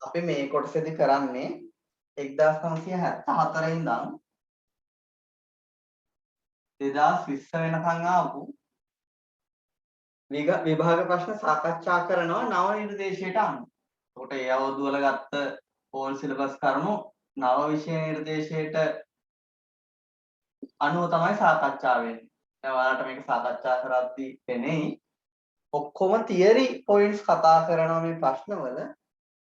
අපි මේ කොටසේදී කරන්නේ 1974 ඉඳන් 2020 වෙනකන් ආපු විභාග ප්‍රශ්න සාකච්ඡා කරනවා නව නිර්දේශයට අනුව. එතකොට ඒ අවුරුදු වල ගත්ත ඕල් සිලබස් කරුණු නව විෂය නිර්දේශයට අනුව තමයි සාකච්ඡා වෙන්නේ. දැන් ඔයාලට මේක සාකච්ඡා කරද්දී වෙන්නේ ඔක්කොම තියරි පොයින්ට්ස් කතා කරනවා මේ ප්‍රශ්නවල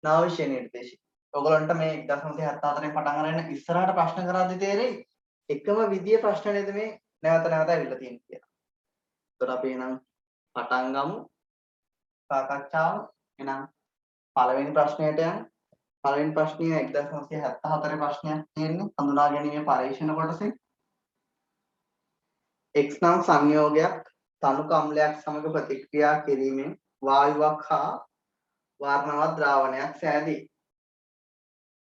නව විෂය නිර්දේශය. ඔයගොල්ලන්ට මේ 1974 පටන් අරගෙන ඉස්සරහට ප්‍රශ්න කරද්දී තේරෙයි එකම විදිය ප්‍රශ්න නේද මේ නැවත නැවත ඇවිල්ලා තියෙන්නේ කියලා. එතකොට අපි එහෙනම් පටන් ගමු සාකච්ඡාව. එහෙනම් පළවෙනි ප්‍රශ්නයට යන්න. පළවෙනි ප්‍රශ්නය 1974 ප්‍රශ්නයක් තියෙන්නේ හඳුනා ගැනීමේ පරීක්ෂණ කොටසේ. X නම් සංයෝගයක් තනුක අම්ලයක් සමග ප්‍රතික්‍රියා කිරීමෙන් වායුවක් හා වර්ණවත් ද්‍රාවණයක් සෑදී.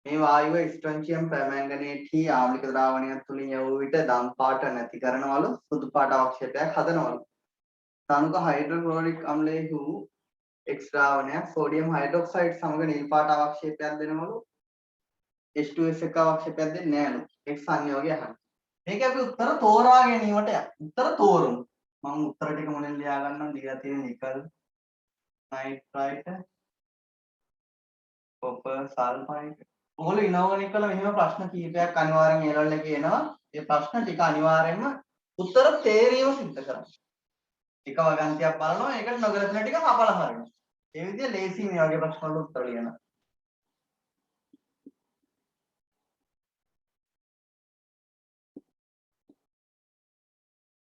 මේ වායුව ස්ට්‍රොන්චියම් පර්මැංගනේට් ආම්ලික ද්‍රාවණයක් තුලින් යවූ විට දම් පාට නැති කරනවලු සුදු පාට අවක්ෂේපයක් හදනවලු. තනුක හයිඩ්‍රොක්ලොරික් අම්ලයේ වූ X ද්‍රාවණයක් සෝඩියම් හයිඩ්‍රොක්සයිඩ් සමග නිල් පාට අවක්ෂේපයක් දෙනවලු. H2S එක අවක්ෂේපයක් දෙන්නේ නෑලු. X සංයෝගය අහන්න. මේක අපි උත්තර තෝරා ගැනීමට උත්තර තෝරමු. මම උත්තර ටික මොනෙන් ලියා ගන්නම් දීලා තියෙන නිකල් නයිට්‍රයිට් කොපර් සල්ෆයිඩ්. ඔයගොල්ලෝ ඉනෝගනික් වල මෙහෙම ප්‍රශ්න කීපයක් අනිවාර්යෙන් ඒ ලෙවල් එකේ එනවා. මේ ප්‍රශ්න ටික අනිවාර්යෙන්ම උත්තර තේරීම සිද්ධ කරන්න. එක වගන්තියක් බලනවා ඒකට නොගැලපෙන ටික කපලා හරිනවා. ඒ විදිහ ලේසි මේ වගේ ප්‍රශ්න වලට උත්තර ලියන්න.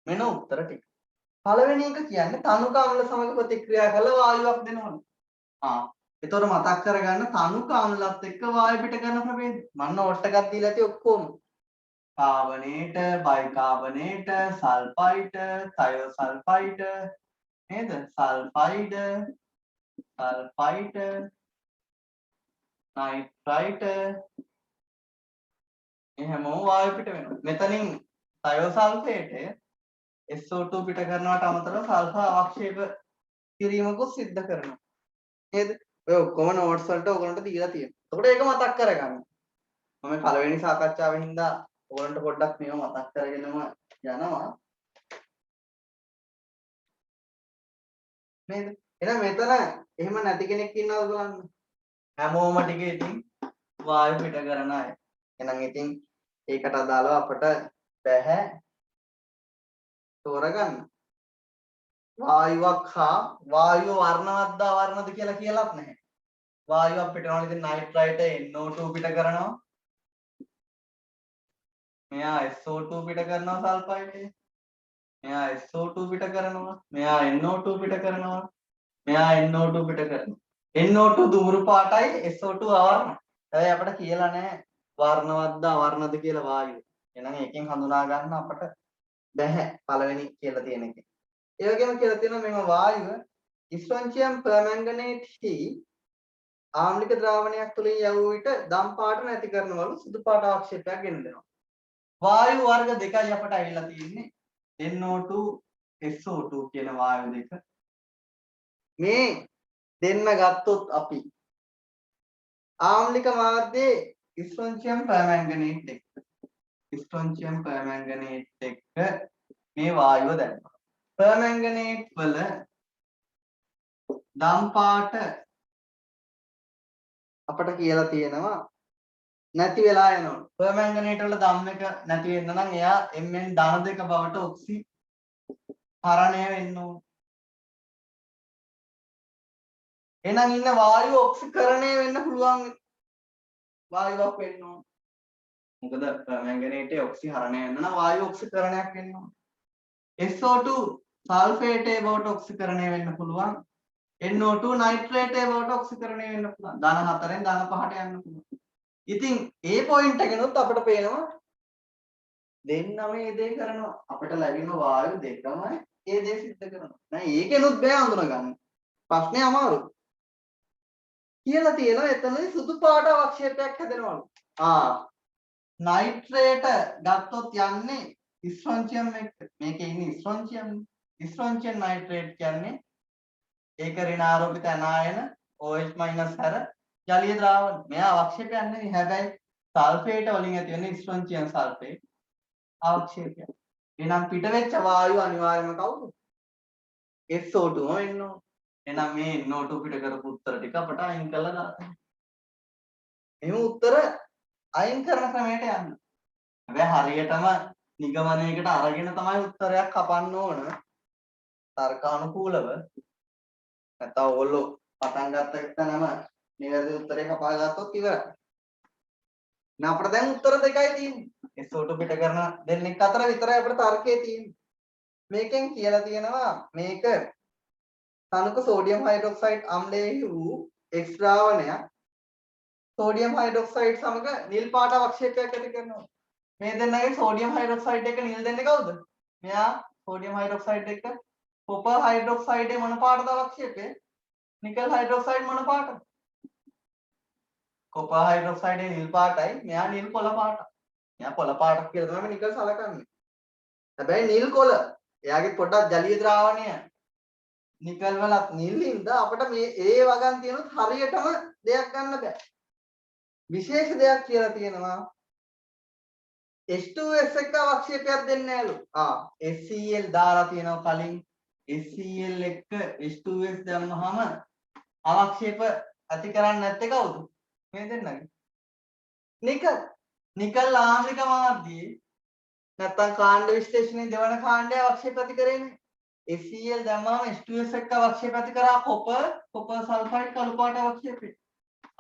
මෙන්න උත්තර ටික. පළවෙනි එක කියන්නේ තනුක අම්ල සමග ප්‍රතික්‍රියා කළ වායුවක් දෙනවලු. එතකොට මතක් කරගන්න තනුක අම්ලත් එක්ක වායු පිට කරන ප්‍රභේද. මම නෝට් එකක් දීලා තියෙ ඔක්කොම. කාබනේට, බයිකාබනේට, සල්ෆයිඩ්, තයෝසල්ෆයිඩ් නේද? සල්ෆයිඩ්, නයිට්‍රයිට් මේ හැමෝම වායු පිට වෙනවා. මෙතනින් තයෝසල්ෆේට් SO2 පිට කරනවට අමතරව සල්ෆර් අවක්ෂේප කිරීමකුත් සිද්ධ කරනවා. නේද? ඔය ඔක්කොම නෝට්ස් වලට ඔයගොල්ලන්ට දීලා තියෙනවා. එතකොට ඒක මතක් කරගන්න. මම පළවෙනි සාකච්ඡාවෙන් හින්දා ඔයගොල්ලන්ට පොඩ්ඩක් මේව මතක් කරගෙනම යනවා. නේද? එහෙනම් මෙතන එහෙම නැති කෙනෙක් ඉන්නවද බලන්න. හැමෝම ටික ඉතින් වායු පිට කරන අය. එහෙනම් ඉතින් ඒකට අදාළව අපට බැහැ තෝරගන්න. වායුවක් හා වායුව වර්ණවත්ද අවර්ණද කියලා කියලාත් නැහැ. වායුවක් පිටවන ඉතින් නයිට්‍රයිට් NO2 පිට කරනවා. මෙයා SO2 පිට කරනවා සල්ෆයිඩ්. මෙයා SO2 පිට කරනවා. මෙයා NO2 පිට කරනවා. මෙයා NO2 පිට කරනවා. NO2 දුඹුරු පාටයි SO2 අවර්ණ. හැබැයි අපිට කියලා නැහැ වර්ණවත්ද අවර්ණද කියලා වායුව. එහෙනම් ඒකෙන් හඳුනා ගන්න අපට බැහැ පළවෙනි කියලා තියෙන එකේ. ඒ වගේම කියලා තියෙනවා මෙම වායුව ස්ට්‍රොන්චියම් පර්මැංගනේට් හි ආම්ලික ද්‍රාවණයක් තුලින් යවූ විට දම් පාට නැති කරනවලු සුදු පාට අවක්ෂේපයක් ගෙන දෙනවා. වායු වර්ග දෙකයි අපට ඇවිල්ලා තියෙන්නේ. NO2 SO2 කියන වායු දෙක. මේ දෙන්න ගත්තොත් අපි ආම්ලික මාධ්‍යයේ ස්ට්‍රොන්චියම් පර්මැංගනේට් එක්ක මේ වායුව දැම්මා. පර්මැංගනේට් වල දම් පාට අපට කියලා තියෙනවා නැති වෙලා යනවා. පර්මැංගනේට් වල දම් එක නැති වෙන්න නම් එයා Mn ධන දෙක බවට ඔක්සි හරණය වෙන්න ඕන. එහෙනම් ඉන්න වායුව ඔක්සිකරණය වෙන්න පුළුවන් වායුවක් වෙන්න ඕන. මොකද පර්මැංගනේටේ ඔක්සි හරණය වෙන්න නම් වායුව ඔක්සිකරණයක් වෙන්න ඕන. SO2 සල්ෆේටේ බවට ඔක්සිකරණය වෙන්න පුළුවන්. NO2 නයිට්‍රේටේ බවට ඔක්සිකරණය වෙන්න පුළුවන්. ධන 4ෙන් ධන 5ට යන්න පුළුවන්. ඉතින් ඒ පොයින්ට් එකනොත් අපිට පේනවා දෙන්නම මේ දේ කරනවා. අපිට ලැබෙන වායු දෙකම ඒ දේ සිද්ධ කරනවා. නෑ ඒකෙනුත් බෑ අඳුනගන්න. ප්‍රශ්නේ අමාරුයි. කියලා තියෙනවා එතනදී සුදු පාට අවක්ෂේපයක් හැදෙනවලු. නයිට්‍රේට ගත්තොත් යන්නේ ස්ට්‍රොන්චියම් එක්ක. මේකේ ඉන්නේ ස්ට්‍රොන්චියම්. ස්ට්‍රොන්චියම් නයිට්‍රේට් කියන්නේ ඒක ඍණාරෝපිත අනායන OH- හැර ජලීය ද්‍රාවණ. මෙයා අවක්ෂේපයක් නෙවෙයි. හැබැයි සල්ෆේට වලින් ඇති වෙන ස්ට්‍රොන්චියම් සල්ෆේට් අවක්ෂේපයක්. එහෙනම් පිට වෙච්ච වායුව අනිවාර්යයෙන්ම කවුද? SO2 වෙන්න ඕන. එහෙනම් මේ NO2 පිට කරපු උත්තර ටික අපට අයින් කරලා දාන්න. මේ උත්තර අයින් කරන ක්‍රමයට යන්න. හැබැයි හරියටම නිගමනයකට අරගෙන තමයි උත්තරයක් කපන්න ඕන. තර්කානුකූලව. නැත්නම් ඕගොල්ලෝ පටන් ගත්ත එකනම නිවැරදි උත්තරේ කපා ගත්තොත් ඉවරයි. දැන් අපිට දැන් උත්තර දෙකයි තියෙන්නේ. SO2 පිට කරන දෙන්නෙක් අතර විතරයි අපිට තර්කයේ තියෙන්නේ. මේකෙන් කියලා තියෙනවා මේක තනක සෝඩියම් හයිඩ්‍රොක්සයිඩ් අම්ලයෙහි වූ X ද්‍රාවණයක් සෝඩියම් හයිඩ්‍රොක්සයිඩ් සමග නිල් පාට අවක්ෂේපයක් ඇති කරනවා. මේ දෙන්නගේ සෝඩියම් හයිඩ්‍රොක්සයිඩ් එක නිල් දෙන්නේ කවුද? මෙයා සෝඩියම් හයිඩ්‍රොක්සයිඩ් එක කොපර් හයිඩ්‍රොක්සයිඩේ මොන පාටද අවක්ෂේපය? නිකල් හයිඩ්‍රොක්සයිඩ් මොන පාටද? කොපර් හයිඩ්‍රොක්සයිඩේ නිල් පාටයි, මෙයා නිල් කොළ පාටයි. මෙයා කොළ පාටක් කියලා තමයි නිකල් සලකන්නේ. හැබැයි නිල් කොළ එයාගේ පොඩ්ඩක් ජලීය ද්‍රාවණය නිකල් වලත් නිල් හින්දා අපිට මේ ඒ වගන් තියෙනුත් හරියටම දෙයක් ගන්න බෑ. විශේෂ දෙයක් කියලා තියෙනවා H2S එක අවක්ෂේපයක් දෙන්නේ නැලු. HCl දාලා තියෙනවා කලින්. HCl එක්ක H2S දැම්මහම අවක්ෂේප ඇති කරන්නේ නැත්තේ කවුද? මේ දෙන්නගේ. නිකල්. නිකල් ආම්ලික මාධ්‍යයේ නැත්තම් කාණ්ඩ විශ්ලේෂණයේ දෙවන කාණ්ඩයේ අවක්ෂේප ඇති කරන්නේ. HCl දැම්මම H2S එක්ක අවක්ෂේප ඇති කරා කොපර් සල්ෆයිඩ් කළු පාට අවක්ෂේපය.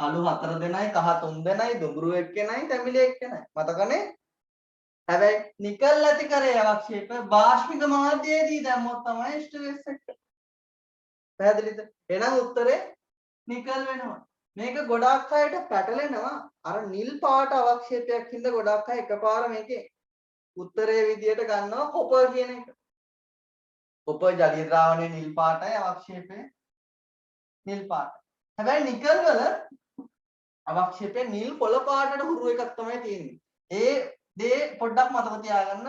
අලු 4 දෙනයි කහ 3 දෙනයි දුඹුරු එක්කෙනයි තැඹිලි එක්කෙනයි. මතකනේ? හැබැයි නිකල් ඇති කරේ අවක්ෂේප බාෂ්පික මාධ්‍යයේදී දැම්මොත් තමයි H2S එක. පැහැදිලිද? එහෙනම් උත්තරේ නිකල් වෙනවා. මේක ගොඩාක් අයට පැටලෙනවා. අර නිල් පාට අවක්ෂේපයක් හින්දා ගොඩාක් අය එකපාර මේකේ උත්තරේ විදියට ගන්නවා කොපර් කියන එක. කොපර් ජලීය ද්‍රාවණයේ නිල් පාටයි අවක්ෂේපය නිල් පාට. හැබැයි නිකල් වල අවක්ෂේපය නිල් කොළ පාටට හුරු එකක් තමයි තියෙන්නේ. ඒ දේ පොඩ්ඩක් මතක තියාගන්න.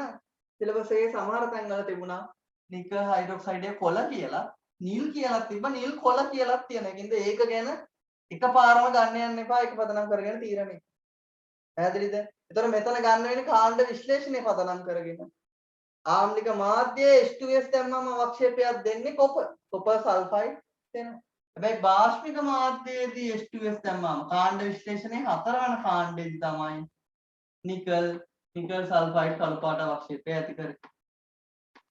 සිලබස් එකේ සමහර තැන්වල තිබුණා නිකල් හයිඩ්‍රොක්සයිඩය කොළ කියලා, නිල් කියලා තිබ්බ නිල් කොළ කියලා තියෙන. ඒකින්ද ඒක ගැන එකපාරම ගන්න යන්න එපා. ඒක පදනම් කරගෙන තීරණය. පැහැදිලිද? ඒතර මෙතන ගන්න වෙන්නේ කාණ්ඩ විශ්ලේෂණය පදනම් කරගෙන. ආම්ලික මාධ්‍යයේ H2S දැම්මම අවක්ෂේපයක් දෙන්නේ කොපර් සල්ෆයිඩ් දෙනවා. හැබැයි බාෂ්පික මාධ්‍යයේදී H2S දැම්මම කාණ්ඩ විශ්ලේෂණයේ 4 වෙනි කාණ්ඩයේදී තමයි නිකල් සල්ෆයිඩ් කළු පාට අවක්ෂේපය ඇති කරන්නේ.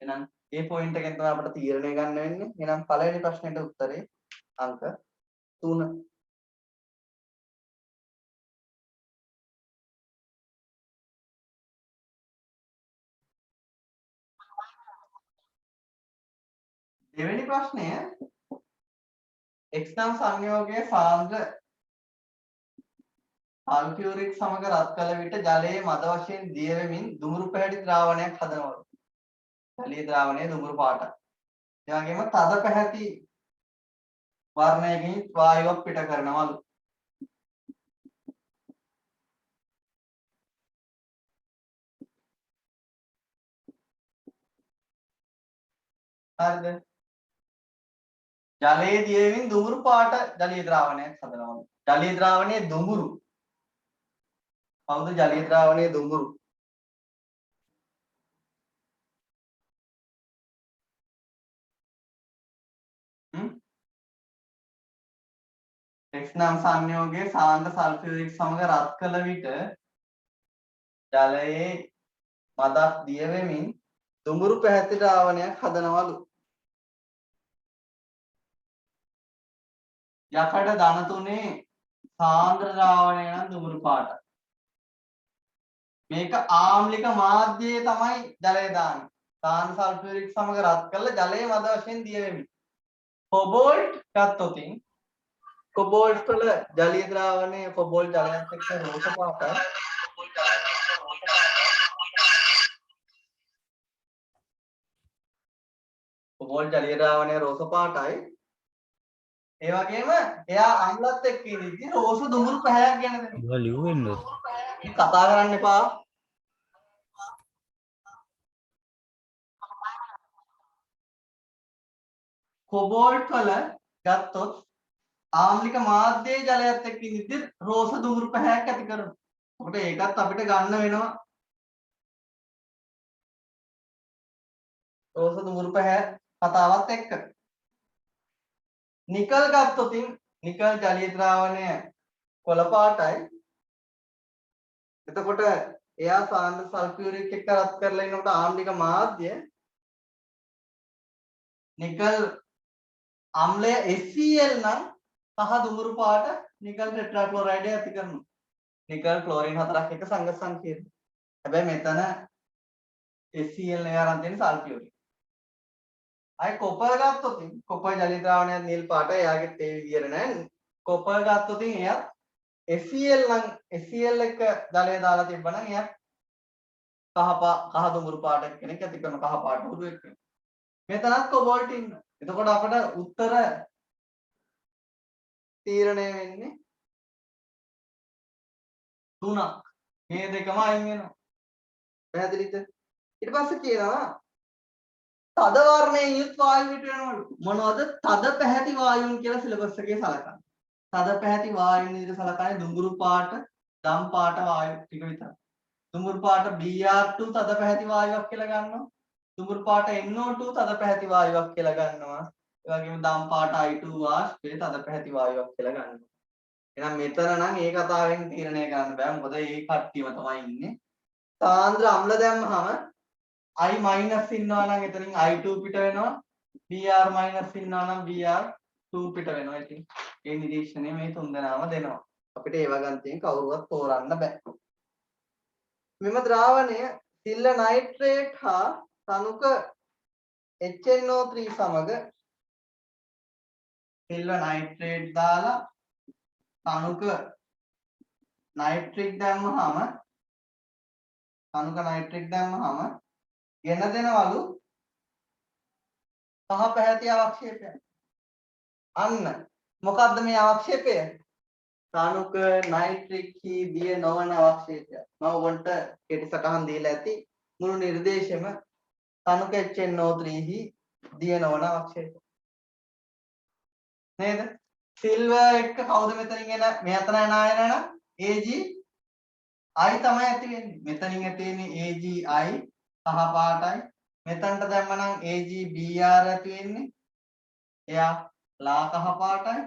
එහෙනම් මේ පොයින්ට් එකෙන් තමයි අපිට තීරණය ගන්න වෙන්නේ. එහෙනම් පළවෙනි ප්‍රශ්නෙට උත්තරේ අංක 3. දෙවෙනි ප්‍රශ්නය X නම් සංයෝගයේ සාන්ද්‍ර සල්ෆියුරික් සමග රත් කළ විට ජලයේ මද වශයෙන් දිය වෙමින් දුමුරු පැහැති ද්‍රාවණයක් හදනවලු. ජලීය ද්‍රාවණයේ දුමුරු පාටයි. ඒ වගේම තද පැහැති වර්ණයකින් වායුවක් පිට කරනවලු. හරිද? ජලයේ දිය වෙමින් දුමුරු පාට ජලීය ද්‍රාවණයක් හදනවලු. ජලීය ද්‍රාවණයේ දුමුරු. කවුද ජලීය ද්‍රාවණයේ දුමුරු? X නම් සංයෝගයේ සාන්ද්‍ර සල්ෆියුරික් සමග රත් කළ විට ජලයේ මදක් දිය වෙමින් දුමුරු පැහැති ද්‍රාවණයක් හදනවලු. යකඩ ධන තුනේ සාන්ද්‍ර ද්‍රාවණය නම් දුමුරු පාටයි. මේක ආම්ලික මාධ්‍යයේ තමයි ජලය දාන්නේ. සාන්ද්‍ර සල්ෆියුරික් සමග රත් කරලා ජලයේ මද වශයෙන් දිය වෙමින්. කොබෝල්ට් ගත්තොතින් කොබෝල්ට් වල ජලීය ද්‍රාවණයේ කොබෝල්ට් ජලයත් එක්ක රෝස පාටයි. කොබෝල්ට් ජලීය ද්‍රාවණයේ රෝස පාටයි. ඒ වගේම එයා අම්ලත් එක්ක ඉඳිද්දි රෝස දුමුරු පැහැයක් ගැන දෙනවා. ඔයා ලියුවෙන්නද? කතා කරන්න එපා. කොබෝල්ට් වල ගත්තොත් ආම්ලික මාධ්‍යයේ ජලයත් එක්ක ඉඳිද්දි රෝස දුඹුරු පැහැයක් ඇති කරනවා. ඔකට ඒකත් අපිට ගන්න වෙනවා. රෝස දුඹුරු පැහැ කතාවත් එක්ක. නිකල් ගත්තොත් නිකල් ජලීය ද්‍රාවණය කොළ පාටයි. එතකොට එයා සාන්ද්‍ර සල්ෆියුරික් එක්ක රත් කරලා ඉන්නකොට ආම්ලික මාධ්‍ය නිකල් අම්ලය HCl නම් කහ දුඹුරු පාට නිකල් ටෙට්‍රාක්ලෝරයිඩ් ඇති කරනවා. නිකල් ක්ලෝරින් 4ක් එක සංගත සංකේත. හැබැයි මෙතන HCl නේ අරන් තියෙන සල්ෆියුරික්. අය කොපර් ගත්තොත් කොපර් ජලීය ද්‍රාවණය නිල් පාට එයාගෙත් ඒ විදියට නෑ. කොපර් ගත්තොත් එයා HCl නම් HCl එක ජලය දාලා තිබ්බනම් එයා කහ දුඹුරු පාට කෙනෙක් ඇති කරන කහ පාට උරුවෙක් වෙනවා. මෙතනත් කොබෝල්ට් ඉන්න. එතකොට අපිට උත්තර තීරණය වෙන්නේ 3ක්. මේ දෙකම අයින් වෙනවා. පැහැදිලිද? ඊට පස්සේ කියනවා තද වර්ණයෙන් යුත් වායුවට වෙනවලු. මොනවද? තද පැහැති වායුන් කියලා සිලබස් එකේ සලකන්නේ. තද පැහැති වායුන් විදිහට සලකන්නේ දුඹුරු පාට, දම් පාට වායු ටික විතරයි. දුඹුරු පාට Br2 තද පැහැති වායුවක් කියලා ගන්නවා. දුඹුරු පාට NO2 තද පැහැති වායුවක් කියලා ගන්නවා. ඒ වගේම දම් පාට I2 වාෂ්පය තද පැහැති වායුවක් කියලා ගන්නවා. එහෙනම් මෙතන නම් ඒ කතාවෙන් තීරණය කරන්න බෑ. මොකද ඒ කට්ටියම තමයි ඉන්නේ. සාන්ද්‍ර අම්ල දැම්මහම I මයිනස් ඉන්නවා නම් එතනින් I2 පිට වෙනවා. Br මයිනස් ඉන්නවා නම් Br2 පිට වෙනවා. ඉතින් ඒ නිරීක්ෂණය මේ තුන්දෙනාම දෙනවා. අපිට ඒ වගන්තියෙන් කවුරුවත් තෝරන්න බෑ. මෙම ද්‍රාවණය සිල්ල නයිට්‍රේට් හා තනුක HNO3 සමග සිල්ව නයිට්‍රේට් දාලා තනුක නයිට්‍රික් දැම්මහම ගෙන දෙනවලු කහ පැහැති අවක්ෂේපය. අන්න මොකද්ද මේ අවක්ෂේපය? තනුක නයිට්‍රික් හි දිය නොවන අවක්ෂේපය. මම ඔබන්ට කෙටි සටහන් දීලා ඇති. මුළු නිර්දේශෙම තනුක HNO3 හි දිය නොවන අවක්ෂේපය. නේද? සිල්වර් එක්ක කවුද මෙතනින් එන මේ අතර යන අයන නම් Ag I තමයි ඇති වෙන්නේ. මෙතනින් ඇති වෙන්නේ AgI කහ පාටයි. මෙතනට දැම්මනම් AgBr ඇති වෙන්නේ. එයා ලා කහ පාටයි.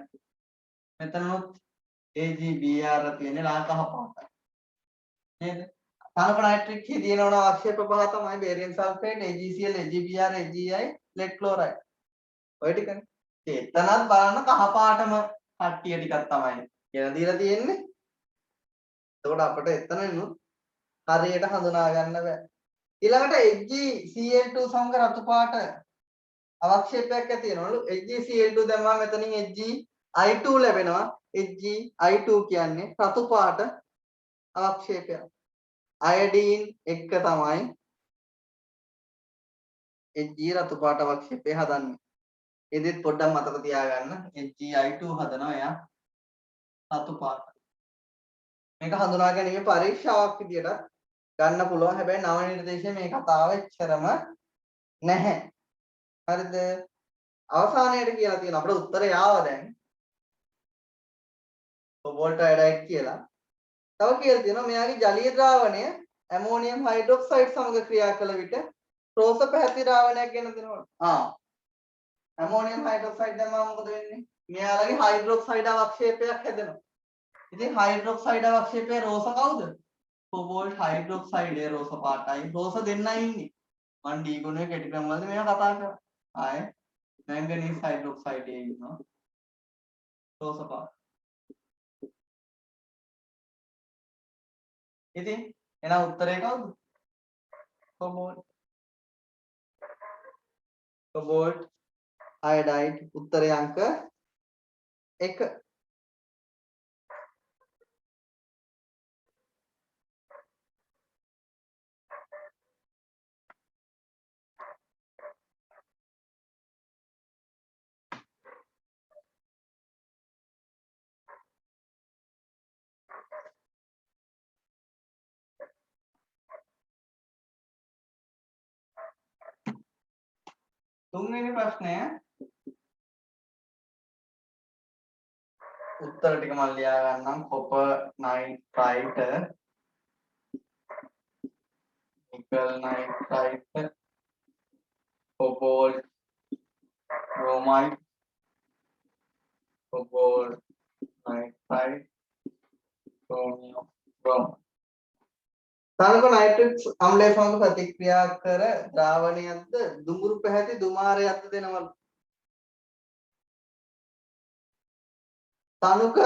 මෙතනොත් AgBr ඇති වෙන්නේ ලා කහ පාටයි. නේද? තනක නයිට්‍රික් කී දිනවන ආක්ෂේප පහ තමයි barium sulphate, AgCl, AgBr, AgI, lead chloride. ඔය ටිකනේ. එතනත් බලන්න කහ පාටම කට්ටිය ටිකක් තමයි කියලා දීලා තියෙන්නේ. එතකොට අපිට එතනිනුත් හරියට හඳුනා ගන්න බෑ. ඊළඟට HgCl2 සමග රතු පාට අවක්ෂේපයක් ඇති වෙනවලු. HgCl2 දැම්මම මෙතනින් HgI2 ලැබෙනවා. HgI2 කියන්නේ රතු පාට අවක්ෂේපයක්. අයඩීන් එක්ක තමයි Hg රතු පාට අවක්ෂේපය හදන්නේ. ඉතින් පොඩ්ඩක් මතක තියාගන්න. HgI2 හදනවා එයා රතු පාට. මේක හඳුනා ගැනීම පරීක්ෂාවක් විදියට ගන්න පුළුවන්. හැබැයි නව නිර්දේශයේ මේ කතාව එච්චරම නැහැ. හරිද? අවසානයේට කියලා තියෙන අපේ උත්තරය ආව දැන්. කොබෝල්ට් අයඩයිඩ් කියලා. තව කියලා තියෙනවා මෙයාගේ ජලීය ද්‍රාවණය ඇමෝනියම් හයිඩ්‍රොක්සයිඩ් සමග ක්‍රියා කළ විට රෝස පැහැති ද්‍රාවණයක් ගෙන දෙනවා. ඇමෝනියම් හයිඩ්‍රොක්සයිඩ් දැම්මම මොකද වෙන්නේ? මෙයාලගේ හයිඩ්‍රොක්සයිඩ් අවක්ෂේපයක් හැදෙනවා. ඉතින් හයිඩ්‍රොක්සයිඩ් අවක්ෂේපයේ රෝස කවුද? කොබෝල්ට් හයිඩ්‍රොක්සයිඩේ රෝස පාටයි. රෝස දෙන්නයි ඉන්නේ. මන් ඩී ගුණයේ කෙටි ක්‍රම වලදී මේවා කතා කරා. ආයේ මැංගනීස් හයිඩ්‍රොක්සයිඩේ ඉන්නවා. රෝස පාට. ඉතින් එහෙනම් උත්තරේ කවුද? කොබෝල්ට් අයඩයිඩ් උත්තරේ අංක 1. තුන්වෙනි ප්‍රශ්නය උත්තර ටික මම ලියා ගන්නම් copper nitrite nickel nitrite cobalt bromide cobalt nitrite chromium bromide තනක නයිට්‍රික් අම්ලය සමග ප්‍රතික්‍රියා කර ද්‍රාවණයක්ද දුඹුරු පැහැති දුමාරයක්ද දෙනවලු තනුක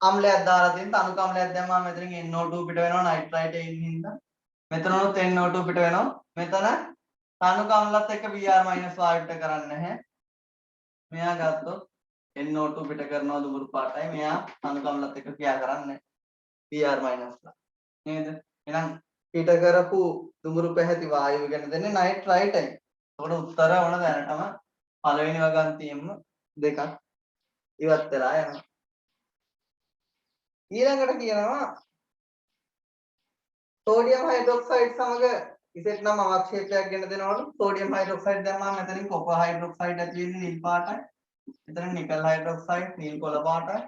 අම්ලයක් දාලා තියෙන තනුක අම්ලයක් දැම්මම මෙතනින් NO2 පිට වෙනවා නයිට්‍රයිට් එකකින් හින්දා මෙතනොත් NO2 පිට වෙනවා මෙතන තනුක අම්ලත් එක්ක Br- වායු පිට කරන්නේ නැහැ මෙයා ගත්තොත් NO2 පිට කරනවා දුඹුරු පාටයි මෙයා තනුක අම්ලත් එක්ක ක්‍රියා කරන්නේ Br- ලා නේද එහෙනම් පිට කරපු දුඹුරු පැහැති වායුව ගැන දෙන්නේ නයිට්‍රයිටයි ඒකට උත්තර වුණ දැනටම පළවෙනි වගන්තියෙම දෙකක් ඉවත් වෙලා යනවා ඊළඟට කියනවා සෝඩියම් හයිඩ්‍රොක්සයිඩ් සමග ඉසෙට් නම් අවක්ෂේපයක් ගෙන දෙනවලු සෝඩියම් හයිඩ්‍රොක්සයිඩ් දැම්මම මෙතනින් කොපර් හයිඩ්‍රොක්සයිඩ් ඇති වෙන්නේ නිල් පාටයි මෙතන නිකල් හයිඩ්‍රොක්සයිඩ් නිල් කොළ පාටයි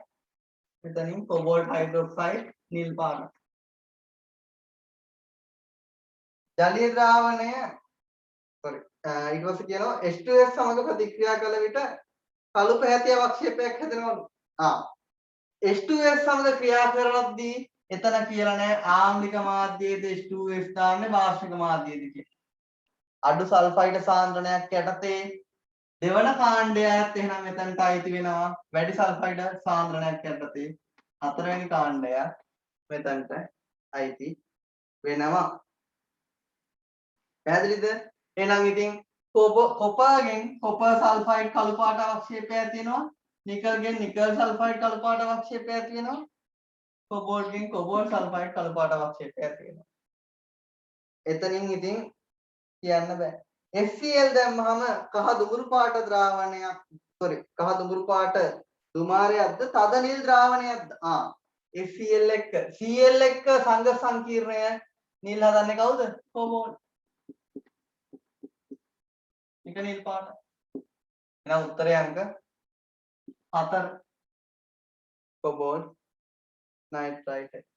මෙතනින් කොබෝල්ට් හයිඩ්‍රොක්සයිඩ් නිල් පාටයි ජලීය ද්‍රාවණය ඊට පස්සේ කියනවා H2S සමග ප්‍රතික්‍රියා කළ විට කළු පැහැති අවක්ෂේපයක් හැදෙනවලු H2S සමග ක්‍රියා කරද්දී එතන කියලා නෑ ආම්ලික මාධ්‍යයේද H2S දාන්නේ වාෂ්ණික මාධ්‍යයේද කියලා. අඩු සල්ෆයිඩ් සාන්ද්‍රණයක් යටතේ දෙවන කාණ්ඩයත් එහෙනම් මෙතනට අයිති වෙනවා වැඩි සල්ෆයිඩ් සාන්ද්‍රණයක් යටතේ හතරවෙනි කාණ්ඩය මෙතනට අයිති වෙනවා. පැහැදිලිද? එහෙනම් ඉතින් කොපර්ගෙන් කොපර් සල්ෆයිඩ් කළු පාට අවක්ෂේපයක් තියෙනවා. නිකල්ගෙන් නිකල් සල්ෆයිඩ් කළු පාට අවක්ෂේපයක් තියෙනවා. කොබෝල්ට්ගෙන් කොබෝල්ට් සල්ෆයිඩ් කළු පාට අවක්ෂේපයක් තියෙනවා. එතනින් ඉතින් කියන්න බෑ. HCl දැම්මහම කහ දුඹුරු පාට ද්‍රාවණයක් කහ දුඹුරු පාට දුමාරයක්ද තද නිල් ද්‍රාවණයක්ද? HCl එක්ක Cl එක්ක සංඝ සංකීර්ණය නිල් හදන්නේ කවුද? කොබෝල්ට්. එක නිල් පාට. එහෙනම් උත්තරය අංක 4 කොබෝල්ට් නයිට්‍රයිට්.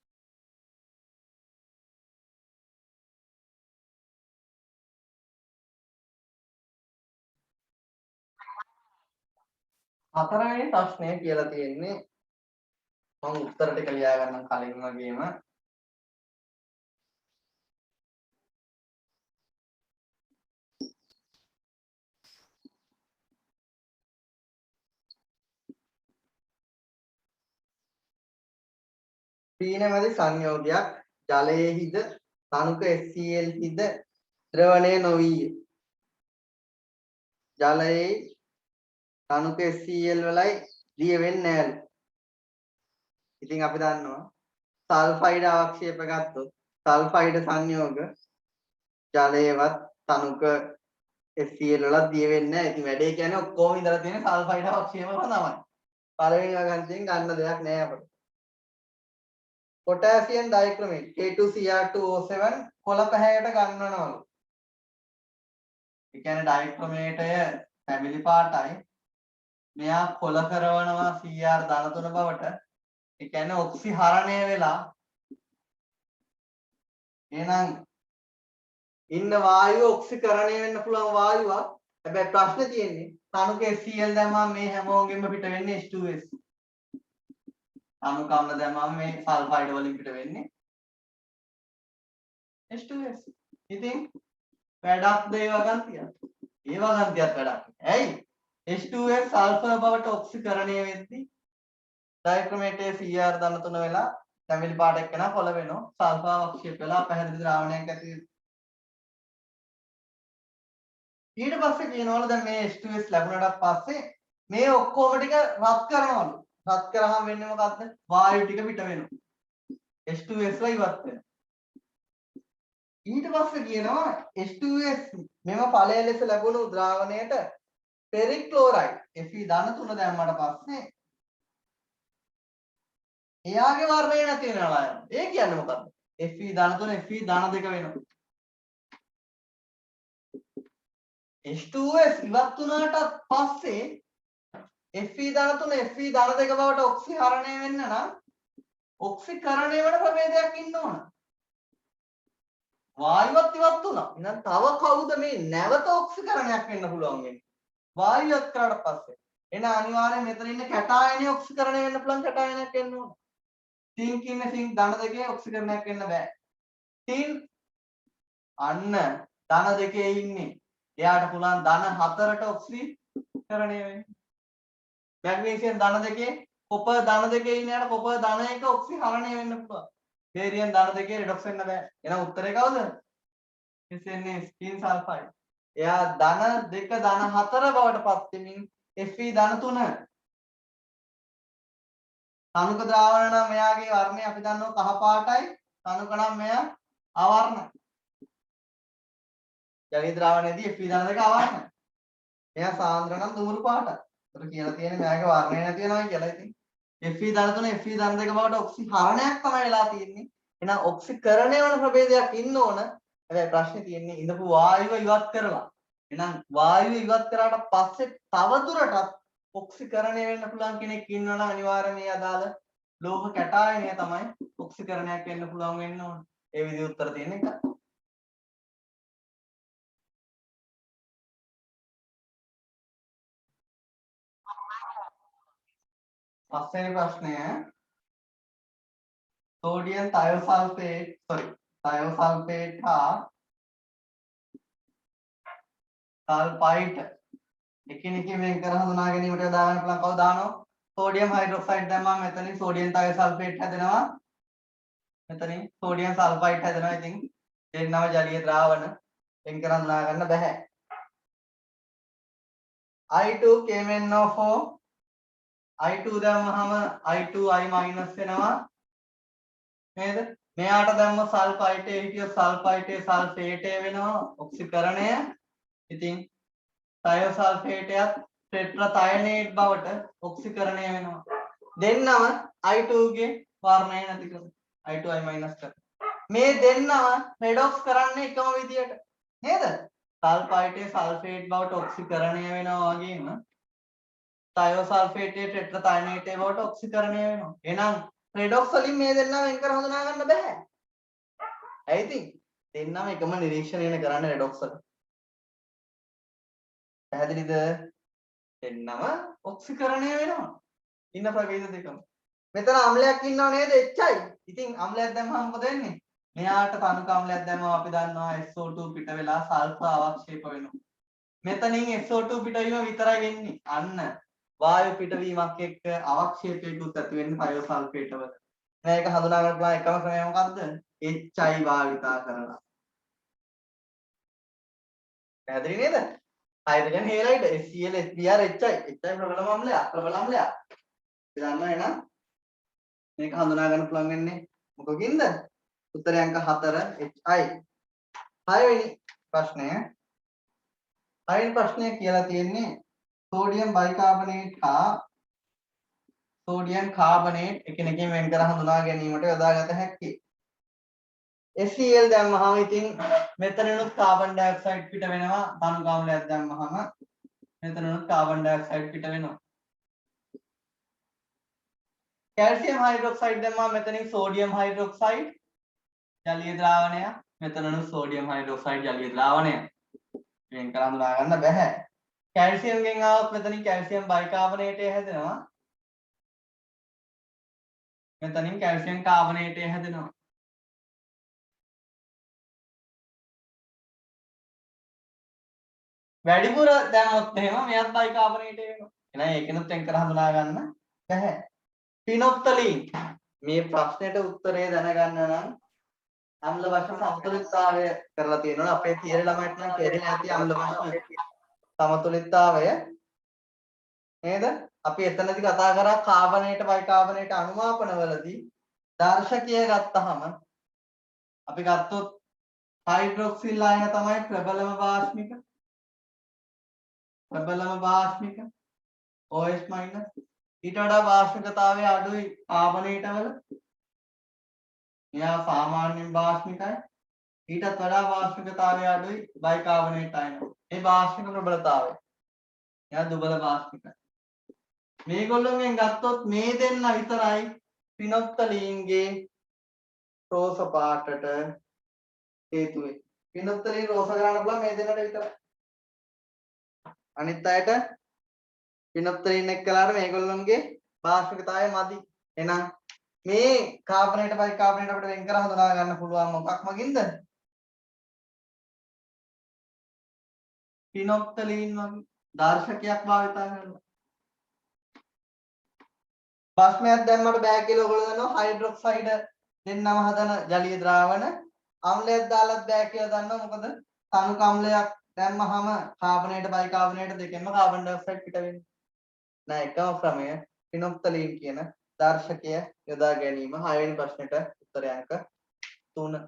හතරවෙනි ප්‍රශ්නය කියලා තියෙන්නේ මම උත්තර ටික ලියා ගන්නම් කලින් වගේම පීනමැදි සංයෝගයක් ජලයේහිද තනුක HCl හිද ද්‍රවණය නොවිය. ජලයේ තනුක HCl වලයි දිය වෙන්නේ නැහැලු. ඉතින් අපි දන්නවා සල්ෆයිඩ් අවක්ෂේප ගත්තොත් සල්ෆයිඩ් සංයෝග ජලයේවත් තනුක HCl වලත් දිය වෙන්නේ නැහැ. ඉතින් වැඩේ කියන්නේ ඔක්කොම ඉඳලා තියෙන සල්ෆයිඩ් අවක්ෂේපම තමයි. පළවෙනි වගන්තියෙන් ගන්න දෙයක් නැහැ අපිට. potassium dichromate K2Cr2O7 කොළ පැහැයට ගන්නවනවලු. ඒ කියන්නේ ඩයික්‍රොමේටය පැමිලි පාටයි. මෙයා කොළ කරවනවා Cr ධන 3 බවට. ඒ කියන්නේ ඔක්සිහරණය වෙලා එහෙනම් ඉන්න වායුව ඔක්සිකරණය වෙන්න පුළුවන් වායුවක්. හැබැයි ප්‍රශ්නේ තියෙන්නේ තනුක HCl දැම්මම මේ හැමෝගෙම පිට වෙන්නේ H2S. තනුක අම්ල දැම්මම මේ සල්ෆයිඩ් වලින් පිට වෙන්නේ H2S. ඉතින් වැඩක් ද ඒ වගන්තියක්. ඒ වගන්තියක් වැඩක්. ඇයි? H2S සල්ෆර් බවට ඔක්සිකරණය වෙද්දී ඩයික්‍රොමේටයේ Cr ධන 3 වෙලා පැමිලි පාට එක්කන කොළ වෙනවා. සල්ෆර් අවක්ෂේප වෙලා පැහැදිලි ද්‍රාවණයක් ඇති වෙනවා. ඊට පස්සේ කියනවලු දැන් මේ H2S ලැබුණාට පස්සේ මේ ඔක්කොම ටික රත් කරනවලු. රත් කරාම වෙන්නේ මොකද්ද? වායු ටික පිට වෙනවා. H2S ලා ඉවත් වෙනවා. ඊට පස්සේ කියනවා H2S මෙම ඵලය ලෙස ලැබුණු ද්‍රාවණයට ෆෙරික් ක්ලෝරයිඩ් Fe ධන 3 දැම්මට පස්සේ එයාගේ වර්ණය නැති වෙනවා යනවා. ඒ කියන්නේ මොකද්ද? Fe ධන 3 Fe ධන 2 වෙනවා. H2S ඉවත් වුණාට පස්සේ Fe ධන 3 Fe ධන 2 බවට ඔක්සිහරණය වෙන්න නම් ඔක්සිකරණය වෙන ප්‍රභේදයක් ඉන්න ඕන. වායුවත් ඉවත් වුණා. එහෙනම් තව කවුද මේ නැවත ඔක්සිකරණයක් වෙන්න පුළුවන් වෙන්නේ? වායුවත් කරාට පස්සේ. එහෙනම් අනිවාර්යයෙන් මෙතන ඉන්න කැටායනයේ ඔක්සිකරණය වෙන්න පුළුවන් කැටායනයක් වෙන්න ඕන. සිංක් ඉන්න සිංක් ධන දෙකේ ඔක්සිකරණයක් වෙන්න බෑ. තින් අන්න ධන දෙකේ ඉන්නේ. එයාට පුළුවන් ධන 4ට ඔක්සිකරණය වෙන්න. මැග්නීසියම් ධන දෙකේ කොපර් ධන දෙකේ ඉන්න යාට කොපර් ධන 1 ඔක්සිහරණය වෙන්න පුළුවන්. බේරියම් ධන දෙකේ රිඩොක්ස් වෙන්න බෑ. එහෙනම් උත්තරේ කවුද? එන්නේ ස්ටින් සල්ෆයිඩ්. එයා ධන 2 ධන 4 බවට පත් වෙමින් Fe ධන 3. තනුක ද්‍රාවණ නම් මෙයාගේ වර්ණය අපි දන්නවා කහ පාටයි. තනුක නම් මෙයා අවර්ණ. ජලීය ද්‍රාවණයේදී Fe ධන 2 අවර්ණ. මෙයා සාන්ද්‍ර නම් දුමුරු පාටයි. ඒක කියලා තියෙන්නේ මෙයාගේ වර්ණය නැති වෙනවා කියලා ඉතින්. Fe ධන 3 Fe ධන 2 බවට ඔක්සිහරණයක් තමයි වෙලා තියෙන්නේ. එහෙනම් ඔක්සිකරණය වන ප්‍රභේදයක් ඉන්න ඕන. හැබැයි ප්‍රශ්නේ තියෙන්නේ ඉඳපු වායුව ඉවත් කරලා. එහෙනම් වායුව ඉවත් කරාට පස්සේ තව දුරටත් ඔක්සිකරණය වෙන්න පුළුවන් කෙනෙක් ඉන්නවා නම් අනිවාර්යයෙන් මේ අදාළ ලෝහ කැටායනය තමයි ඔක්සිකරණයක් වෙන්න පුළුවන් වෙන්න ඕන. ඒ විදිහ උත්තර තියෙන එක. පස්වෙනි ප්‍රශ්නය සෝඩියම් තයෝසල්ෆේට් හා සල්ෆයිඩ් එකිනෙකින් වෙන් කර හඳුනා ගැනීමට යොදා ගන්න පුළුවන් කවුද දානවා සෝඩියම් හයිඩ්‍රොක්සයිඩ් දැම්මම මෙතනින් සෝඩියම් තයෝසල්ෆේට් හැදෙනවා මෙතනින් සෝඩියම් සල්ෆයිඩ් හැදෙනවා ඉතින් දෙන්නම ජලීය ද්‍රාවණ වෙන් කර හඳුනා ගන්න බෑ I2KMnO4 I2 දැම්මහම I2I- වෙනවා නේද මෙයාට දැම්ම සල්ෆයිටේ හිටිය සල්ෆයිටේ සල්ෆේටේ වෙනවා ඔක්සිකරණය ඉතින් තයෝසල්ෆේටයත් ටෙට්‍රාතයනේට් බවට ඔක්සිකරණය වෙනවා දෙන්නම I2 ගේ වර්ණය නැති කරන I2I- කර මේ දෙන්නම රෙඩොක්ස් කරන්නේ එකම විදියට නේද සල්ෆයිටේ සල්ෆේට් බවට ඔක්සිකරණය වෙනවා වගේම තයෝසල්ෆේටේ ටෙට්‍රාතයනේටේ බවට ඔක්සිකරණය වෙනවා එහෙනම් රෙඩොක්ස් වලින් මේ දෙන්නම වෙන් කර හඳුනා ගන්න බෑ. ඇයි ඉතින්? දෙන්නම එකම නිරීක්ෂණය කරන්න රෙඩොක්ස් වල. පැහැදිලිද? දෙන්නම ඔක්සිකරණය වෙනවා. ඉන්න ප්‍රභේද දෙකම. මෙතන අම්ලයක් ඉන්නව නේද? HI. ඉතින් අම්ලයක් දැම්මම මොකද වෙන්නේ? මෙයාට තනුක අම්ලයක් දැම්මම අපි දන්නවා SO2 පිට වෙලා සල්ෆර් අවක්ෂේප වෙනවා. මෙතනින් SO2 පිටවීම විතරයි වෙන්නේ. අන්න වායු පිටවීමක් එක්ක අවක්ෂේපයකුත් ඇති වෙන්නේ තයෝසල්ෆේට වල. මේක හඳුනා ගන්න පුළුවන් එකම ක්‍රමය මොකද්ද? HI භාවිතා කරලා. පැහැදිලි නේද? හයිඩ්‍රජන් හේලයිඩ් HCl HBr HI ප්‍රබලම අම්ලයක් ප්‍රබල අම්ලයක්. අපි දන්නවා එහෙනම් මේක හඳුනා ගන්න පුළුවන් වෙන්නේ මොකකින්ද? උත්තරය අංක 4 HI. 6 වෙනි ප්‍රශ්නය. 6 වෙනි ප්‍රශ්නය කියලා තියෙන්නේ සෝඩියම් බයිකාබනේට් හා සෝඩියම් කාබනේට් එකිනෙකින් වෙන් කර හඳුනා ගැනීමට යොදාගත හැකි. HCl දැම්මහම ඉතින් මෙතනනුත් කාබන් ඩයොක්සයිඩ් පිට වෙනවා. තනුක අම්ලයක් දැම්මහම මෙතනනුත් කාබන් ඩයොක්සයිඩ් පිට වෙනවා. කැල්සියම් හයිඩ්‍රොක්සයිඩ් දැම්මම මෙතනින් සෝඩියම් හයිඩ්‍රොක්සයිඩ් ජලීය ද්‍රාවණය. මෙතනනුත් සෝඩියම් හයිඩ්‍රොක්සයිඩ් ජලීය ද්‍රාවණය. වෙන් කර හඳුනා ගන්න බැහැ. කැල්සියම්ගෙන් ආවොත් මෙතනින් කැල්සියම් බයිකාබනේටය හැදෙනවා. මෙතනින් කැල්සියම් කාබනේටය හැදෙනවා. වැඩිපුර දැම්මොත් එහෙම මෙයත් බයිකාබනේටය වෙනවා. එහෙනම් ඒකෙනුත් වෙන් කර හඳුනා ගන්න බැහැ. ෆිනොප්තලීන් මේ ප්‍රශ්නෙට උත්තරේ දැනගන්න නම් අම්ල වශයෙන් සමතුලිතතාවය කරලා තියෙනවා. අපේ තියරි ළමයිට නම් තේරෙන්නේ නැති අම්ල වශයෙන් සමතුලිතතාවය නේද? අපි එතනදී කතා කරා කාබනේට බයිකාබනේට අනුමාපනවලදී දර්ශකය ගත්තහම අපි ගත්තොත් හයිඩ්‍රොක්සිල් ආයන තමයි ප්‍රබලම වාෂ්මික OH- ඊට වඩා වාෂ්මිකතාවය අඩුයි කාබනේට වල. මෙයා සාමාන්‍යයෙන් වාෂ්මිකයි. ඊටත් වඩා වාෂ්මිකතාවය අඩුයි බයිකාබනේට් ආයන. මේ වාෂ්මික ප්‍රබලතාවය. එයා දුබල වාෂ්මිකයි. මේගොල්ලෝගෙන් ගත්තොත් මේ දෙන්න විතරයි පිනොප්තලීන්ගේ රෝස පාටට හේතු වෙන්නේ. පිනොප්තලීන් රෝස ගන්න පුළුවන් මේ දෙන්නට විතරයි. අනිත් අයට පිනොප්තලීන් එක්කලාට මේගොල්ලන්ගේ භාෂිකතාවය මදි. එහෙනම් මේ කාබනේට බයි කාබනේට අපිට වෙන් කර හඳුනා ගන්න පුළුවන් මොකක් මගින්ද? පිනොප්තලීන් වගේ දර්ශකයක් භාවිතා කරනවා. ප්‍රශ්නයක් දැම්මට බෑ කියලා ඔයගොල්ලෝ දන්නවා හයිඩ්‍රොක්සයිඩ් දෙන්නම හදන ජලීය ද්‍රාවණ අම්ලයක් දාලත් බෑ කියලා දන්නවා මොකද තනුක අම්ලයක් දැම්මහම කාබනේට බයි කාබනේට දෙකෙන්ම කාබන් ඩයොක්සයිඩ් පිට වෙන්නේ. නෑ එකම ක්‍රමය පිනොප්තලීන් කියන දර්ශකය යොදා ගැනීම 6 වෙනි ප්‍රශ්නෙට උත්තරය අංක 3.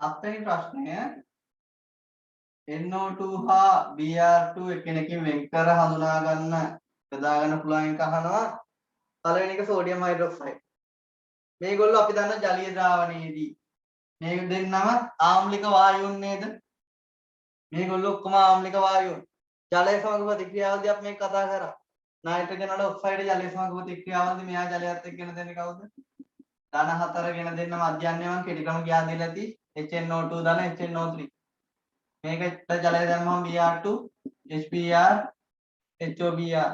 හත්වෙනි ප්‍රශ්නය NO2 හා Br2 එකිනෙකින් වෙන් කර හඳුනා ගන්න යොදා ගන්න පුළුවන් එක අහනවා. පළවෙනි එක සෝඩියම් හයිඩ්‍රොක්සයිඩ්. මේගොල්ලෝ අපි දන්න ජලීය ද්‍රාවණයේදී මේ දෙන්නම ආම්ලික වායුන් නේද? මේගොල්ලෝ ඔක්කොම ආම්ලික වායුන්. ජලය සමග ප්‍රතික්‍රියාවදී අපි මේක කතා කරා. නයිට්‍රජන් වල ඔක්සයිඩ් ජලය සමග ප්‍රතික්‍රියාවදී මෙයා ජලයත් එක්ක ගෙන දෙන්නේ කවුද? ධන 4 ගෙන දෙන්න මධ්‍යන්නේ මම කෙටි ක්‍රම ගියා දෙලා ඇති. HNO2 ධන HNO3. මේකට ජලය දැම්මම Br2 HBr HOBr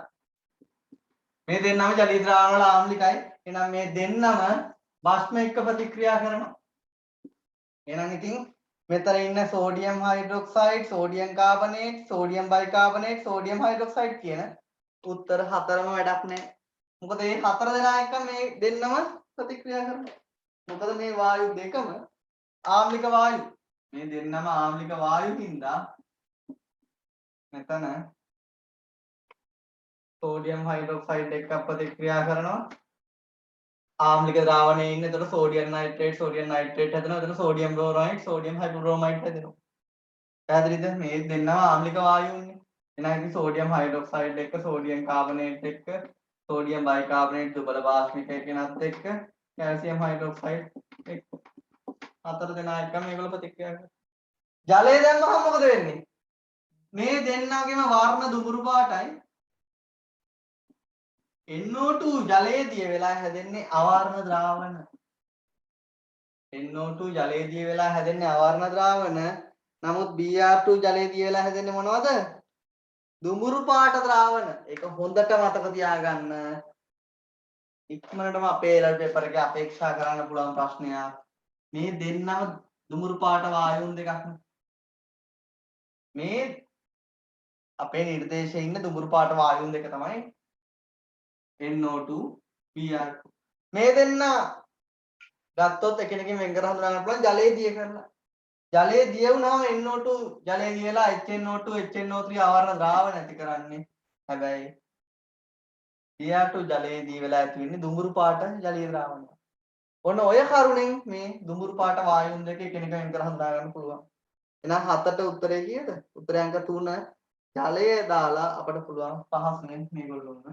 මේ දෙන්නම ජලීය ද්‍රාවණ වල ආම්ලිකයි. එහෙනම් මේ දෙන්නම බස්ම එක්ක ප්‍රතික්‍රියා කරනවා. එහෙනම් ඉතින් මෙතන ඉන්න sodium hydroxide, sodium carbonate, sodium bicarbonate, sodium hydroxide කියන උත්තර හතරම වැඩක් නැහැ. මොකද මේ හතර දෙනා එක්ක මේ දෙන්නම ප්‍රතික්‍රියා කරනවා. මොකද මේ වායු දෙකම ආම්ලික වායු. මේ දෙන්නම ආම්ලික වායු හින්දා මෙතන සෝඩියම් හයිඩ්‍රොක්සයිඩ් එක්ක ප්‍රතික්‍රියා කරනවා. ආම්ලික ද්‍රාවණයේ ඉන්න එතකොට සෝඩියම් නයිට්‍රේට් හැදෙනවා. එතන සෝඩියම් බෝරයිඩ්, සෝඩියම් හයිපෝබ්‍රෝමයිඩ් හැදෙනවා. පැහැදිලිද? මේ දෙන්නම ආම්ලික වායුන්නේ. එහෙනම් ඉතින් සෝඩියම් හයිඩ්‍රොක්සයිඩ් එක්ක සෝඩියම් කාබනේට් එක්ක සෝඩියම් බයිකාබනේට් දුබල වාෂ්ණික කෙනත් එක්ක කැල්සියම් හයිඩ්‍රොක්සයිඩ් එක්ක හතර දෙනා එක්ක මේගොල්ලෝ ප්‍රතික්‍රියා කරනවා. ජලය දැම්මම මොකද වෙන්නේ? මේ දෙන්නගේම වර්ණ දුඹුරු පාටයි. NO2 ජලයේ දිය වෙලා හැදෙන්නේ අවර්ණ ද්‍රාවණ. NO2 ජලයේ දිය වෙලා හැදෙන්නේ අවර්ණ ද්‍රාවණ. නමුත් Br2 ජලයේ දිය වෙලා හැදෙන්නේ මොනවද? දුඹුරු පාට ද්‍රාවණ. ඒක හොඳට මතක තියාගන්න. ඉක්මනටම අපේ A-level paper එකේ අපේක්ෂා කරන්න පුළුවන් ප්‍රශ්නයක්. මේ දෙන්නම දුඹුරු පාට වායුන් දෙකක්. මේ අපේ නිර්දේශයේ ඉන්න දුඹුරු පාට වායුන් දෙක තමයි NO2 Br2. මේ දෙන්න ගත්තොත් එකිනෙකින් වෙන් කර හඳුනා ගන්න පුළුවන් ජලයේ දිය කරලා. ජලයේ දිය වුණාම NO2 ජලයේ දිය වෙලා HNO2 HNO3 ආවරණ ද්‍රාවණ ඇති කරන්නේ. හැබැයි Br2 ජලයේ දිය වෙලා ඇති වෙන්නේ දුඹුරු පාට ජලීය ද්‍රාවණය. ඔන්න ඔය කරුණෙන් මේ දුඹුරු පාට වායුන් දෙක එකිනෙක වෙන් කර හඳුනා ගන්න පුළුවන්. එහෙනම් 7ට උත්තරේ කීයද? උත්තරය අංක 3 ජලය දාලා අපිට පුළුවන් පහසුවෙන් මේගොල්ලොන්ව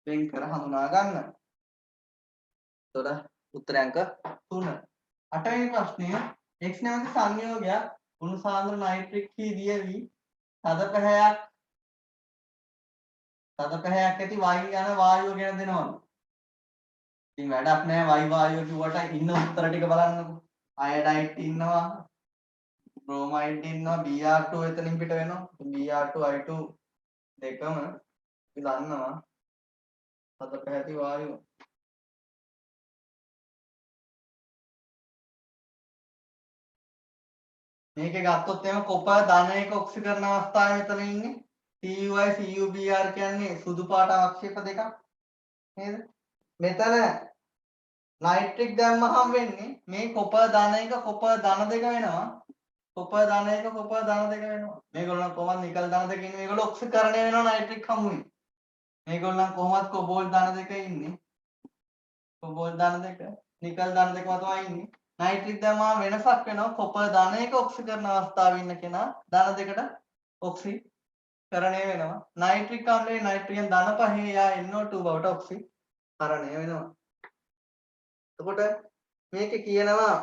වෙන් කර හඳුනා ගන්න. එතකොට උත්තරය අංක 3. 8 වෙනි ප්‍රශ්නය X නැමැති සංයෝගයක් උණු සාන්ද්‍ර නයිට්‍රික් හි දියවි තද පැහැයක් ඇති Y යන වායුව ගෙන දෙනවලු. ඉතින් වැඩක් නැහැ Y වායුව කිව්වට ඉන්න උත්තර ටික බලන්නකෝ. අයඩයිඩ් ඉන්නවා, බ්‍රෝමයිඩ් ඉන්නවා, Br2 එතනින් පිට වෙනවා. Br2 I2 දෙකම අපි දන්නවා තද පැහැති වායුව. මේකේ ගත්තොත් එහෙම කොපර් ධනයක ඔක්සිකරණ අවස්ථාවේ මෙතන ඉන්නේ CuI CuBr කියන්නේ සුදු පාට අවක්ෂේප දෙකක් නේද? මෙතන නයිට්‍රික් දැම්මහම වෙන්නේ මේ කොපර් ධනයක කොපර් ධන දෙක වෙනවා. කොපර් ධනයක කොපර් ධන දෙක වෙනවා. මේගොල්ලෝ කොහොමද නිකල් ධන දෙක ඉන්නේ? මේගොල්ලෝ ඔක්සිකරණය වෙනවා නයිට්‍රික් හමුවේ. මේගොල්ලන් කොහොමද කොබෝල්ට් ධන දෙක ඉන්නේ? කොබෝල්ට් ධන දෙක නිකල් ධන දෙක තමයි ඉන්නේ. නයිට්‍රික් දැම්මම වෙනසක් වෙනවා. කොපර් ධනයක ඔක්සිකරණ අවස්ථාවේ ඉන්න කෙනා ධන දෙකට ඔක්සිකරණය වෙනවා. නයිට්‍රික් අම්ලයේ නයිට්‍රජන් ධන පහේ යා NO2 බවට ඔක්සිකරණය වෙනවා. එතකොට මේකේ කියනවා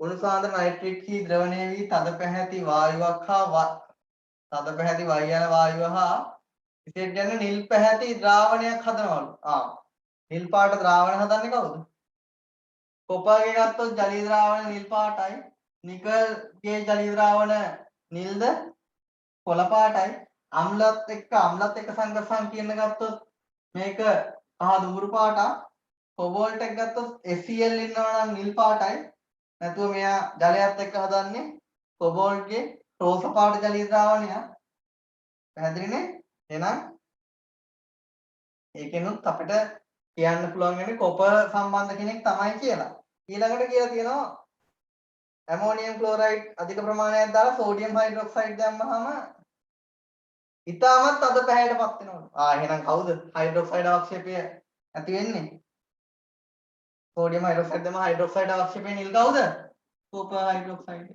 උණුසාන්ද්‍ර නයිට්‍රේට් හි ද්‍රවණය වී තද පැහැති වායුවක් හා තද පැහැති වයි යන වායුව හා විශේෂ කියන්නේ නිල් පැහැති ද්‍රාවණයක් හදනවලු. නිල් පාට ද්‍රාවණ හදන්නේ කවුද? කොපර්ගේ ගත්තොත් ජලීය ද්‍රාවණ නිල් පාටයි. නිකල්ගේ ජලීය ද්‍රාවණ නිල්ද කොළ පාටයි. අම්ලත් එක්ක සංගසම් කියන ගත්තොත් මේක කහ දුඹුරු පාටක්. කොබෝල්ට් එක ගත්තොත් SCl ඉන්නවා නම් නිල් පාටයි. නැතුව මෙයා ජලයත් එක්ක හදන්නේ කොබෝල්ට්ගේ රෝස පාට ජලීය ද්‍රාවණයක්. පැහැදිලිනේ? එහෙනම් ඒකෙනුත් අපිට කියන්න පුළුවන් වෙන්නේ කොපර් සම්බන්ධ කෙනෙක් තමයි කියලා. ඊළඟට කියලා තියෙනවා ඇමෝනියම් ක්ලෝරයිඩ් අධික ප්‍රමාණයක් දාලා සෝඩියම් හයිඩ්‍රොක්සයිඩ් දැම්මහම ඉතාමත් අද පැහැයටපත් වෙනවා. එහෙනම් කවුද හයිඩ්‍රොක්සයිඩ් අවක්ෂේපය ඇති වෙන්නේ? සෝඩියම් හයිඩ්‍රොක්සයිඩ් දැම්ම හයිඩ්‍රොක්සයිඩ් අවක්ෂේපය නිල් කවුද? Copper hydroxide.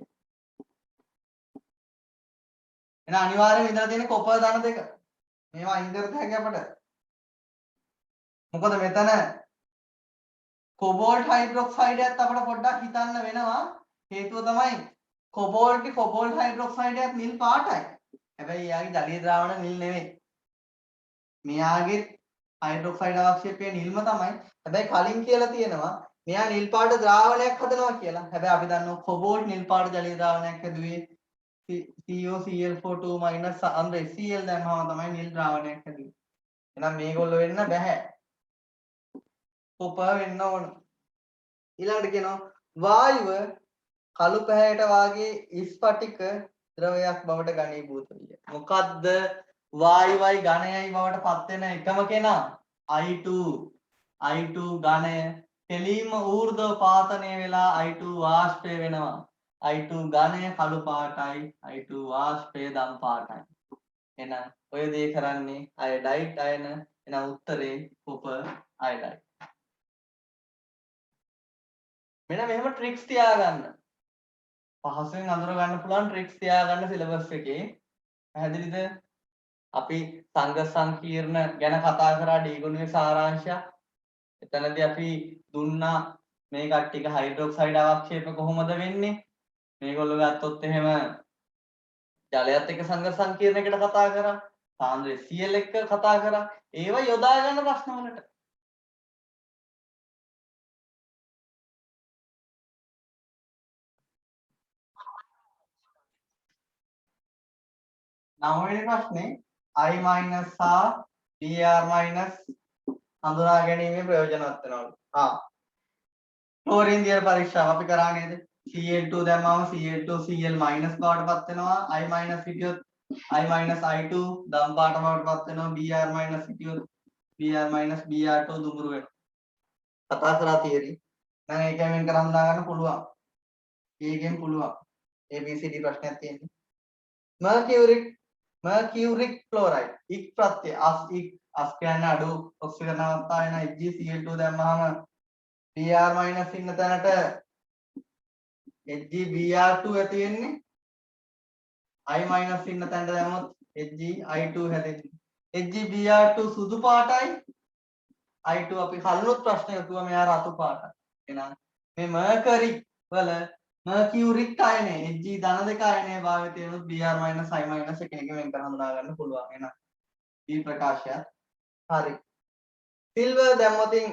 එහෙනම් අනිවාර්යයෙන් ඉඳලා තියෙන කොපර් ධන දෙක. මේවා අයින් කරත හැකි අපිට. මොකද මෙතන කොබෝල්ට් හයිඩ්‍රොක්සයිඩයත් අපිට පොඩ්ඩක් හිතන්න වෙනවා. හේතුව තමයි කොබෝල්ට් හයිඩ්‍රොක්සයිඩයත් නිල් පාටයි. හැබැයි එයාගේ ජලීය ද්‍රාවණ නිල් නෙවෙයි. මෙයාගේ හයිඩ්‍රොක්සයිඩ් අවක්ෂේපය නිල්ම තමයි. හැබැයි කලින් කියලා තියෙනවා මෙයා නිල් පාට ද්‍රාවණයක් හදනවා කියලා. හැබැයි අපි දන්නවා කොබෝල්ට් නිල් පාට ජලීය ද්‍රාවණයක් හැදුවේ COCl4 අන්ද HCl දැම්මම තමයි නිල් ද්‍රාවණයක් හැදුවේ. එහෙනම් මේගොල්ලෝ වෙන්න බෑ. කොපර් වෙන්න ඕන. ඊළඟට කියනවා වායුව කළු පැහැයට වාගේ ස්ෆටික ද්‍රවයක් බවට ඝනීභූත විය. මොකද්ද වායුවයි ඝනයයි බවට පත් වෙන එකම කෙනා? I2 ඝනය කෙලින්ම ඌර්ධව පාතනය වෙලා I2 වාෂ්පය වෙනවා. I2 ඝනය කළු පාටයි, I2 වාෂ්පය දම් පාටයි. එහෙනම් ඔය දේ කරන්නේ අයඩයිඩ් අයන. එහෙනම් උත්තරේ කොපර් අයඩයිඩ්. මෙන්න මෙහෙම ට්‍රික්ස් තියාගන්න. පහසුවෙන් අඳුර ගන්න පුළුවන් ට්‍රික්ස් තියාගන්න සිලබස් එකේ. පැහැදිලිද? අපි සංඝ සංකීර්ණ ගැන කතා කරා D ගුණයේ සාරාංශයක්. එතනදී අපි දුන්නා මේ කට්ටියක හයිඩ්‍රොක්සයිඩ් අවක්ෂේප කොහොමද වෙන්නේ? මේගොල්ලෝ ගත්තොත් එහෙම ජලයත් එක්ක සංඝ සංකීර්ණයකට කතා කරා. සාන්ද්‍ර Cl එක්ක කතා කරා. ඒවා යොදා ගන්න ප්‍රශ්න වලට. නවවෙනි ප්‍රශ්නේ I- හා Br- හඳුනා ගැනීමේ ප්‍රයෝජනවත් වෙනවලු. ක්ලෝරින් දියර පරීක්ෂාව අපි කරා නේද? Cl2 දැම්මම Cl2 Cl- බවටපත් වෙනවා. I- හිටියොත් I- I2 දම් පාට බවටපත් වෙනවා. Br- හිටියොත් Br- Br2 දුඹුරු වෙනවා. කතා කරා තියරි. දැන් ඒකෙන් වෙන් කර හඳුනා ගන්න පුළුවන්. ඒකෙන් පුළුවන්. ABCD ප්‍රශ්නයක් තියෙන්නේ. මර්කියුරික් ක්ලෝරයිඩ් ඉක් ප්‍රත්‍ය අස් කියන්නේ අඩු ඔක්සිජන් අවස්ථාව වෙන HgCl2 දැම්මහම Br- ඉන්න තැනට HgBr2 ඇති වෙන්නේ. I- ඉන්න තැනට දැම්මොත් HgI2 හැදෙන්නේ. HgBr2 සුදු පාටයි. I2 අපි කලිනුත් ප්‍රශ්න යතුවා මෙයා රතු පාටයි. එහෙනම් මේ මර්කරි වල මර්කියුරික් අයනය Hg ධන දෙක අයනය භාවිතය වෙනුත් Br- I- එකිනෙක වෙන් කර හඳුනා ගන්න පුළුවන්. එහෙනම් මේ ප්‍රකාශයත් හරි. සිල්වර් දැම්මොතින්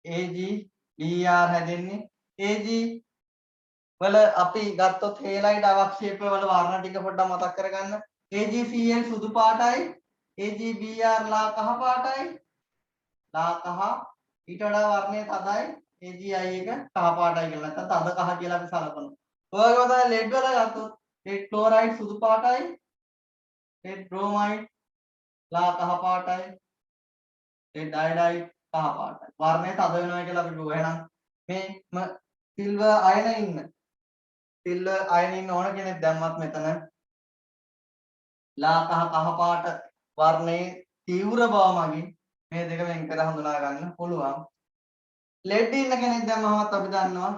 AgBr හැදෙන්නේ. Ag වල අපි ගත්තොත් හේලයිඩ් අවක්ෂේප වල වර්ණ ටික පොඩ්ඩක් මතක් කරගන්න. AgCl සුදු පාටයි, AgBr ලා කහ පාටයි. ලා කහ ඊට වඩා වර්ණය තදයි. AgI එක කහ පාටයි කියලා නැත්නම් තද කහ කියලා අපි සලකනවා. ඔය වගේම තමයි ලෙඩ් වල ගත්තොත් ලෙඩ් ක්ලෝරයිඩ් සුදු පාටයි, ලෙඩ් බ්‍රෝමයිඩ් ලා කහ පාටයි, ලෙඩ් අයඩයිඩ් කහ පාටයි. වර්ණය තද වෙනවා කියලා අපි කිව්වා. එහෙනම් මේ සිල්වර් අයන ඉන්න ඕන කෙනෙක් දැම්මත් මෙතන ලා කහ පාට වර්ණයේ තීව්‍ර බව මගින් මේ දෙක වෙන් කර හඳුනා ගන්න පුළුවන්. ලෙඩ් ඉන්න කෙනෙක් දැම්මමත් අපි දන්නවා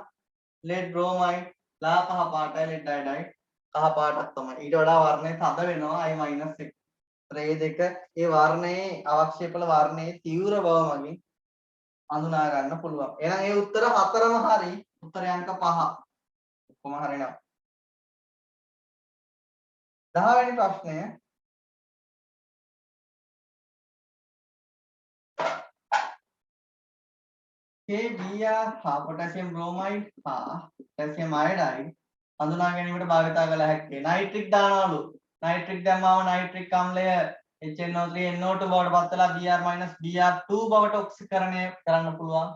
ලෙඩ් බ්‍රෝමයිඩ් ලා කහ පාටයි, ලෙඩ් අයඩයිඩ් කහ පාටක් තමයි. ඊට වඩා වර්ණය තද වෙනවා I- එක. ඒ දෙක ඒ වර්ණයේ අවක්ෂේපල වර්ණයේ තීව්‍ර බව මගින් හඳුනා ගන්න පුළුවන්. එහෙනම් ඒ උත්තර හතරම හරි. උත්තරය අංක 5. ඔක්කොම හරිනවා. 10 වෙනි ප්‍රශ්නය. KBr හා potassium bromide හා potassium iodide හඳුනා ගැනීමට භාවිතා කළ හැක්කේ. නයිට්‍රික් දානවලු. නයිට්‍රික් දැම්මම නයිට්‍රික් අම්ලය HNO3 NO2 බවට පත් වෙලා Br Br2 බවට ඔක්සිකරණය කරන්න පුළුවන්.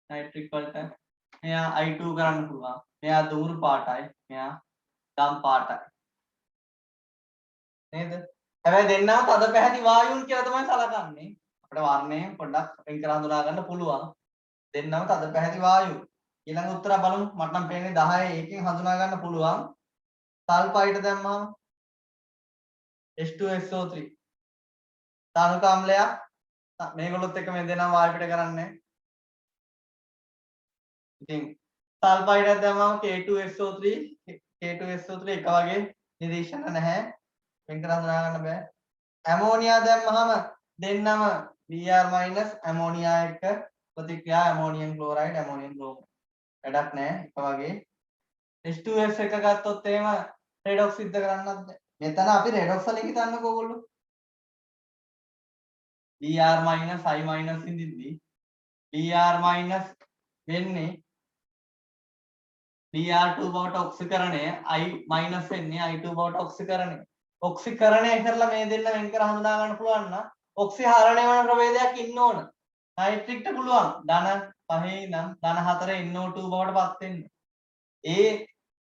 නයිට්‍රික් වලට. මෙයා I2 කරන්න පුළුවන්. මෙයා දුමුරු පාටයි. මෙයා ගම් පාටයි. නේද? හැබැයි දෙන්නම තද පැහැති වායුන් කියලා තමයි සලකන්නේ. අපිට වර්ණයෙන් පොඩ්ඩක් වෙන් කර හඳුනා ගන්න පුළුවන්. දෙන්නම තද පැහැති වායු. ඊළඟ උත්තර බලමු. මට නම් පේන්නේ 10 ඒකෙන් හඳුනා ගන්න පුළුවන්. සල්ෆයිඩ් දැම්මම H2SO3 තානුක අම්ලයක්. මේගොල්ලොත් එක්ක මේ දෙනා වායු පිට කරන්නේ. ඉතින් සල්ෆයිඩ් දැම්මම K2SO3 එක වගේ නිරීක්ෂණ නැහැ. වෙන් කර හඳුනා ගන්න බෑ. ඇමෝනියා දැම්මම දෙන්නම Br- ඇමෝනියා එක්ක ප්‍රතික්‍රියා ඇමෝනියම් ක්ලෝරයිඩ් ඇමෝනියම් බ්‍රෝමයිඩ් වැඩක් නැහැ. එක වගේ H2S එක ගත්තොත් එහෙම රෙඩොක්ස් සිද්ධ කරන්නත් බෑ. මෙතන අපි රෙඩොක්ස් වලින් හිතන්නකෝ ඕගොල්ලෝ. Br- I- ඉඳිද්දී Br- වෙන්නේ Br2 බවට ඔක්සිකරණය I- වෙන්නේ I2 බවට ඔක්සිකරණය. ඔක්සිකරණය කරලා මේ දෙන්න වෙන් කර හඳුනා ගන්න පුළුවන් නම් ඔක්සිහරණය වන ප්‍රභේදයක් ඉන්න ඕන. නයිට්‍රික්ට පුළුවන් ධන 5 ඉඳන් ධන 4 NO2 බවට පත් වෙන්න. ඒ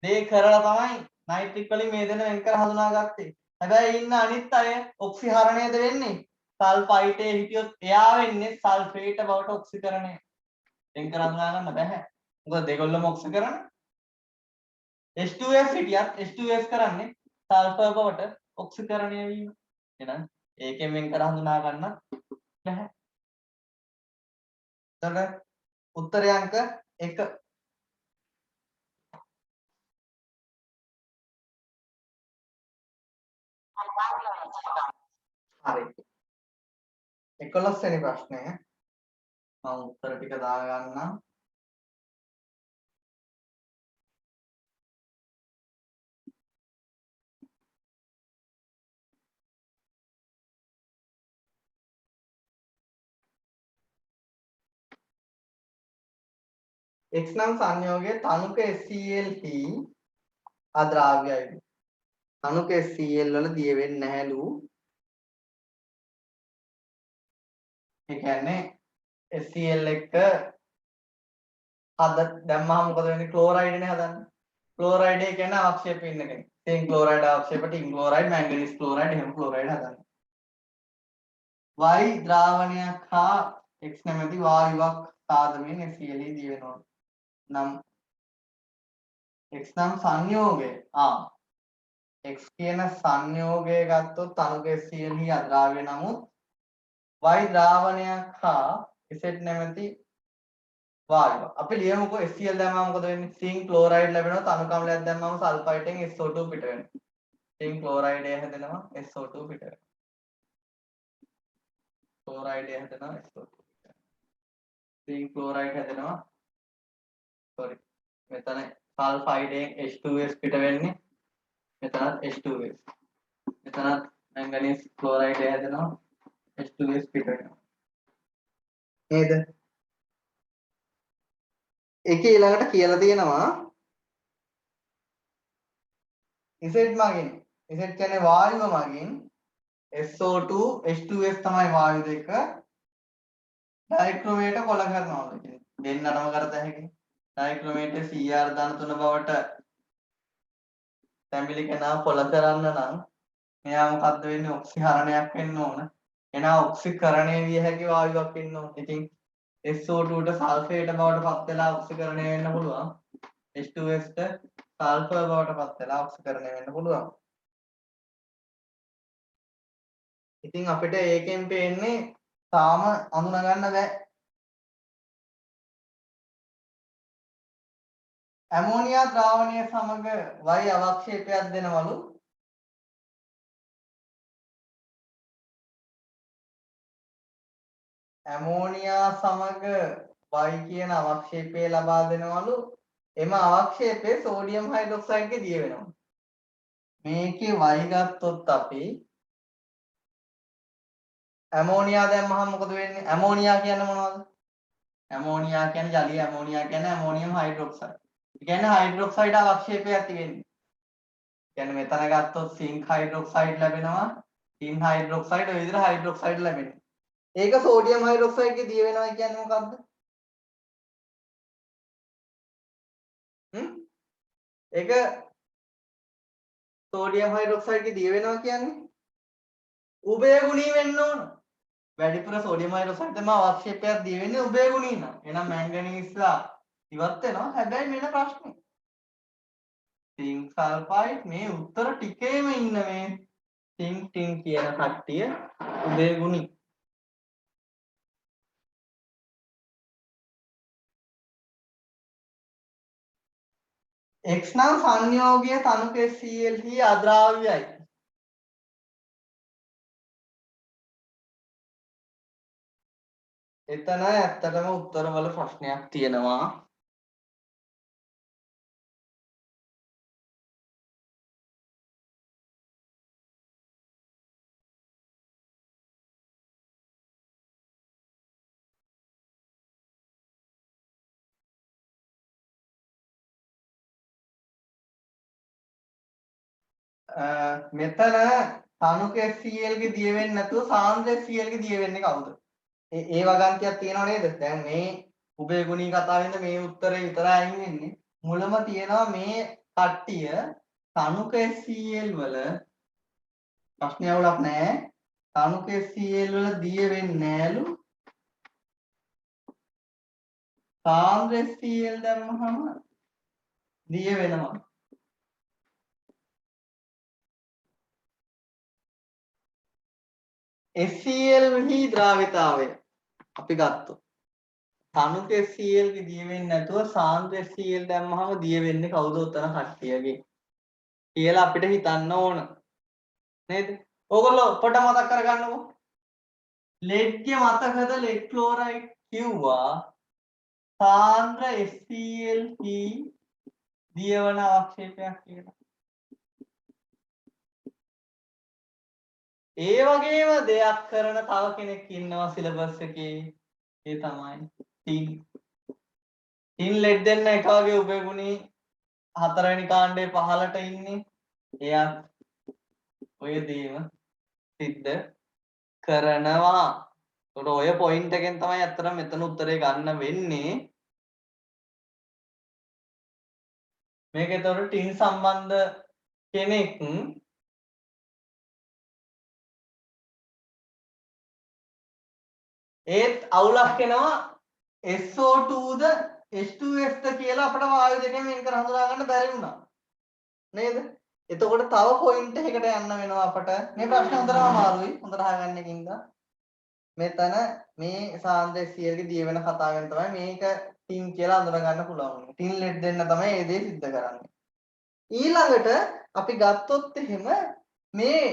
දේ කරලා තමයි නයිට්‍රික් වලින් මේ දෙන්න වෙන් කර හඳුනාගත්තේ. හැබැයි ඉන්න අනිත් අය ඔක්සිහරණයද වෙන්නේ සල්ෆයිටේ හිටියොත් එයා වෙන්නේ සල්ෆේට බවට ඔක්සිකරණය. වෙන් කර හඳුනා ගන්න බෑ. මොකද දෙගොල්ලම ඔක්සිකරණ H2S හිටියත් H2S කරන්නේ සල්ෆර් බවට ඔක්සිකරණය වීම. එහෙනම් ඒකෙන් වෙන් කර හඳුනා ගන්න බෑ. එතකොට උත්තරය අංක 1. හරි. 11 වෙනි ප්‍රශ්නය මම උත්තර ටික දාගන්නම්. X නම් සංයෝගයේ තනුක HCl හි අද්‍රාව්‍යයි. තනුක HCl වල දිය වෙන්නේ නැහැලු. ඒ කියන්නේ HCl එක දැම්මම මොකද වෙන්නේ? ක්ලෝරයිඩ් නේ හදන්නේ. ක්ලෝරයිඩ් ඒ කියන්නේ අවක්ෂේප ඉන්න කෙනෙක්. තෙන් ක්ලෝරයිඩ් අවක්ෂේප ටින් ක්ලෝරයිඩ් මැංගනීස් ක්ලෝරයිඩ් එහෙම ක්ලෝරයිඩ් හදන්නේ. Y ද්‍රාවණයක් හා X නැමැති වායුවක් සාදමින් HCl හි දිය වෙනවා. නම් X නම් සංයෝගය. X කියන සංයෝගය ගත්තොත් තනුක HCl හි අද්‍රාව්‍ය නමුත් Y ද්‍රාවණයක් හා Z නැමැති වායුව. අපි ලියමුකෝ HCl දැම්මම මොකද වෙන්නේ? සිං ක්ලෝරයිඩ් ලැබෙනවා තනුක අම්ලයක් දැම්මම සල්ෆයිඩෙන් SO2 පිට වෙනවා. සිං ක්ලෝරයිඩය හැදෙනවා SO2 පිට වෙනවා. ක්ලෝරයිඩය හැදෙනවා SO2 පිට වෙනවා. සිං ක්ලෝරයිඩ් හැදෙනවා මෙතන සල්ෆයිඩෙන් H2S පිට වෙන්නේ. මෙතනත් H2S. මෙතනත් මැංගනීස් ක්ලෝරයිඩය හැදෙනවා H2S පිට වෙනවා. නේද? ඒකේ ඊළඟට කියලා තියෙනවා Z මගින් Z කියන්නේ වායුව මගින් SO2 H2S තමයි වායු දෙක ඩයික්‍රොමේට කොළ කරනවා කියන්නේ. දෙන්නටම කරත හැකි. ඩයික්‍රොමේට Cr ධන 3 බවට තැඹිලි කෙනා කොළ කරන්න නම් මෙයා මොකද්ද වෙන්නේ? ඔක්සිහරණයක් වෙන්න ඕන. එනවා ඔක්සිකරණය විය හැකි වායුවක් ඉන්න ඕන. ඉතින් SO2 ට සල්ෆේට බවට පත් වෙලා ඔක්සිකරණය වෙන්න පුළුවන්. H2S ට සල්ෆර් බවට පත් වෙලා ඔක්සිකරණය වෙන්න පුළුවන්. ඉතින් අපිට ඒකෙන් පේන්නේ තාම අඳුන ගන්න බෑ. ඇමෝනියා ද්‍රාවණය සමග Y අවක්ෂේපයක් දෙනවලු. ඇමෝනියා සමග Y කියන අවක්ෂේපය ලබා දෙනවලු. එම අවක්ෂේපයේ සෝඩියම් හයිඩ්‍රොක්සයිඩ් එක දිය වෙනවා. මේකේ Y ගත්තොත් අපි ඇමෝනියා දැම්මහම මොකද වෙන්නේ? ඇමෝනියා කියන්නේ මොනවද? ඇමෝනියා කියන්නේ ජලීය ඇමෝනියා කියන්නේ ඇමෝනියම් හයිඩ්‍රොක්සයිඩ්. ඒ කියන්නේ හයිඩ්‍රොක්සයිඩ් අවක්ෂේපය ඇති වෙන්නේ. කියන්නේ මෙතන ගත්තොත් සිංක් හයිඩ්‍රොක්සයිඩ් ලැබෙනවා. ටින් හයිඩ්‍රොක්සයිඩ් ඔය විදිහට හයිඩ්‍රොක්සයිඩ් ලැබෙනවා. ඒක සෝඩියම් හයිඩ්‍රොක්සයිඩ් එකේ දිය වෙනවා කියන්නේ මොකද්ද? ඒක සෝඩියම් හයිඩ්‍රොක්සයිඩ් එකේ දිය වෙනවා කියන්නේ උභයගුණී වෙන්න ඕන. වැඩිපුර සෝඩියම් හයිඩ්‍රොක්සයිඩ් තමයි අවක්ෂේපයක් දිය වෙන්නේ උභයගුණී නම්. එහෙනම් මැංගනීස්ලා ඉවත් වෙනවා. හැබැයි මෙන්න ප්‍රශ්නේ. සිංක් සල්ෆයිඩ් මේ උත්තර ටිකේම ඉන්න මේ සිංක් ටින් කියන කට්ටිය උභයගුණී. X නම් සංයෝගීය තනුක Cl හි අද්‍රාව්‍යයි. එතන ඇත්තටම උත්තරවල ප්‍රශ්නයක් තියෙනවා. මෙතන තනුක Cl ගේ දිය වෙන්නේ නැතුව සාන්ද්‍ර Cl ගේ දිය වෙන්නේ කවුද? ඒ වගන්තියක් තියෙනව නේද? දැන් මේ උභයගුණී කතාවෙන්ද මේ උත්තරේ විතරයි අයින් වෙන්නේ. මුලම තියෙනවා මේ කට්ටිය තනුක Cl වල ප්‍රශ්න අවුලක් නැහැ. තනුක Cl වල දිය වෙන්නේ නැලු. සාන්ද්‍ර Cl දැම්මහම දිය වෙනවා. SCl හි ද්‍රාවිතාවය අපි ගත්තොත් තනුක SCl ගේ දිය වෙන්නේ නැතුව සාන්ද්‍ර SCl දැම්මහම දිය වෙන්නේ කවුද උතන කට්ටියගේ කියලා අපිට හිතන්න ඕන නේද? ඕගොල්ලෝ පොඩ්ඩක් මතක් කරගන්නකෝ. ලෙඩ් ගේ මතකද ලෙඩ් ක්ලෝරයිඩ් කිව්වා සාන්ද්‍ර SCl හි දියවන අවක්ෂේපයක් කියලා. ඒ වගේම දෙයක් කරන තව කෙනෙක් ඉන්නවා සිලබස් එකේ. ඒ තමයි ටින්. ටින් ලෙඩ් දෙන්න එක වගේ උභයගුණී හතරවෙනි කාණ්ඩේ පහළට ඉන්නේ. එයත් ඔය දේම සිද්ධ කරනවා. ඒකට ඔය පොයින්ට් එකෙන් තමයි අත්‍තරම මෙතන උත්තරේ ගන්න වෙන්නේ. මේක ඒතකොට ටින් සම්බන්ධ කෙනෙක් ඒත් අවුලක් එනවා SO2ද H2S ද කියලා අපිට වායු දෙකෙන් වෙන් කර හඳුනා ගන්න බැරි වුණා. නේද? එතකොට තව පොයින්ට් එකකට යන්න වෙනවා අපට. මේ ප්‍රශ්නේ හොඳටම අමාරුයි. හොඳට අහගන්න එකින්ද. මෙතන මේ සාන්ද්‍ර Cl ගේ දිය වෙන කතාවෙන් තමයි මේක ටින් කියලා අඳුර ගන්න පුළුවන්. ටින් ලෙඩ් දෙන්න තමයි මේ දේ සිද්ධ කරන්නේ. ඊළඟට අපි ගත්තොත් එහෙම මේ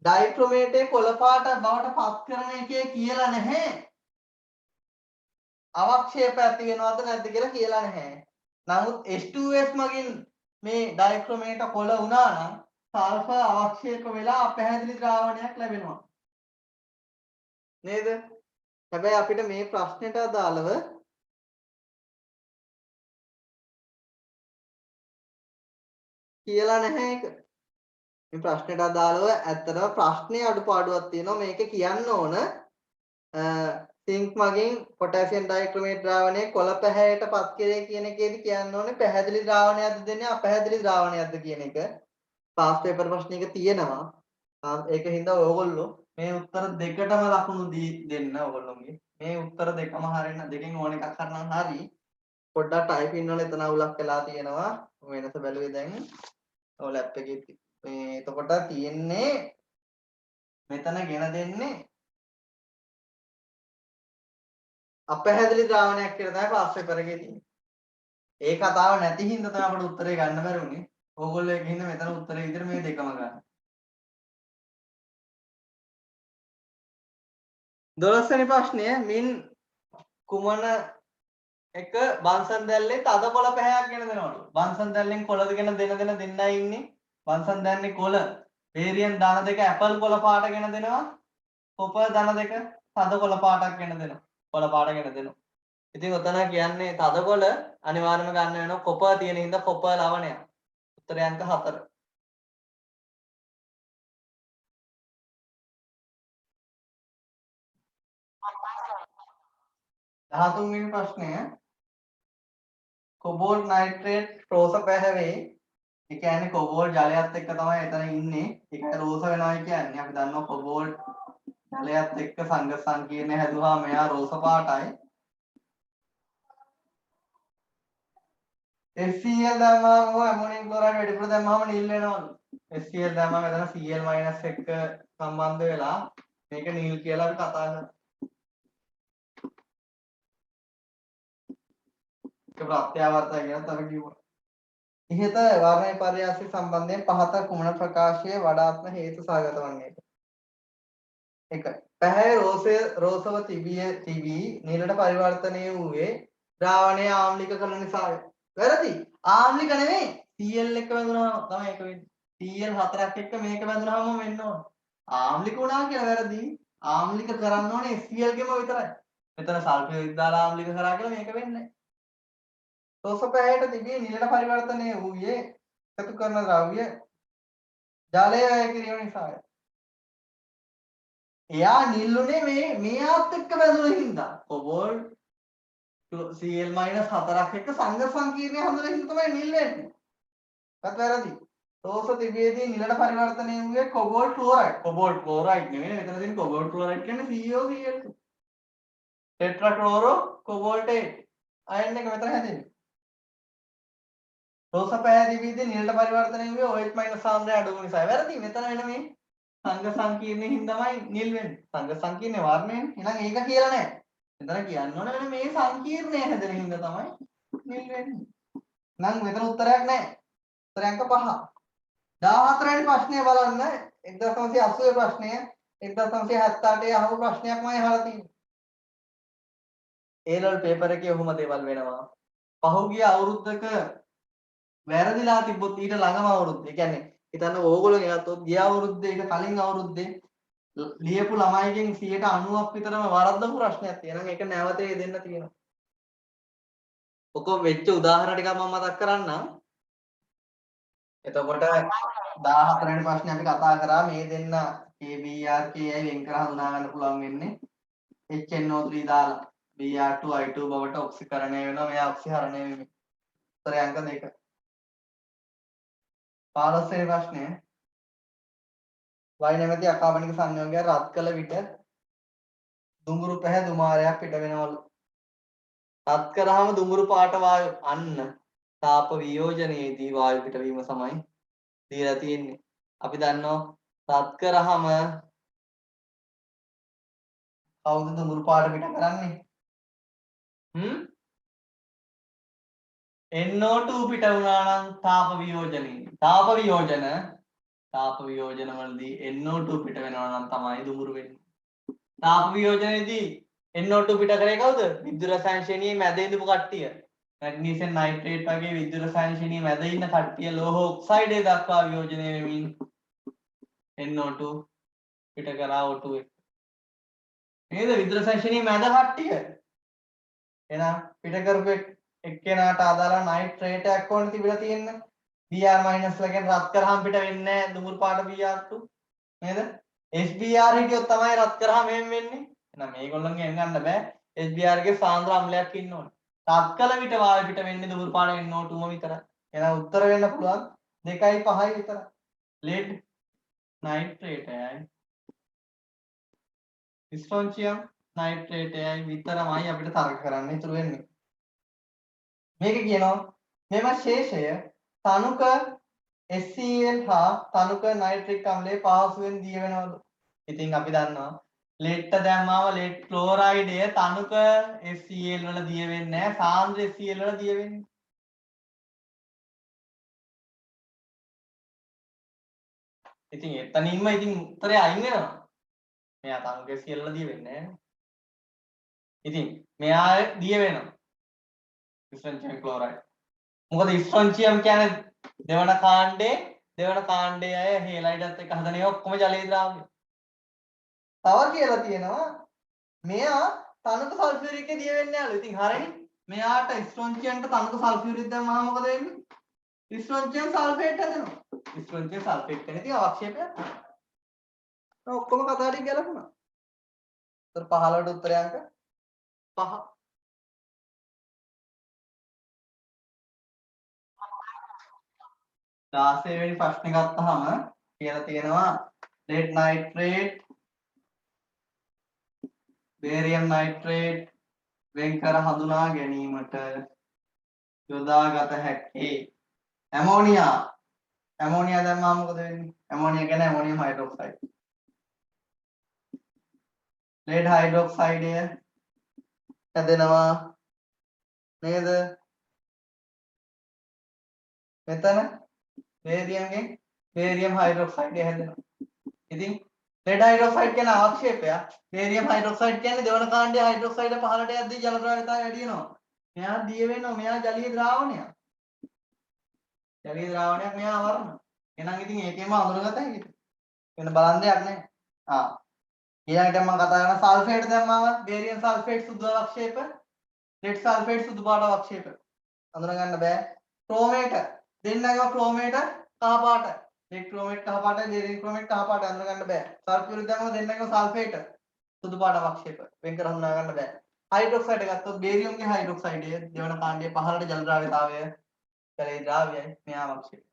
ඩයික්‍රොමේටේ කොළ පාට බවට පත් කරන එකේ කියලා නැහැ. අවක්ෂේප ඇති වෙනවද නැද්ද කියලා කියලා නැහැ. නමුත් H2S මගින් මේ ඩයික්‍රොමේට කොළ වුණා නම් සල්ෆර් අවක්ෂේප වෙලා අපැහැදිලි ද්‍රාවණයක් ලැබෙනවා. නේද? හැබැයි අපිට මේ ප්‍රශ්නෙට අදාළව කියලා නැහැ ඒක. මේ ප්‍රශ්නෙට අදාළව ඇත්තටම ප්‍රශ්නේ අඩුපාඩුවක් තියෙනවා. මේක කියන්න ඕන සිංක් මගින් පොටෑසියම් ඩයික්‍රොමේට් ද්‍රාවණය කොළ පැහැයට පත් කෙරේ කියන එකේදී කියන්න ඕනේ පැහැදිලි ද්‍රාවණයක්ද දෙන්නේ අපැහැදිලි ද්‍රාවණයක්ද කියන එක. පාස් පේපර් ප්‍රශ්නයක තියෙනවා. ඒකින්ද ඔයගොල්ලෝ මේ උත්තර දෙකටම ලකුණු දෙන්න ඔයගොල්ලෝගේ. මේ උත්තර දෙකම හරියන දෙකෙන් ඕන එකක් හරිනම් හරි. පොඩ්ඩක් ටයිපින් වල එතන අවුලක් වෙලා තියෙනවා. වෙනස බැලුවේ දැන් ඔය ලැප් එකේ මේ එතකොට තියෙන්නේ මෙතන ගෙන දෙන්නේ අපැහැදිලි ද්‍රාවණයක් කියලා තමයි පාස් පේපර් එකේ තියෙන්නේ. ඒ කතාව නැති හින්දා තමයි අපිට උත්තරේ ගන්න බැරි වුනේ. ඕගොල්ලෝ ගිහින් මෙතන උත්තරේ විදිහට මේ දෙකම ගන්න. 12 වෙනි ප්‍රශ්නය මින් කුමන එක බන්සන් දැල්ලේ තද කොළ පැහැයක් ගෙන දෙනවලු. බන්සන් දැල්ලෙන් කොළද ගෙන දෙන්නයි ඉන්නේ. බන්සන් දැල්ලේ කොළ වේරියන් දාන දෙක ඇපල් කොළ පාට ගෙන දෙනවා. කොපර් දාන දෙක තද කොළ පාටක් ගෙන දෙනවා. කොළ පාට ගෙන දෙනවා. ඉතින් ඔතන කියන්නේ තද කොළ අනිවාර්යයෙන්ම ගන්න වෙනවා කොපර් තියෙන හින්දා කොපර් ලවණය. උත්තරය අංක 4. 13 වෙනි ප්‍රශ්නය කොබෝල්ට් නයිට්‍රේට් රෝස පැහැවේ. ඒ කියන්නේ කොබෝල්ට් ජලයත් එක්ක තමයි එතන ඉන්නේ. ඒක රෝස වෙනවා කියන්නේ අපි දන්නවා කොබෝල්ට් ජලයත් එක්ක සංඝ සංකීර්ණ හැදුවා මෙයා රෝස පාටයි. HCl දැම්මම ඇමෝනියම් ක්ලෝරයිඩ් වැඩිපුර දැම්මම නිල් වෙනවලු. HCl දැම්මම එතන Cl- එක්ක සම්බන්ධ වෙලා මේක නිල් කියලා අපි කතා කරනවා. ඒක ප්‍රත්‍යාවර්තය කියලා තමයි කිව්වා. ඉහත වර්ණ පර්යාසය සම්බන්ධයෙන් පහත කුමන ප්‍රකාශයේ වඩාත්ම හේතු සහගත වන්නේද? 1. පැහැය රෝසව තිබී නිලට පරිවර්තනය වූයේ ද්‍රාවණය ආම්ලික කරන නිසාය. වැරදි. ආම්ලික නෙමෙයි. Cl එක වැදුනම තමයි ඒක වෙන්නේ. Cl හතරක් එක්ක මේක වැදුනම වෙන්න ඕන. ආම්ලික වුණා කියලා වැරදි. ආම්ලික කරන්න ඕනේ Cl ගෙම විතරයි. මෙතන සල්ෆියුරික් දාලා ආම්ලික කරා කියලා මේක වෙන්නේ නැහැ. රෝස පැහැයට තිබී නිලට පරිවර්තනය වූයේ එකතු කරන ද්‍රව්‍ය ජලය වැය කිරීම නිසාය. එයා නිල්ුනේ මෙයාත් එක්ක බැඳුන හින්දා. කොබෝල්ට් Cl- 4ක් එක්ක සංඝ සංකීර්ණය හඳුනන හින්දා තමයි නිල් වෙන්නේ. ඒත් වැරදි. රෝස තිබියදී නිලට පරිවර්තනය වූයේ කොබෝල්ට් ක්ලෝරයිඩ්. කොබෝල්ට් ක්ලෝරයිඩ් නෙවෙයි. මෙතන තියෙන කොබෝල්ට් ක්ලෝරයිඩ් කියන්නේ COCl2. ටෙට්‍රාක්ලෝරෝ කොබෝල්ටේට්. අයන් එක මෙතන හැදෙන්නේ. රෝස පැහැ තිබියදී නිලට පරිවර්තනය වූයේ OH- සාන්ද්‍රය අඩු වූ නිසා. වැරදි. මෙතන වෙන මේ සංඝ සංකීර්ණයෙන් හින්දාමයි නිල් වෙන්නේ. සංඝ සංකීර්ණ වර්ණයෙන්. එහෙනම් ඒක කියලා නෑ. මෙතන කියන්න ඕනේ වෙන මේ සංකීර්ණය හැදෙන හින්දා තමයි නිල් වෙන්නේ. නම් මෙතන උත්තරයක් නෑ. උත්තරය අංක 5. 14 වෙනි ප්‍රශ්නය බලන්න 1980 ප්‍රශ්නය 1978 අහපු ප්‍රශ්නයක්මයි අහලා තියෙන්නේ. A level paper එකේ ඔහොම දේවල් වෙනවා. පහුගිය අවුරුද්දක වැරදිලා තිබ්බොත් ඊට ළඟම අවුරුද්ද. ඒ කියන්නේ හිතන්න ඕගොල්ලෝ ගත්තොත් ගිය අවුරුද්දේ ඊට කලින් අවුරුද්දේ ලියපු ළමයිගෙන් 90%ක් විතරම වරද්දපු ප්‍රශ්නයක් තියෙනවා. ඒක නැවතේ දෙන්න තියෙනවා. ඔක වෙච්ච උදාහරණ ටිකක් මම මතක් කරන්නම්. එතකොට 14 වෙනි ප්‍රශ්නේ අපි කතා කරා මේ දෙන්න KBr KI වෙන් කර හඳුනා ගන්න පුළුවන් වෙන්නේ HNO3 දාලා Br2I2 බවට ඔක්සිකරණය වෙනවා. මෙයා ඔක්සිහරණය වෙන්නේ. උත්තරය අංක 2. 15 වෙනි ප්‍රශ්නය Y නැමැති අකාබනික සංයෝගය රත් කළ විට දුඹුරු පැහැ දුමාරයක් පිට වෙනවලු. රත් කරාම දුඹුරු පාට වායු අන්න තාප වියෝජනයේදී වායු පිටවීම සමයි දීලා තියෙන්නේ. අපි දන්නවා රත් කරාම කවුද දුඹුරු පාට පිට කරන්නේ? NO2 පිට වුණා නම් තාප වියෝජනයේදී. තාප වියෝජන වලදී NO2 පිට වෙනවා නම් තමයි දුඹුරු වෙන්නේ. තාප වියෝජනයේදී NO2 පිට කරේ කවුද? විද්‍යුත් රසායන ශ්‍රේණියේ මැද ඉඳපු කට්ටිය. මැග්නීසියම් නයිට්‍රේට් වගේ විද්‍යුත් රසායන ශ්‍රේණියේ මැද ඉන්න කට්ටිය ලෝහ ඔක්සයිඩය දක්වා වියෝජනය වෙමින් NO2 පිට කරා O2 එක. නේද? විද්‍යුත් රසායන ශ්‍රේණියේ මැද කට්ටිය. එහෙනම් පිට කරපු එක්කෙනාට අදාළ නයිට්‍රේටයක් ඕනේ තිබිලා තියෙන්නේ. Br- ලගෙන් රත් කරාම පිට වෙන්නේ නැහැ දුඹුරු පාට Br2 නේද? HBr හිටියොත් තමයි රත් කරාම එහෙම වෙන්නේ. එහෙනම් මේගොල්ලන්ගෙන් ගන්න බෑ. HBr ගේ සාන්ද්‍ර අම්ලයක් ඉන්න ඕනේ. රත් කළ විට වායු පිට වෙන්නේ දුඹුරු පාට NO2ම විතරයි. එහෙනම් උත්තර වෙන්න පුළුවන් 2යි 5යි විතරයි. lead නයිට්‍රේටයයි ස්ට්‍රොන්චියම් නයිට්‍රේටයයි විතරමයි අපිට තර්ක කරන්න ඉතුරු වෙන්නේ. මේක කියනවා මෙම ශේෂය තනුක HCl හා තනුක නයිට්‍රික් අම්ලයේ පහසුවෙන් දිය වෙනවලු. ඉතින් අපි දන්නවා ලෙඩ්ට දැම්මම ලෙඩ් ක්ලෝරයිඩය තනුක HCl වල දිය වෙන්නේ නැහැ. සාන්ද්‍ර HCl වල දිය වෙන්නේ. ඉතින් එතනින්ම ඉතින් උත්තරේ අයින් වෙනවා. මෙයා තනුක HCl වල දිය වෙන්නේ නැහැ. ඉතින් මෙයා දිය වෙනවා ස්ට්‍රොන්චියම් ක්ලෝරයිඩ්. මොකද ස්ට්‍රොන්චියම් කියන්නේ දෙවන කාණ්ඩයේ අය හේලයිඩත් එක්ක හදන ඒවා ඔක්කොම ජලීය ද්‍රාව්‍ය. තව කියලා තියෙනවා මෙයා තනක සල්ෆියුරික් එක දිය වෙන්නේ යාළු. ඉතින් හරිනේ. මෙයාට ස්ට්‍රොන්චියම්ට තනක සල්ෆියුරික් දැම්මම මොකද වෙන්නේ? ස්ට්‍රොන්චියම් සල්ෆේට් හැදෙනවා. ස්ට්‍රොන්චියම් සල්ෆේට් කියන්නේ ඉතින් අවක්ෂේපයක්. ඔක්කොම කතා ටික ගැලපුණා. උත්තර 15ට උත්තරය අංක 5. 16 වෙනි ප්‍රශ්නේ ගත්තාම කියලා තියෙනවා lead nitrate barium nitrate වෙන් කර හඳුනා ගැනීමට යොදාගත හැකි ඇමෝනියා දැම්මම මොකද වෙන්නේ? ඇමෝනියා කියන්නේ ඇමෝනියම් හයිඩ්‍රොක්සයිඩ්. lead hydroxide හැදෙනවා නේද? මෙතන බේරියම් හයිඩ්‍රොක්සයිඩ් හැදෙනවා. ඉතින් lead hydroxide කියන්නේ අවක්ෂේපයක්. බේරියම් හයිඩ්‍රොක්සයිඩ් කියන්නේ දෙවන කාණ්ඩයේ හයිඩ්‍රොක්සයිඩ් පහළට යද්දී ජල ද්‍රව්‍යතාවය වැඩි වෙනවා. මෙයා දිය වෙනවා. මෙයා ජලීය ද්‍රාවණයක්. ජලීය ද්‍රාවණයක් මෙයා අවරණ. එහෙනම් ඉතින් ඒකෙම අඳුරගත හැකියි. වෙන බලන් දෙයක් නැහැ. ඊළඟට මම කතා කරන සල්ෆේට් දැම්මම බේරියම් සල්ෆේට් සුදු අවක්ෂේප, lead සල්ෆේට් සුදු පාට අවක්ෂේප. අඳුර ගන්න බෑ. ක්‍රෝමේට දෙන්නගම ක්‍රෝමේට කහ පාට. lead ක්‍රෝමේට් කහ පාටයි, barium ක්‍රෝමේට් කහ පාටයි අඳුර ගන්න බෑ. සල්ෆියුරික් දැම්මම දෙන්නගම සල්ෆේට් සුදු පාට අවක්ෂේප. වෙන් කර හඳුනා ගන්න බෑ. හයිඩ්‍රොක්සයිඩ් ගත්තොත් බේරියම්ගේ හයිඩ්‍රොක්සයිඩය දෙවන කාණ්ඩයේ පහළට ජල ද්‍රව්‍යතාවය ජලීය ද්‍රාව්‍යයි මෙයා අවක්ෂේප.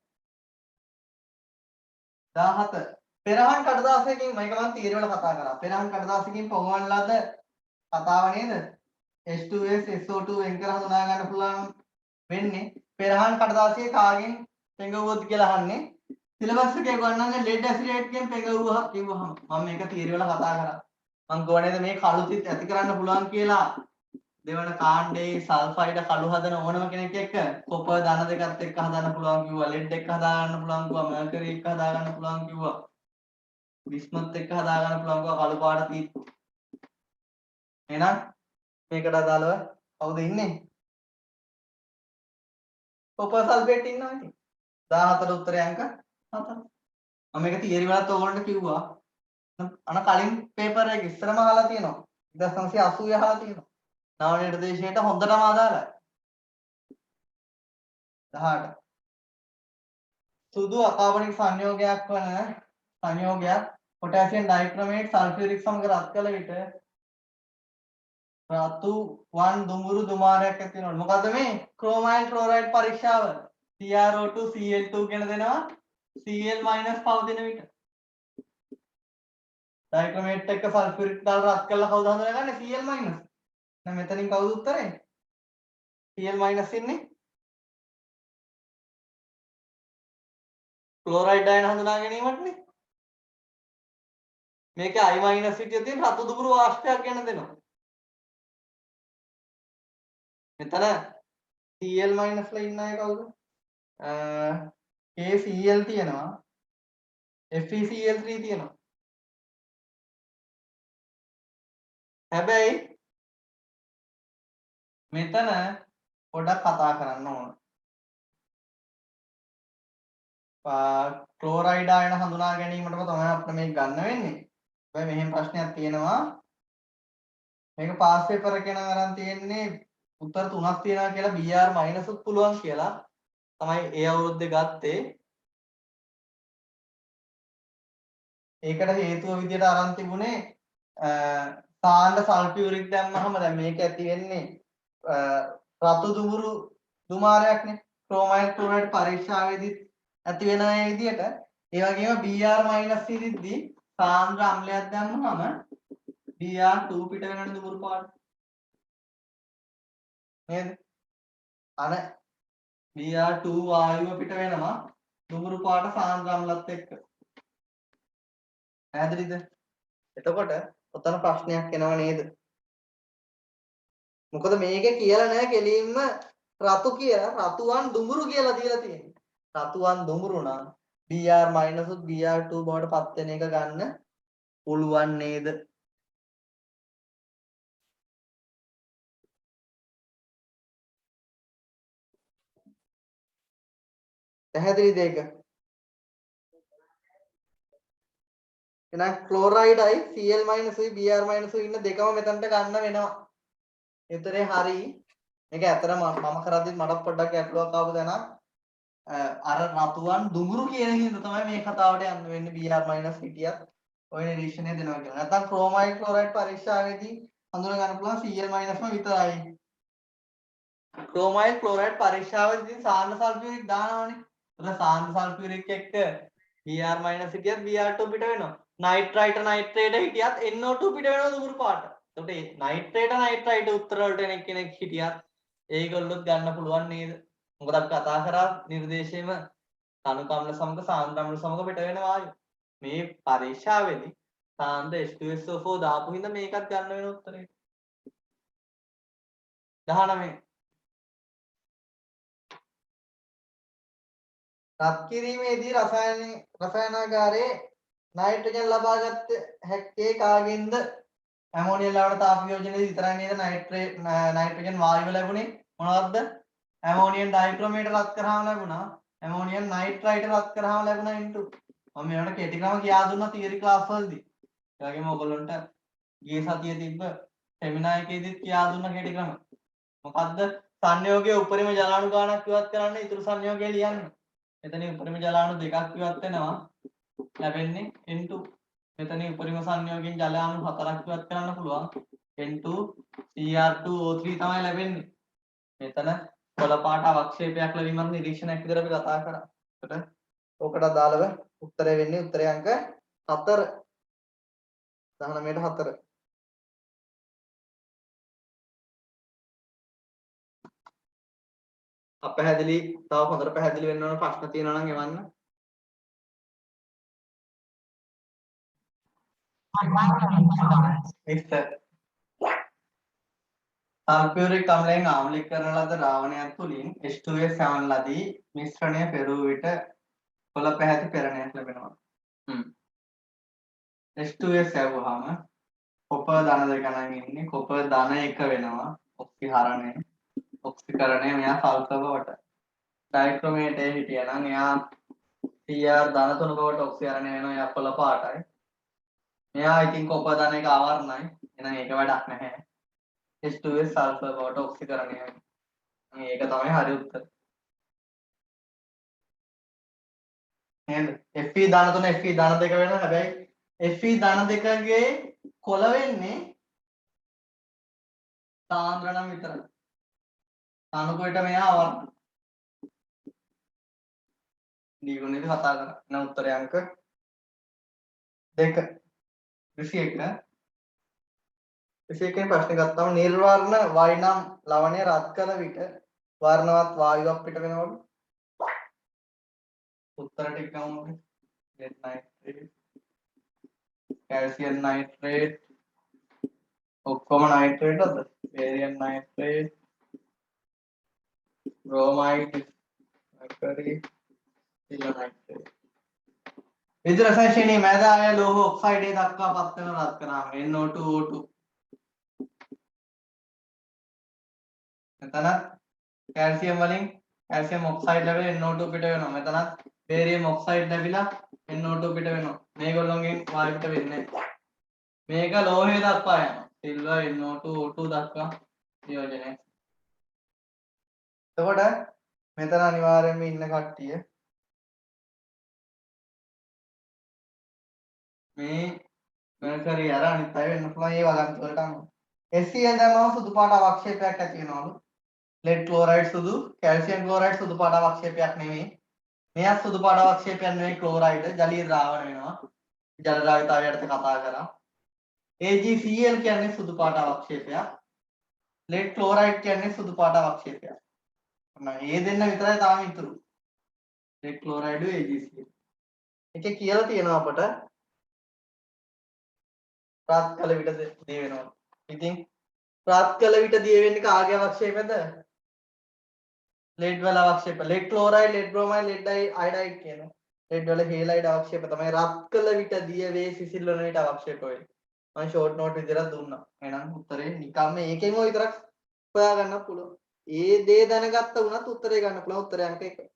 17 පෙරහන් කඩදාසියකින් මේක මම තීර වල කතා කරා. පෙරහන් කඩදාසියකින් පොඟවන ලද කතාව නේද? H2S SO2 වෙන් කර හඳුනා ගන්න පුළුවන් වෙන්නේ පෙරහන් කඩදාසියේ කාගෙන් පෙඟවුවොත් කියලා අහන්නේ. සිලබස් එකේ ගන්නන්නේ lead acetate ගෙන් පෙඟවුවා කිව්වහම මම මේක තීර වල කතා කරා. මම ගොනේද මේ කළුතිත් ඇති කරන්න පුළුවන් කියලා දෙවන කාණ්ඩේ සල්ෆයිඩ කළු හදන ඕනම කෙනෙක් එක්ක කොපර් ධන දෙකත් එක්ක හදන්න පුළුවන් කිව්වා. lead එක හදා ගන්න පුළුවන් කිව්වා. mercury එක හදා ගන්න පුළුවන් කිව්වා. bismuth එක හදා ගන්න පුළුවන් කිව්වා කළු පාට තීත්. එහෙනම් මේකට අදාළව කවුද ඉන්නේ? කොපර් සල්ෆේට් ඉන්නවා ඉතින්. 17 උත්තරය අංක 7. මම මේක තියරි වලත් ඕගොල්ලන්ට කිව්වා. කලින් පේපර් එක ඉස්සරම අහලා තියෙනවා. 1980 අහලා තියෙනවා. නව නිර්දේශයට හොඳටම අදාළයි. 18 සුදු අකාබනික සංයෝගයක් වන සංයෝගයක් පොටෑසියම් ඩයික්‍රොමේට් සල්ෆියුරික් සමග රත් කළ විට රතු වන් දුඹුරු දුමාරයක් ඇති වෙනවා. මොකද මේ ක්‍රෝමයිල් ක්ලෝරයිඩ් පරීක්ෂාව CrO2 Cl2 කියන දෙනවා Cl- පවතින විට ඩයික්‍රොමේට් එක්ක සල්ෆියුරික් දාලා රත් කළා කවුද හඳුනගන්නේ? Cl-. දැන් මෙතනින් කවුද උත්තරේ? Cl- ඉන්නේ ක්ලෝරයිඩ් අයන හඳුනා ගැනීමටනේ. මේකේ I- හිටිය තියෙන රතු දුඹුරු වාෂ්පයක් ගැන දෙනවා. මෙතන Cl- ලා ඉන්න අය කවුද? KCl තියෙනවා. FeCl3 තියෙනවා. හැබැයි මෙතන පොඩක් කතා කරන්න ඕන. ක්ලෝරයිඩ් ආයන හඳුනා ගැනීමටම තමයි අපිට මේක ගන්න වෙන්නේ. හැබැයි මෙහෙම ප්‍රශ්නයක් තියෙනවා. මේක පාස් පේපර් එකේ නම් අරන් තියෙන්නේ උත්තර 3ක් තියෙනවා කියලා BR- උත් පුළුවන් කියලා. තමයි ඒ අවුරුද්දේ ගත්තේ. ඒකට හේතුව විදියට අරන් තිබුණේ සාන්ඩ සල්ෆියුරික් දැම්මහම දැන් මේක ඇති වෙන්නේ රතු දුඹුරු දුමාරයක්නේ. ක්‍රෝමයිල් ක්ලෝරයිඩ් පරීක්ෂාවේදී ඇති වෙන ඒ විදියට ඒ වගේම BR- ඉදිද්දී සාන්ද්‍ර අම්ලයක් දැම්මහම BR2 පිට වෙනවනේ දුඹුරු පාට. නේද? අර BR2 වායුව පිට වෙනවා දුඹුරු පාට සාන්ද්‍ර අම්ලත් එක්ක. පැහැදිලිද? එතකොට ඔතන ප්‍රශ්නයක් එනව නේද? මොකද මේකේ කියලා නෑ කෙලින්ම රතු කියලා රතුවන් දුඹුරු කියලා දීලා තියෙන්නේ. රතුවන් දුඹුරු නම් BR- උත් BR2 බවට පත් වෙන එක ගන්න පුළුවන් නේද? පැහැදිලිද ඒක? එහෙනම් ක්ලෝරයිඩයි Cl- උයි Br- උයි ඉන්න දෙකම මෙතනට ගන්න වෙනවා. උත්තරේ හරි. මේක ඇත්තටම මම කරද්දි මට පොඩ්ඩක් ගැටලුවක් ආපු දැන අර රතුවන් දුඟුරු කියන හින්දා තමයි මේ කතාවට යන්න වෙන්නේ Br- හිටියත් ඔය නිරීක්ෂණය දෙනවා කියලා. නැත්නම් ක්‍රෝමයිඩ් ක්ලෝරයිඩ් පරීක්ෂාවේදී හඳුනා ගන්න පුළුවන් Cl- විතරයි. ක්‍රෝමයිඩ් ක්ලෝරයිඩ් පරීක්ෂාවේදී සාන්ද්‍ර සල්ෆියුරික් දානවනේ. එතන සාන්ද්‍ර සල්ෆියුරික් එක්ක Br- හිටියත් Br2 පිට වෙනවා. නයිට්‍රයිට නයිට්‍රේට හිටියත් NO2 පිට වෙනවා දුඟුරු පාට. එතකොට නයිට්‍රේට නයිට්‍රයිට උත්තර වලට එන කෙනෙක් හිටියත් ඒගොල්ලොත් ගන්න පුළුවන් නේද? මොකද අපි කතා කරා නිර්දේශයේම තනුක අම්ල සමග සාන්ද්‍ර අම්ල සමග පිට වෙන වායු. මේ පරීක්ෂාවේදී සාන්ද්‍ර H2SO4 දාපු හින්දා මේකත් ගන්න වෙන උත්තරේ. 19 රත් කිරීමේදී රසායනාගාරයේ නයිට්‍රජන් ලබාගත් හැක්කේ කාගෙන්ද? ඇමෝනියම් ලවණ තාප වියෝජනයේදී විතරයි නේද නයිට්‍රජන් වායුව ලැබුණේ? මොනවත්ද? ඇමෝනියම් ඩයික්‍රොමේට රත් කරාම ලැබුණා. ඇමෝනියම් නයිට්‍රයිට රත් කරාම ලැබුණා ඉන්ටු. මම මේවට කෙටි ක්‍රම කියා දුන්නා තියරි ක්ලාස් වලදී. ඒ වගේම ඔයගොල්ලන්ට ගිය සතියේ තිබ්බ සෙමිනාර් එකේදීත් කියා දුන්නා කෙටි ක්‍රම. මොකද්ද? සංයෝගයේ උපරිම ජලාණු ගාණක් ඉවත් කරන්න ඉතුරු සංයෝගය ලියන්න. මෙතන උපරිම ජලාණු දෙකක් ඉවත් වෙනවා. ලැබෙන්නේ N2. මෙතන උපරිම සංයෝගයෙන් ජලාණු 4ක් ඉවත් කරන්න පුළුවන්. N2 Cr2O3 තමයි ලැබෙන්නේ. මෙතන කොළ පාට අවක්ෂේපයක් ලැබීමක් නිරීක්ෂණයක් විතර අපි කතා කරා. එතකොට ඕකට අදාළව උත්තරය වෙන්නේ උත්තරේ අංක 4. 19ට 4. අපැහැදිලි තව හොඳට පැහැදිලි වෙන්න ඕන ප්‍රශ්න තියෙනවා නම් එවන්න. ඉස්සර සල්ෆියුරික් අම්ලයෙන් ආම්ලීකරණ ලද ද්‍රාවණයක් තුලින් H2S යවන ලදී මිශ්‍රණය පෙරූ විට කොළ පැහැති පෙරණයක් ලැබෙනවා. H2S යවුවාම කොපර් ධන දෙක නම් ඉන්නේ කොපර් ධන 1 වෙනවා ඔක්සිහරණය ඔක්සිකරණය මෙයා සල්ෆර් බවට ඩයික්‍රොමේටේ හිටියා නම් එයා Cr ධන 3 බවට ඔක්සිහරණය වෙනවා එයා කොළ පාටයි මෙයා ඉතින් කොපර් ධන 1 ආවරණයි එහෙනම් ඒක වැඩක් නැහැ H2S සල්ෆර් බවට ඔක්සිකරණය වෙනවා මේක තමයි හරි උත්තර නේද Fe ධන 3 Fe ධන 2 වෙනවා හැබැයි Fe ධන 2ගේ කොළ වෙන්නේ සාන්ද්‍ර නම් විතරයි අනුකූලට මෙයා ආවරණ දීගුණේදී කතා කරා එන උත්තරය අංක 2 21 21 ප්‍රශ්න ගත්තම නිර්වර්ණ වයිනම් ලවණය රත් කළ විට වර්ණවත් වායුවක් පිට වෙනවලු උත්තර ටික ගමු lead nitrate calcium nitrate ඔක්කොම nitrate අද barium nitrate bromide mercury silver nitrate විදුලි රසායන ශ්‍රේණියේ මැද ආය ලෝහ ඔක්සයිඩය දක්වා පත් වෙන රත් කරාම NO2 O2 මෙතන කැල්සියම් වලින් කැල්සියම් ඔක්සයිඩ් ලැබෙලා NO2 පිට වෙනවා. මෙතනත් බේරියම් ඔක්සයිඩ් ලැබිලා NO2 පිට වෙනවා. මේගොල්ලෝගෙන් වායු පිට වෙන්නේ නැහැ. මේක ලෝහය දක්වා යනවා. සිල්වර් NO2 O2 දක්වා නියෝජනය. එතකොට මෙතන අනිවාර්යයෙන්ම ඉන්න කට්ටිය මේ මෙර්කරි අර අනිත් අය වෙන්න පුළුවන් ඒ වගන්ති වලට අනුව. SCl දැම්මම සුදු පාට අවක්ෂේපයක් ඇති වෙනවලු. lead chloride සුදු, calcium chloride සුදු පාට අවක්ෂේපයක් නෙමෙයි. මෙයක් සුදු පාට අවක්ෂේපයක් නෙමෙයි ක්ලෝරයිඩ් ජලීය ද්‍රාවණ වෙනවා. ජල ද්‍රාවිතාවයට කතා කරා. AgCl කියන්නේ සුදු පාට අවක්ෂේපයක්. lead chloride කියන්නේ සුදු පාට අවක්ෂේපයක්. ඔන්න මේ දෙන්න විතරයි තාම ඉතුරු. lead chloride AgCl. එකේ කියලා තියෙනවා අපට රත් කළ විට දිය වෙනවා. ඉතින් රත් කළ විට දිය වෙන්නේ කාගේ අවක්ෂේපද? lead වල අවක්ෂේප. lead chloride, lead bromide, lead iodide කියනවා. lead වල halide අවක්ෂේප තමයි රත් කළ විට දිය වේ සිසිල් වන විට අවක්ෂේප වෙන්නේ. මම ෂෝට් නෝට් විදිහට දුන්නා. එහෙනම් උත්තරේ නිකම්ම ඒකෙම විතරක් හොයා ගන්න පුළුවන්. ඒ දේ දැනගත්ත වුණත් උත්තරේ ගන්න පුළුවන් උත්තරය අංක 1.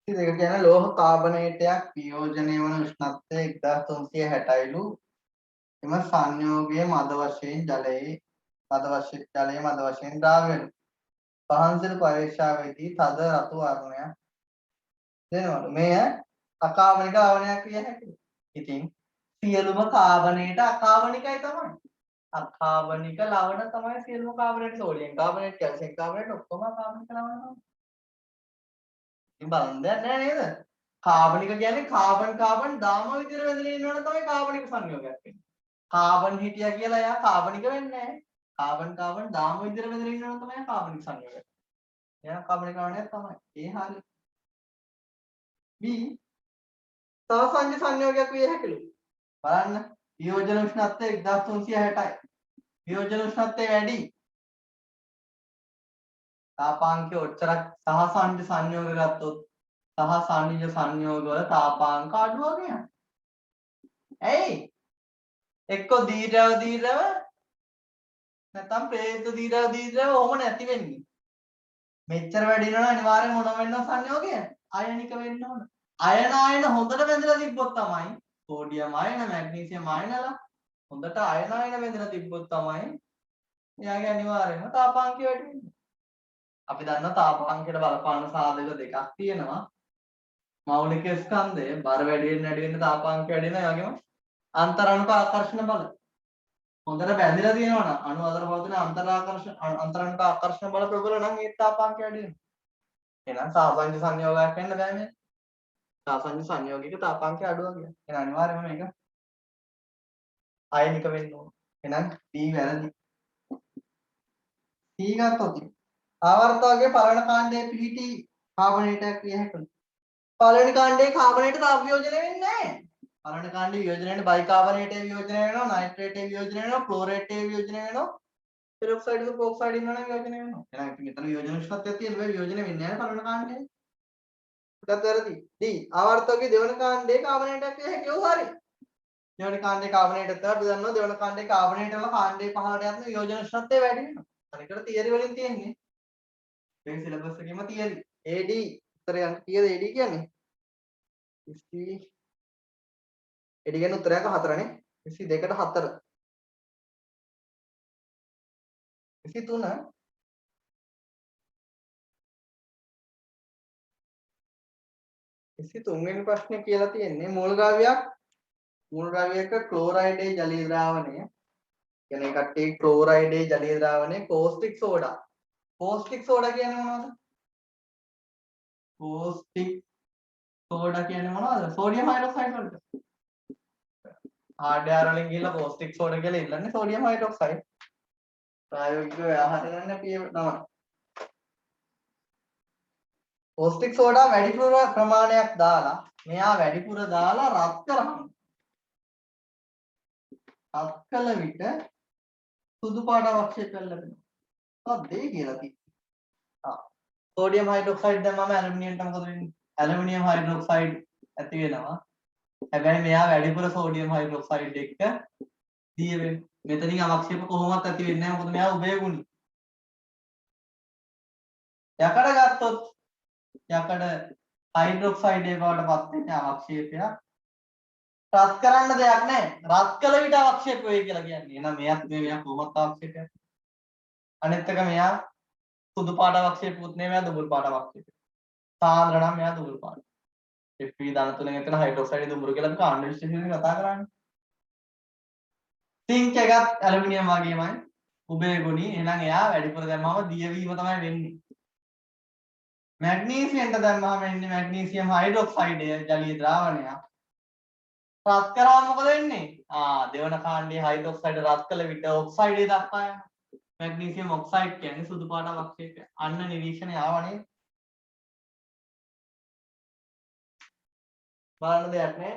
දෙක කියන ලෝහ කාබනේටයක් වියෝජනය වන උෂ්ණත්වය 1360යිලු. එම සංයෝගයේ මද වශයෙන් ජලයේ මද වශයෙන් ද්‍රාව්‍ය වෙනවා. පහන්සිල් පරීක්ෂාවේදී තද රතු වර්ණයක් දෙනවලු. මෙය අකාබනික ලවණයක් විය හැකියි. ඉතින් සියලුම කාබනේට අකාබනිකයි තමයි. අකාබනික ලවණ තමයි සියලුම කාබනේට. සෝඩියම් කාබනේට, කැල්සියම් කාබනේට ඔක්කොම අකාබනික ලවණ තමයි. ඉතින් බලන්න දෙයක් නෑ නේද? කාබනික කියන්නේ කාබන් දාම විදිහට වැදලා ඉන්නවනේ තමයි කාබනික සංයෝගයක් වෙන්නේ. කාබන් හිටියා කියලා එයා කාබනික වෙන්නේ නැහැ. කාබන් දාම විදිහට වැදලා ඉන්නවනේ තමයි කාබනික සංයෝගයක්. එයා කාබනික ලවණයක් තමයි. ඒ හරිය. B සහසංජ සංයෝගයක් විය හැකිලු. බලන්න වියෝජන උෂ්ණත්වය 1360යි. වියෝජන උෂ්ණත්වය වැඩි. තාපාංකය ඔච්චරක් සහසංජ සංයෝග ගත්තොත් සහසංජ සංයෝගවල තාපාංක අඩු වගේ යනවා. ඇයි? එක්ක දීර්ඝව නැත්නම් ප්‍රේත දීර්ඝව ඔහොම නැති වෙන්නේ. මෙච්චර වැඩි වෙනවා අනිවාර්යෙන් මොන වෙන්නව සංයෝගය? අයනික වෙන්න ඕන. අයන හොඳට බැඳලා තිබ්බොත් තමයි සෝඩියම් අයන මැග්නීසියම් අයනලා හොඳට අයන බැඳලා තිබ්බොත් තමයි එයාගේ අනිවාර්යයෙන්ම තාපාංකය වැඩි වෙන්නේ. අපි දන්නවා තාපාංකයට බලපාන සාධක දෙකක් තියෙනවා. මෞලික ස්කන්ධය බර වැඩි වෙන්න තාපාංකය වැඩි වෙනවා. ඒ වගේම අන්තරාණුක ආකර්ෂණ බල. හොඳට බැඳලා තියෙනවා නම් අණු අතර පවතින අන්තරාණුක ආකර්ෂණ බල ප්‍රබල නම් ඒ තාපාංකය වැඩි වෙනවා. එහෙනම් සාපංච සංයෝගයක් වෙන්න බෑ මේ. සාපංච සංයෝගික තාපාංකය අඩුව කියලා. එහෙනම් අනිවාර්යයෙන්ම මේක අයනික වෙන්න ඕන. එහෙනම් D වැරදි. C ගත්තොත් ආවර්තකයේ පළවෙනි කාණ්ඩයේ පිහිටි කාබනේටයක් විය හැකියි. පළවෙනි කාණ්ඩයේ කාබනේට තාප වියෝජනය වෙන්නේ නැහැ. පළවෙනි කාණ්ඩයේ වියෝජනයෙන් බයිකාබනේටේ වියෝජනය වෙනවා, නයිට්‍රේටේ වියෝජනය වෙනවා, ක්ලෝරේටේ වියෝජනය වෙනවා, පෙරොක්සයිඩ් සුපොක්සයිඩ් ඉන්නවනම් වියෝජනය වෙනවා. එහෙනම් ඉතින් මෙතන වියෝජන උෂ්ණත්වයක් තියෙනවා. මේ වියෝජනය වෙන්නේ නැහැ පළවෙනි කාණ්ඩයේ. ඒකත් වැරදි. D ආවර්තකයේ දෙවන කාණ්ඩයේ කාබනේටයක් විය හැකියි. ඔව් හරි. දෙවන කාණ්ඩයේ කාබනේටත් අපි දන්නවා දෙවන කාණ්ඩයේ කාබනේට වල කාණ්ඩයේ පහළට යන වියෝජන උෂ්ණත්වය වැඩි වෙනවා. අනිකට තියරි වලින් තියෙන්නේ. මේ සිලබස් එකේම තියරි. AD උත්තරය කීයද AD කියන්නේ? 20 AD කියන්නේ උත්තරයක් 4නේ. 22ට 4. 23 23 වෙනි ප්‍රශ්නේ කියලා තියෙන්නේ මූල ද්‍රව්‍යයක ක්ලෝරයිඩේ ජලීය ද්‍රාවණය කියන්නේ කට්ටිය ක්ලෝරයිඩේ ජලීය ද්‍රාවණය කෝස්ටික් සෝඩා. කෝස්ටික් සෝඩා කියන්නේ මොනවද? කෝස්ටික් සෝඩා කියන්නේ මොනවද? සෝඩියම් හයිඩ්‍රොක්සයිඩ් වලට. ආඩ්‍යාර වලින් ගිහලා කෝස්ටික් සෝඩා කියලා ඉල්ලන්නේ සෝඩියම් හයිඩ්‍රොක්සයිඩ්. ප්‍රායෝගිකව ආහාරයෙන් අපි නම. කෝස්ටික් සෝඩා වැඩිපුර ප්‍රමාණයක් දාලා මෙයා වැඩිපුර දාලා රත් කරහම රත් කළ විට සුදු පාට අවක්ෂේපයක් ලැබෙනවා. මොකක්ද ඒ කියලා කිව්වේ? සෝඩියම් හයිඩ්‍රොක්සයිඩ් දැම්මම ඇලුමිනියම්ට මොකද වෙන්නේ? ඇලුමිනියම් හයිඩ්‍රොක්සයිඩ් ඇති වෙනවා. හැබැයි මෙයා වැඩිපුර සෝඩියම් හයිඩ්‍රොක්සයිඩ් එක්ක දිය වෙනවා. මෙතනින් අවක්ෂේප කොහොමවත් ඇති වෙන්නේ නැහැ. මොකද මෙයා උභය ගුණි. යකඩ ගත්තොත් යකඩ හයිඩ්‍රොක්සයිඩ් එක බවට පත් වෙන්නේ අවක්ෂේපයක්. රත් කරන්න දෙයක් නැහැ. රත් කළ විට අවක්ෂේප වෙයි කියලා කියන්නේ. එහෙනම් මෙයා කොහොමවත් අවක්ෂේපයක්. අනිත් එක මෙයා සුදු පාට අවක්ෂේපුත් නෙමෙයි මෙයා දුඹුරු පාට අවක්ෂේපයක්. සාන්ද්‍ර නම් මෙයා දුඹුරු පාට. Fe ධන තුනෙන් එතන හයිඩ්‍රොක්සයිඩ් දුඹුරු කියලා අපි කාණ්ඩ විශ්ලේෂණය කතා කරන්නේ. සිංක් එකත් ඇලුමිනියම් වගේමයි උභය ගුණී. එහෙනම් එයා වැඩිපුර දැම්මම දිය වීම තමයි වෙන්නේ. මැග්නීසියම්ට දැම්මම වෙන්නේ මැග්නීසියම් හයිඩ්‍රොක්සයිඩය ජලීය ද්‍රාවණය. රත් කරාම මොකද වෙන්නේ? දෙවන කාණ්ඩයේ හයිඩ්‍රොක්සයිඩ් රත් කළ විට ඔක්සයිඩය දක්වා යනවා. මැග්නීසියම් ඔක්සයිඩ් කියන්නේ සුදු පාට අවක්ෂේපය. අන්න නිරීක්ෂණය ආවනේ. බලන්න දෙයක් නෑ.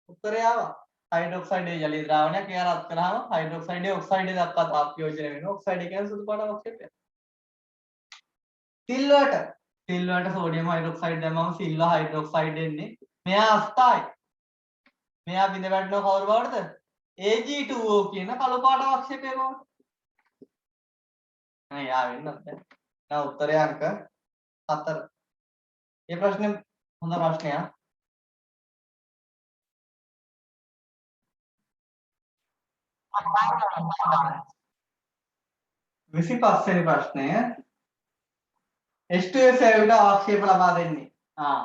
උත්තරය ආවා. හයිඩ්‍රොක්සයිඩේ ජලීය ද්‍රාවණයක්. එයා රත් කරාම හයිඩ්‍රොක්සයිඩේ ඔක්සයිඩය දක්වා තාප යෝජනය වෙනවා. ඔක්සයිඩය කියන්නේ සුදු පාට අවක්ෂේපය. සිල් වලට සෝඩියම් හයිඩ්‍රොක්සයිඩ් දැම්මම සිල්ව හයිඩ්‍රොක්සයිඩ් එන්නේ. මෙයා අස්ථායි. මෙයා බිඳ වැටෙනව කවුරු බවටද? Ag2O කියන කළු පාට අවක්ෂේපය බවට. हाँ यार वेන්න බෑ. ना उत्तरය अंक 4. මේ ප්‍රශ්නේ හොඳ ප්‍රශ්නයක්. 25 වෙනි ප්‍රශ්නය H2S ඇවිල්ලා ආක්ෂේප ලබා දෙන්නේ. ආ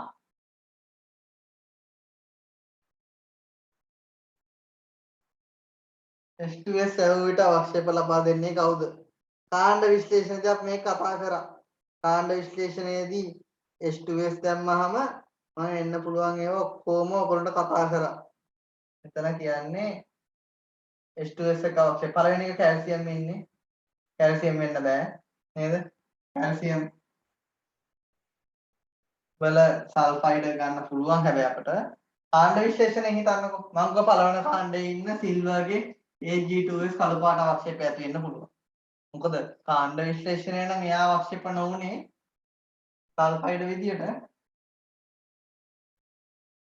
H2S ඇවිල්ලා ආක්ෂේප ලබා දෙන්නේ කවුද? කාණ්ඩ විශ්ලේෂණයේදී අපි මේක කතා කරා. කාණ්ඩ විශ්ලේෂණයේදී H2S දැම්මහම මම එන්න පුළුවන් ඒවා ඔක්කොම ඔයගොල්ලන්ට කතා කරා. එතන කියන්නේ H2S එක අවශ්‍ය පළවෙනි එක කැල්සියම් ඉන්නේ. කැල්සියම් වෙන්න බෑ නේද? කැල්සියම් වල සල්ෆයිඩ් ගන්න පුළුවන් හැබැයි අපිට කාණ්ඩ විශ්ලේෂණයෙන් හිතන්නකෝ මම ගොඩ පළවෙනි කාණ්ඩයේ ඉන්න සිල්වර්ගේ Ag2S කළු පාට අවශ්‍යපය ඇති වෙන්න පුළුවන්. මොකද කාණ්ඩ විශ්ලේෂණය නම් එයා අවශ්‍යප නොවුනේ සල්ෆයිඩ් විදියට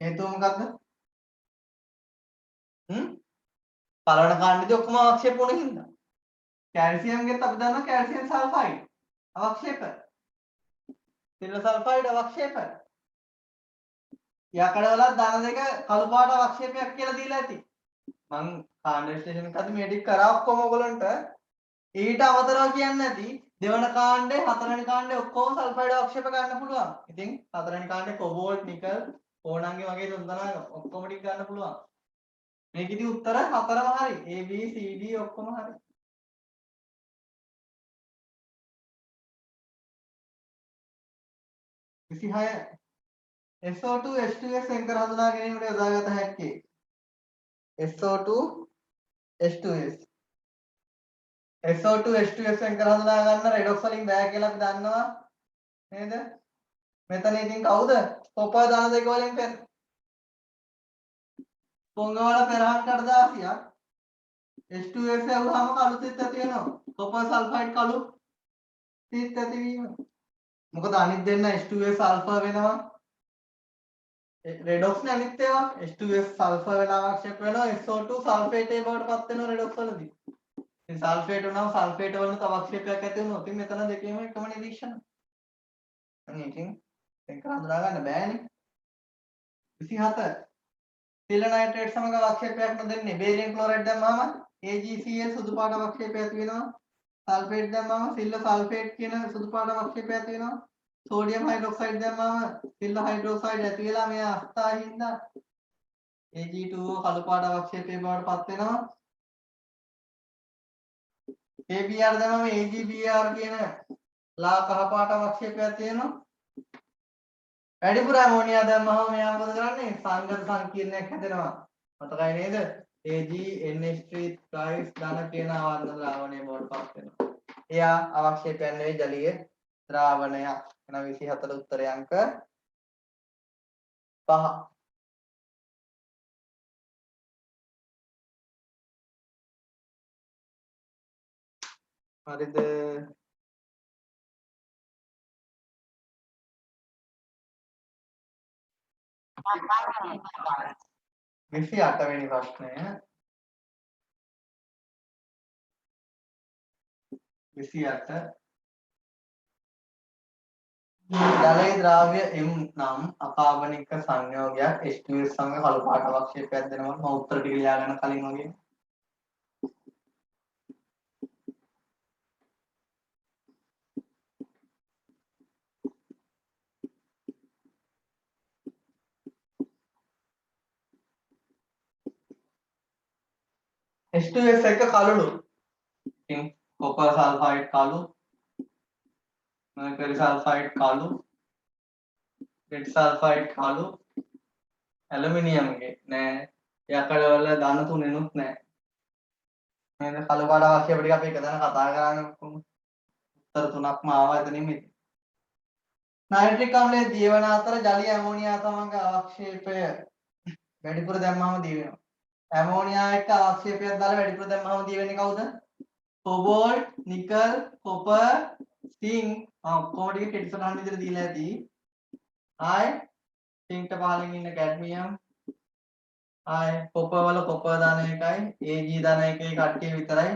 හේතුව මොකද්ද? පළවෙනි කාණ්ඩෙදී ඔක්කොම අවශ්‍යප වුණේ හින්දා. කැල්සියම්ගෙත් අපි දන්නවා කැල්සියම් සල්ෆයිඩ් අවශ්‍යප. සිල්වර් සල්ෆයිඩ් අවශ්‍යප. යකඩවලත් ධන දෙක කළු පාට අවශ්‍යපයක් කියලා දීලා ඇති. මං කාණ්ඩ විශ්ලේෂණයකදී මේ ටික කරා ඔක්කොම ඔයගලන්ට ඊට අමතරව කියන්නේ නැති දෙවන කාණ්ඩේ හතරවෙනි කාණ්ඩේ ඔක්කොම සල්ෆයිඩ් අවශ්‍යප ගන්න පුළුවන්. ඉතින් හතරවෙනි කාණ්ඩේ කොබෝල්ට් නිකල් ඕනංගේ වගේ තුන්දෙනා ඔක්කොම ටික ගන්න පුළුවන්. මේකෙදි උත්තර හතරම හරි. A B C D ඔක්කොම හරි. 26 SO2 H2S වෙන් කර හඳුනා ගැනීමට යොදාගත හැක්කේ SO2 H2S SO2 H2S වෙන් කර හඳුනා ගන්න රෙඩොක්ස් වලින් බෑ කියලා අපි දන්නවා නේද? මෙතන ඉතින් කවුද? කොපර් දාන දෙක වලින් පෙර පොංගවල පෙරහන් කඩදාසියක් H2S ඇවුවාම කළු තිත් ඇති වෙනවා. කොපර් සල්ෆයිඩ් කළු තිත් ඇතිවීම. මොකද අනිත් දෙන්න H2S සල්ෆර් වෙනවා. रेडॉक्स ने अनित ඒවා H2S සල්ෆර් වෙලා අවශ්‍යක වෙනවා SO2 සල්ෆේටේ බවට පත් වෙනවා රෙඩොක්ස් වලදී. ඉතින් සල්ෆේට් වුණාම සල්ෆේට වලින් තව අවශ්‍යකයක් ඇති වෙනවා. ඉතින් මෙතන දෙකේම එකම නිරීක්ෂණ. අනේ ඉතින් ඒක හඳුනා ගන්න බෑනේ. 27 සිල් නයිට්‍රේට් සමග අවශ්‍යකයක් නොදෙන්නේ බේරියම් ක්ලෝරයිඩ් දැම්මම AgCl සුදු පාට අවශ්‍යකයක් ඇති වෙනවා. සල්ෆේට් දැම්මම සිල්ල සල්ෆේට් කියන සුදු පාට අවශ්‍යකයක් ඇති වෙනවා. सोडियम हाइड्रोक्साइड දැම්මම සිල්ල හයිඩ්‍රොක්සයිඩ් ඇති වෙලා මේ අස්ථා හින්දා Ag2O කළු පාට අවක්ෂේපයේ බවට පත් වෙනවා. ABr දැම්මම AgBr කියන ලා කහ පාට අවක්ෂේපයක් තියෙනවා. වැඩිපුර ඇමෝනියා දැම්මම මෙයා මොකද කරන්නේ? සංගත සංකීර්ණයක් හැදෙනවා. මතකයි නේද? AgNH3 ත්‍රිස් ධන කියන ආවරණ ද්‍රාවණය බවට පත් වෙනවා. එයා අවක්ෂේපයක් නෙවෙයි ජලීය ද්‍රාවණයක්. එන 24 උත්තරය අංක 5. හරිද? 28 වෙනි ප්‍රශ්නය 28 ජලයේ ද්‍රාව්‍ය M නම් අකාබනික සංයෝගයක් H2S සමග කළු පාට අවක්ෂේපයක් දෙනවා. මම උත්තර ටික ලියා ගන්න කලින් වගේ. H2S එක කළුලු. ඉතින් කොපර් සල්ෆයිඩ් කළු, මර්කරි සල්ෆයිඩ් කළු, ලෙඩ් සල්ෆයිඩ් කළු, ඇලුමිනියම්ගේ නෑ. යකඩවල ධන තුනෙනුත් නෑ. නේද? කළු පාට අවශ්‍යප ටික අපි එක දැන කතා කරන්නේ කොහොමද? උත්තර තුනක්ම ආවා එතනින් ඉතින්. නයිට්‍රික් අම්ලයේ දියවන අතර ජලීය ඇමෝනියා සමග අවක්ෂේපය වැඩිපුර දැම්මම දිය වෙනවා. ඇමෝනියා එක්ක අවක්ෂේපයක් දාලා වැඩිපුර දැම්මම දිය වෙන්නේ කවුද? කොබෝල්ට්, නිකල්, කොපර්, සිංක් ඔක්කොම ටික කෙටිසටහන් විදිහට දීලා ඇති. ආයි සිංක්ට පහලින් ඉන්න කැඩ්මියම් ආයි කොපර් වල කොපර් දාන එකයි Ag දාන එකේ කට්ටිය විතරයි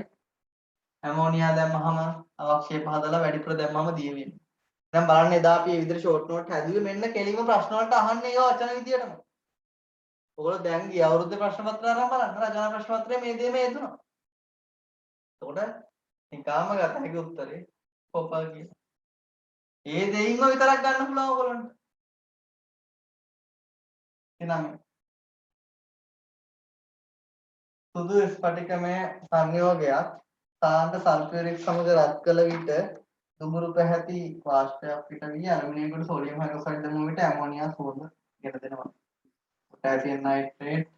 ඇමෝනියා දැම්මහම අවක්ෂේප හදලා වැඩිපුර දැම්මම දිය වෙන්නේ. දැන් බලන්න එදා අපි මේ විදිහට ෂෝට් නෝට් හැදුවේ මෙන්න කෙලින්ම ප්‍රශ්න වලට අහන්නේ ඒවා වචන විදියටම. ඔයගොල්ලෝ දැන් ගිය අවුරුද්දේ ප්‍රශ්න පත්‍රය අරන් බලන්න රචනා ප්‍රශ්න පත්‍රයේ මේ දේ මේ යෙදුණා. එතකොට නිකාම ගත හැකි උත්තරේ කොපල් කියන. ඒ දෙයින්ම විතරක් ගන්න පුළුවන් ඔයගොල්ලන්ට. එහෙනම් සුදු ස්ෆටිකමය සංයෝගයක් සාන්ත සල්ෆියුරික් සමග රත් කළ විට දුඹුරු පැහැති වාෂ්පයක් පිට වී ඇලුමිනියම් සෝඩියම් හයිඩ්‍රොක්සයිඩ් දැමුව විට ඇමෝනියා සෝඩ ගෙන දෙනවා. potassium nitrate,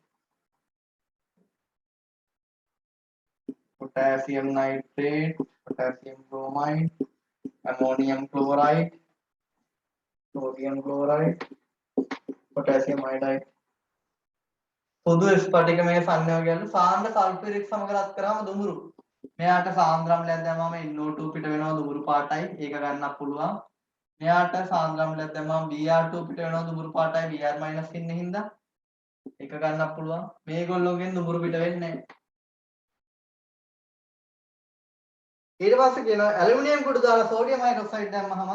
potassium nitrate, potassium bromide, ammonium chloride, sodium chloride, potassium iodide. සුදු ස්ෆටිකමය සංයෝගයන් සාන්ද්‍ර සල්ෆියුරික් සමග රත් කරාම දුඹුරු. මෙයාට සාන්ද්‍රාම්ලයක් දැම්මම NO2 පිට වෙනවා දුඹුරු පාටයි. ඒක ගන්නත් පුළුවන්. මෙයාට සාන්ද්‍රාම්ලයක් දැම්මම Br2 පිට වෙනවා දුඹුරු පාටයි. Br- ඉන්න හින්දා ඒක ගන්නත් පුළුවන්. මේගොල්ලෝගෙන් දුඹුරු පිට වෙන්නේ නැහැ. ඊට පස්සේ කියනවා ඇලුමිනියම් කුඩු දාලා සෝඩියම් හයිඩ්‍රොක්සයිඩ් දැම්මහම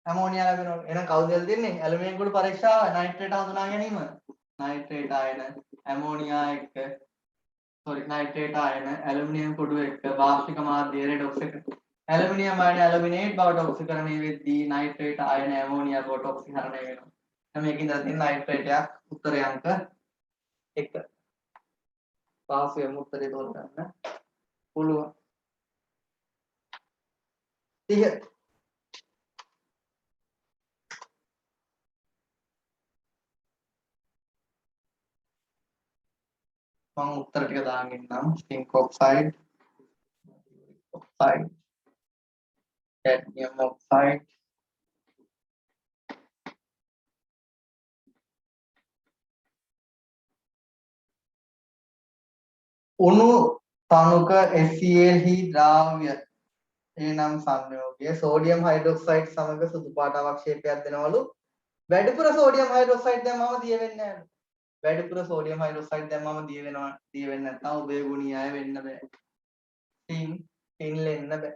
ඇමෝනියා ලැබෙනවා. එහෙනම් කවුද දෙන්නේ? ඇලුමිනියම් කුඩු පරීක්ෂාව නයිට්‍රේට් හඳුනා ගැනීම. නයිට්‍රේට් ආයන ඇමෝනියා එක්ක නයිට්‍රේට් ආයන ඇලුමිනියම් කුඩු එක්ක වාර්ෂික මාධ්‍ය රෙඩොක්ස් එක ඇලුමිනියම් ආයන ඇලුමිනේට් බවට ඔක්සිකරණය වෙද්දී නයිට්‍රේට් ආයන ඇමෝනියා බවට ඔක්සිකරණය වෙනවා. දැන් මේකෙන් දැන් නයිට්‍රේටයක් උත්තරය අංක 1. පාසුවෙන් උත්තරේ තෝරගන්න පුළුවන්. 30 මම උත්තර ටික දාගෙන ඉන්නම්. zinc oxide, oxide, cadmium oxide, උණු තනුක HCl හි ද්‍රාව්‍ය එනම් සංයෝගය සෝඩියම් හයිඩ්‍රොක්සයිඩ් සමග සුදු පාට අවක්ෂේපයක් දෙනවලු. වැඩිපුර සෝඩියම් හයිඩ්‍රොක්සයිඩ් දැම්මම දිය වෙන්නේ නැහැ. වැඩිපුර සෝඩියම් හයිඩ්‍රොක්සයිඩ් දැම්මම දිය වෙනවා. දිය වෙන්නේ නැත්නම් උදේ ගුණී අය වෙන්න බෑ. තින්ලෙන්න බෑ.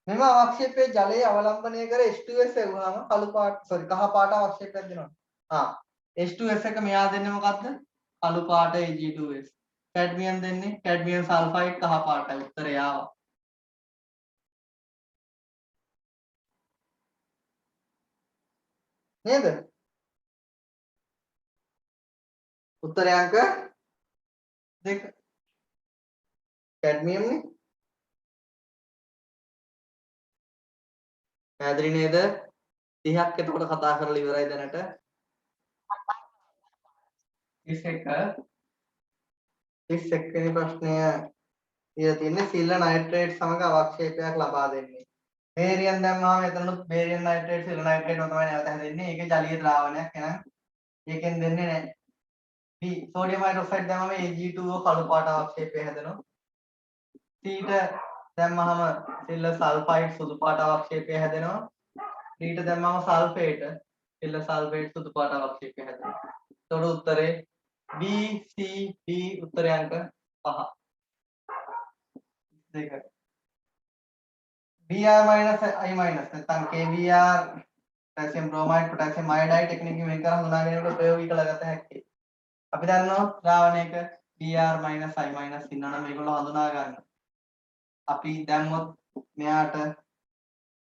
මෙම අවක්ෂේපයේ ජලයේ අවලම්බනය කර H2S එවුනම කළු පාට කහ පාට අවක්ෂේපයක් දෙනවා. H2S එක මෙයා දෙන්නේ මොකද්ද? කළු පාට Ag2S. කැඩ්මියම් දෙන්නේ කැඩ්මියම් සල්ෆයිඩ් කහ පාටයි. උත්තරය ආවා. නේද? උත්තරය අංක 2. කැඩ්මියම් නේ. පැහැදිලි නේද? 30ක් එතකොට කතා කරලා ඉවරයි දැනට. 31 වෙනි ප්‍රශ්නය ඉතින් තියෙන්නේ සිල්ල නයිට්‍රේට් සමග අවක්ෂේපයක් ලබා දෙන්නේ. බේරියම් දැම්මම එතනොත් බේරියම් නයිට්‍රේට් සිල්ල නයිට්‍රේට් තමයි නැවත හැදෙන්නේ. ඒකේ ජලීය ද්‍රාවණයක් එහෙනම් ඒකෙන් දෙන්නේ නැහැ. B සෝඩියම් හයිඩ්‍රොක්සයිඩ් දැම්මම Ag2O කළු පාට අවක්ෂේපය හැදෙනවා. C ට දැම්මම සිල්ල සල්ෆයිඩ් සුදු පාට අවක්ෂේපය හැදෙනවා. D ට දැම්මම සල්ෆේට සිල්ල සල්ෆේට් සුදු පාට අවක්ෂේපය හැදෙනවා. එතකොට උත්තරේ B C D උත්තරය අංක 5. 2. Br minus I minus නැත්නම් KBr potassium bromide potassium iodide technique එක වෙන් කර හඳුනා ගැනීමට ප්‍රයෝගික ලගත හැකියි. අපි දන්නවා ද්‍රාවණයක Br minus I minus ඉන්නවනම් මේගොල්ලෝ හඳුනා ගන්න. අපි දැම්මොත් මෙයාට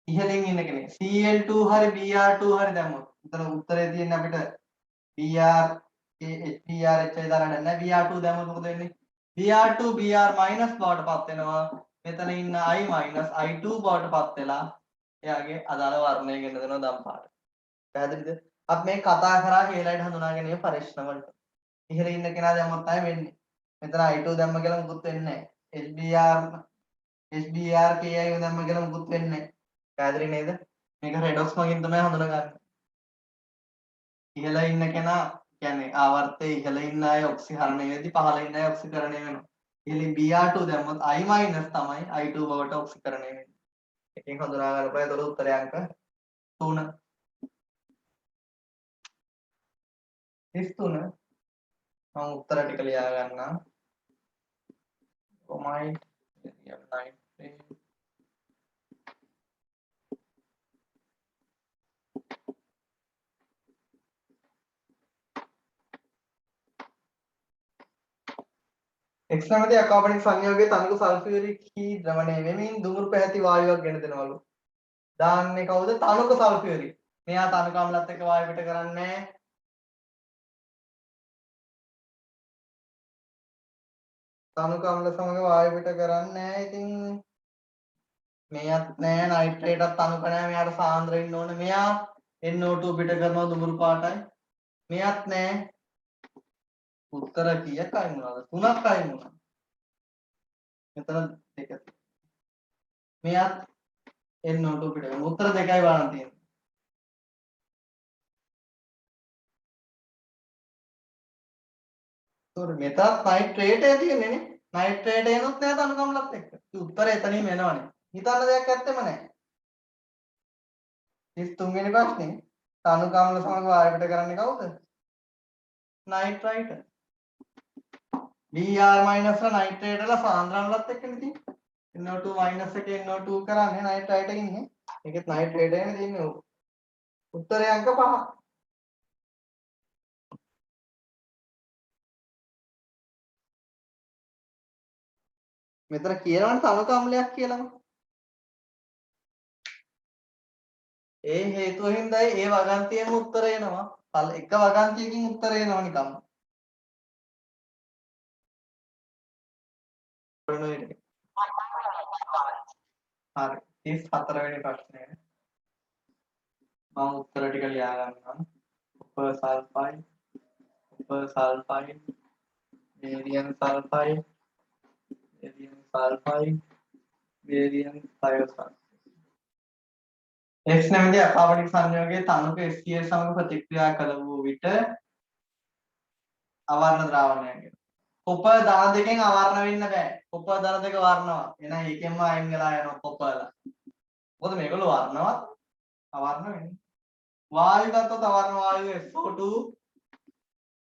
ඉහළින් ඉන්න කෙනෙක් Cl2 හරි Br2 හරි දැම්මොත් උතන උත්තරේ තියෙන්නේ අපිට Br HBr HI දාලා නැහැ. Br2 දැම්මොත් මොකද වෙන්නේ? Br2 Br minus බවට පත් වෙනවා. මෙතන ඉන්න I minus I2 බවට පත් වෙලා එයාගේ අදාළ වර්ණය ගෙන දෙනවා දම් පාට. පැහැදිලිද? අපි මේ කතා කරා හේලයිට් හඳුනා ගැනීම පරීක්ෂණ වලට. ඉහළ ඉන්න කෙනා දැම්මොත් තමයි වෙන්නේ. මෙතන I2 දැම්ම කියලා මුකුත් වෙන්නේ නැහැ. HBr KI දැම්ම කියලා මුකුත් වෙන්නේ නැහැ. පැහැදිලි නේද? මේක රෙඩොක්ස් මගින් තමයි හඳුනගන්නේ. ඉහළ ඉන්න කෙනා කියන්නේ ආවර්තයේ ඉහළ ඉන්න අය ඔක්සිහරණය වෙද්දී පහළ ඉන්න අය ඔක්සිකරණය වෙනවා. ඉහළින් Br2 දැම්මොත් I- තමයි I2 බවට ඔක්සිකරණය වෙන්නේ. එකෙන් හඳුනා ගන්න බෑ. ඒතකොට උත්තරය අංක 3. 33 මම උත්තර ටික ලියා ගන්නම්. bromide, barium nitrate, එක්ස්ට්‍රාමදී අකාබනික සංයෝගයේ තනක සල්ෆියුරික් හී ද්‍රවණය වෙමින් දුමුරු පැහැති වායුවක් ගෙන දෙනවලු. දාන්නේ කවුද? තනක සල්ෆියුරික්. මෙයා තනක අම්ලත් එක්ක වායු පිට කරන්නේ තනක අම්ල සමග වායු පිට කරන්නේ ඉතින් මෙයත් නෑ නයිට්‍රේටත් තනක නෑ මෙයාට සාන්ද්‍ර වෙන්න ඕනේ. මෙයා NO2 පිට කරනවා දුමුරු පාටයි. මෙයත් නෑ. උත්තර කීයකයි මොනවද? 3ක්යි මොනවද? මෙතන දෙක. මෙයත් NO2 පිට කරනවා. උත්තර දෙකයි බලන්න තියෙන්නේ. මෙතත් නයිට්‍රේටය තියෙන්නේ නේ. නයිට්‍රේට එනොත් නෑ තනක අම්ලත් එක්ක. උත්තරය එතනින්ම එනවනේ. හිතන්න දෙයක් ඇත්තෙම නෑ. 33 වෙනි ප්‍රශ්නේ තනක අම්ල සමග වායු පිට කරන්නේ කවුද? නයිට්‍රයිට. Br- ලා නයිට්‍රේට් වල සාන්ද්‍රණලත් එක්කනේ තියෙන්නේ. NO2 එකේ NO2 කරන්නේ නයිට්‍රයිට ඉන්නේ. ඒකෙත් නයිට්‍රේට් එකනේ තියෙන්නේ. උත්තරය අංක 5. මෙතන කියනවනේ තනක අම්ලයක් කියලාම. ඒ හේතුව හින්දායි ඒ වගන්තියෙම උත්තර එනවා. එක වගන්තියකින් උත්තර එනවා නිකම්. හරි 34 වෙනි ප්‍රශ්නය. මම උත්තර ටික ලියා ගන්නවා. copper sulfide, barium sulfide, barium thiosulfide. X නැමැති අකාබනික සංයෝගයේ තනක SCl සමග ප්‍රතික්‍රියා කළ වූ විට අවර්ණ ද්‍රාවණයක්. කොපර් ධන දෙකෙන් අවර්ණ වෙන්න බෑ. කොපර් ධන දෙක වර්ණවත්. එහෙනම් ඒකෙන්ම අයින් වෙලා යනවා කොපර්ලා. මොකද මේගොල්ලෝ වර්ණවත් අවර්ණ වෙන්නේ. වායු ගත්තොත් අවර්ණ වායු SO2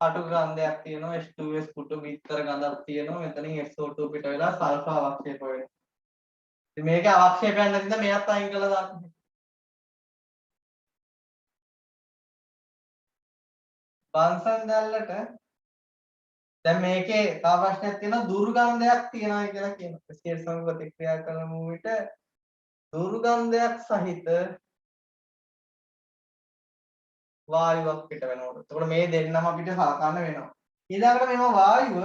අටු ගන්ධයක් තියෙනවා. H2S පුටු විතර ගඳක් තියෙනවා. මෙතනින් SO2 පිට වෙලා සල්ෆර් අවක්ෂේප වෙනවා. ඉතින් මේකේ අවක්ෂේපයක් නැතිද මෙයත් අයින් කළා දාන්න. බන්සන් දැල්ලට දැන් මේකේ තව ප්‍රශ්නයක් තියෙනවා දුර්ගන්ධයක් තියෙනවා කියලා කියනවා. ස්කේල් සමග ප්‍රතික්‍රියා කරන විට දුර්ගන්ධයක් සහිත වායුවක් පිට වෙනකොට. එතකොට මේ දෙන්නම අපිට හලකන්න වෙනවා. ඊළඟට මේව වායුව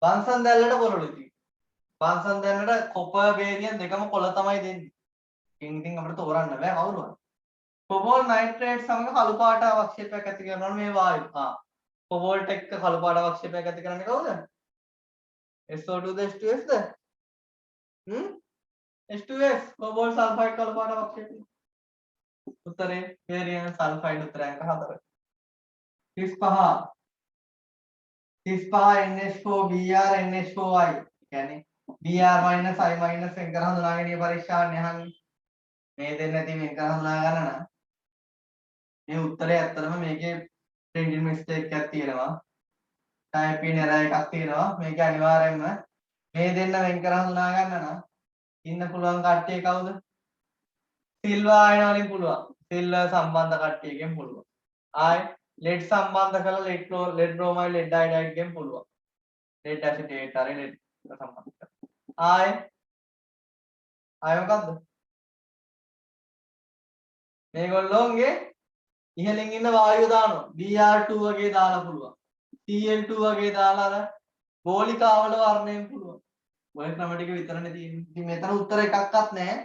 බන්සන් දැල්ලට පොරොලුයි. බන්සන් දැල්ලට කොපර් බේරියම් දෙකම කොළ තමයි දෙන්නේ. ඉතින් අපිට තෝරන්න බෑ කවුරුවත්. කොබෝල් නයිට්‍රේට් සමග කළු පාට අවක්ෂේපයක් ඇති කරනවා මේ වායුව. කොබෝල්ට් එක්ක කළු පාට අවක්ෂේපයක් ඇති කරන්නේ කවුද? SO2 ද H2S ද? H2S කොබෝල්ට් සල්ෆයිඩ් කළු පාට අවක්ෂේපය. උත්තරේ බේරියම් සල්ෆයිඩ් උත්තරය අංක 4. 35 NH4 Br NH4i කියන්නේ Br I- වෙන් කර හඳුනා ගැනීම පරීක්ෂාවක් නහන්නේ. මේ දෙන්න ඇති වෙන් කර හඳුනා ගන්න නම් මේ උත්තරේ ඇත්තටම මේකේ printing mistake එකක් තියෙනවා. typing error එකක් තියෙනවා. මේක අනිවාර්යයෙන්ම මේ දෙන්න වෙන් කර හඳුනා ගන්න නම් ඉන්න පුළුවන් කට්ටිය කවුද? සිල්වා ආයන වලින් පුළුවන්. සිල්වර් සම්බන්ධ කට්ටියකින් පුළුවන්. ආයි ලෙඩ් සම්බන්ධ කරලා ලෙඩ් බ්‍රෝමයිඩ් ලෙඩ් අයඩයිඩ් ගෙන් පුළුවන්. ලෙඩ් ඇසිටේට් හරි ලෙඩ් සම්බන්ධ කරලා. ආයි මොකද්ද? මේගොල්ලෝගේ ඉහළින් ඉන්න වායුව දානවා. Br2 වගේ දාලා පුළුවන්. Cl2 වගේ දාලා අර ගෝලිකාවල වර්ණයෙන් පුළුවන්. ඔය ක්‍රම ටික විතරනේ තියෙන්නේ. ඉතින් මෙතන උත්තර එකක්වත් නැහැ.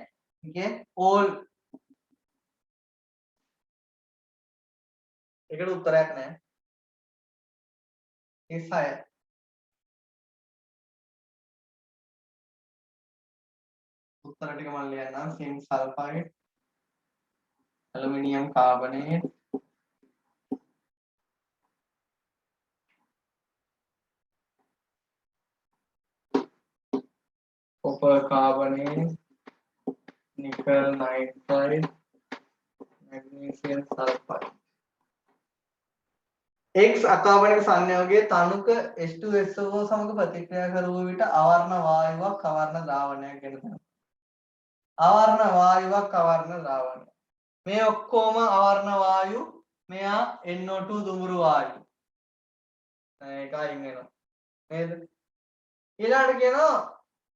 ඒකේ all ඒකට උත්තරයක් නැහැ. 36. උත්තර ටික මම ලියන්නම්. zinc sulfide, aluminium carbonate, copper carbonate, nickel nitride, magnesium sulfide. X අකාබනික සංයෝගයේ තනුක H2SO සමග ප්‍රතික්‍රියා කරවූ විට අවර්ණ වායුවක් අවර්ණ ද්‍රාවණයක් ගැන තමයි. අවර්ණ වායුවක් අවර්ණ ද්‍රාවණයක්. මේ ඔක්කොම අවර්ණ වායු මෙයා NO2 දුඹුරු වායු. ඒක අයින් වෙනවා. නේද? ඊළඟට කියනවා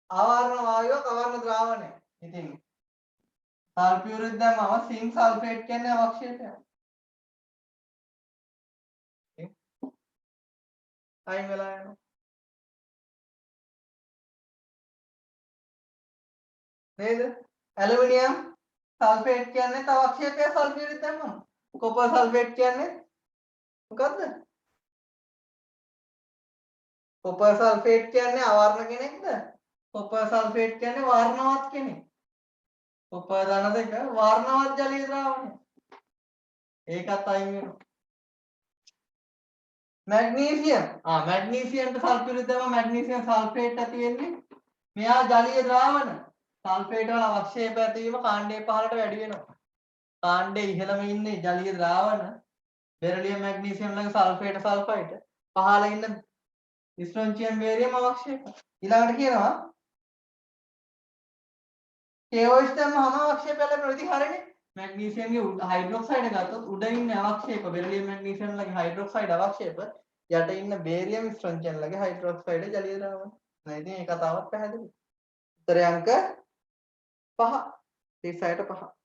අවර්ණ වායුවක් අවර්ණ ද්‍රාවණයක්. ඉතින් සල්ෆියුරික් දැම්මම සිංක් සල්ෆේට් කියන්නේ අවක්ෂේපයක්. අයින් වෙලා යනවා. නේද? ඇලුමිනියම් සල්ෆේට් කියන්නේ තව අවක්ෂේපයක් සල්ෆියුරික් දැම්මම. කොපර් සල්ෆේට් කියන්නේ මොකද්ද? කොපර් සල්ෆේට් කියන්නේ අවර්ණ කෙනෙක්ද? කොපර් සල්ෆේට් කියන්නේ වර්ණවත් කෙනෙක්. කොපර් ධන දෙක වර්ණවත් ජලීය ද්‍රාවණය. ඒකත් අයින් වෙනවා. මැග්නීසියම් මැග්නීසියම්ට සල්ෆියුරික් දැම්මම මැග්නීසියම් සල්ෆේට් ඇති වෙන්නේ. මෙයා ජලීය ද්‍රාවණ. සල්ෆේට් වල අවක්ෂේප ඇතිවීම කාණ්ඩයේ පහළට වැඩි වෙනවා. කාණ්ඩයේ ඉහළම ඉන්නේ ජලීය ද්‍රාවණ. බෙරිලියම් මැග්නීසියම් ළඟ සල්ෆේට සල්ෆයිඩ්. පහළ ඉන්න ස්ට්‍රොන්චියම් බේරියම් අවක්ෂේප. ඊළඟට කියනවා KOH දැම්මම අවක්ෂේපය ලැබෙනවා. ඉතින් හරිනේ. මැග්නීසියම්ගේ හයිඩ්‍රොක්සයිඩ් ගත්තොත් උඩ ඉන්නේ අවක්ෂේප බෙරිලියම් මැග්නීසියම් ළඟ හයිඩ්‍රොක්සයිඩ් අවක්ෂේප. යට ඉන්න බේරියම් ස්ට්‍රොන්චියම් ළඟ හයිඩ්‍රොක්සයිඩ් ජලීය ද්‍රාවණ. නේද? මේ කතාවත් පැහැදිලි. උත්තරේ අංක 5. 36ට 5.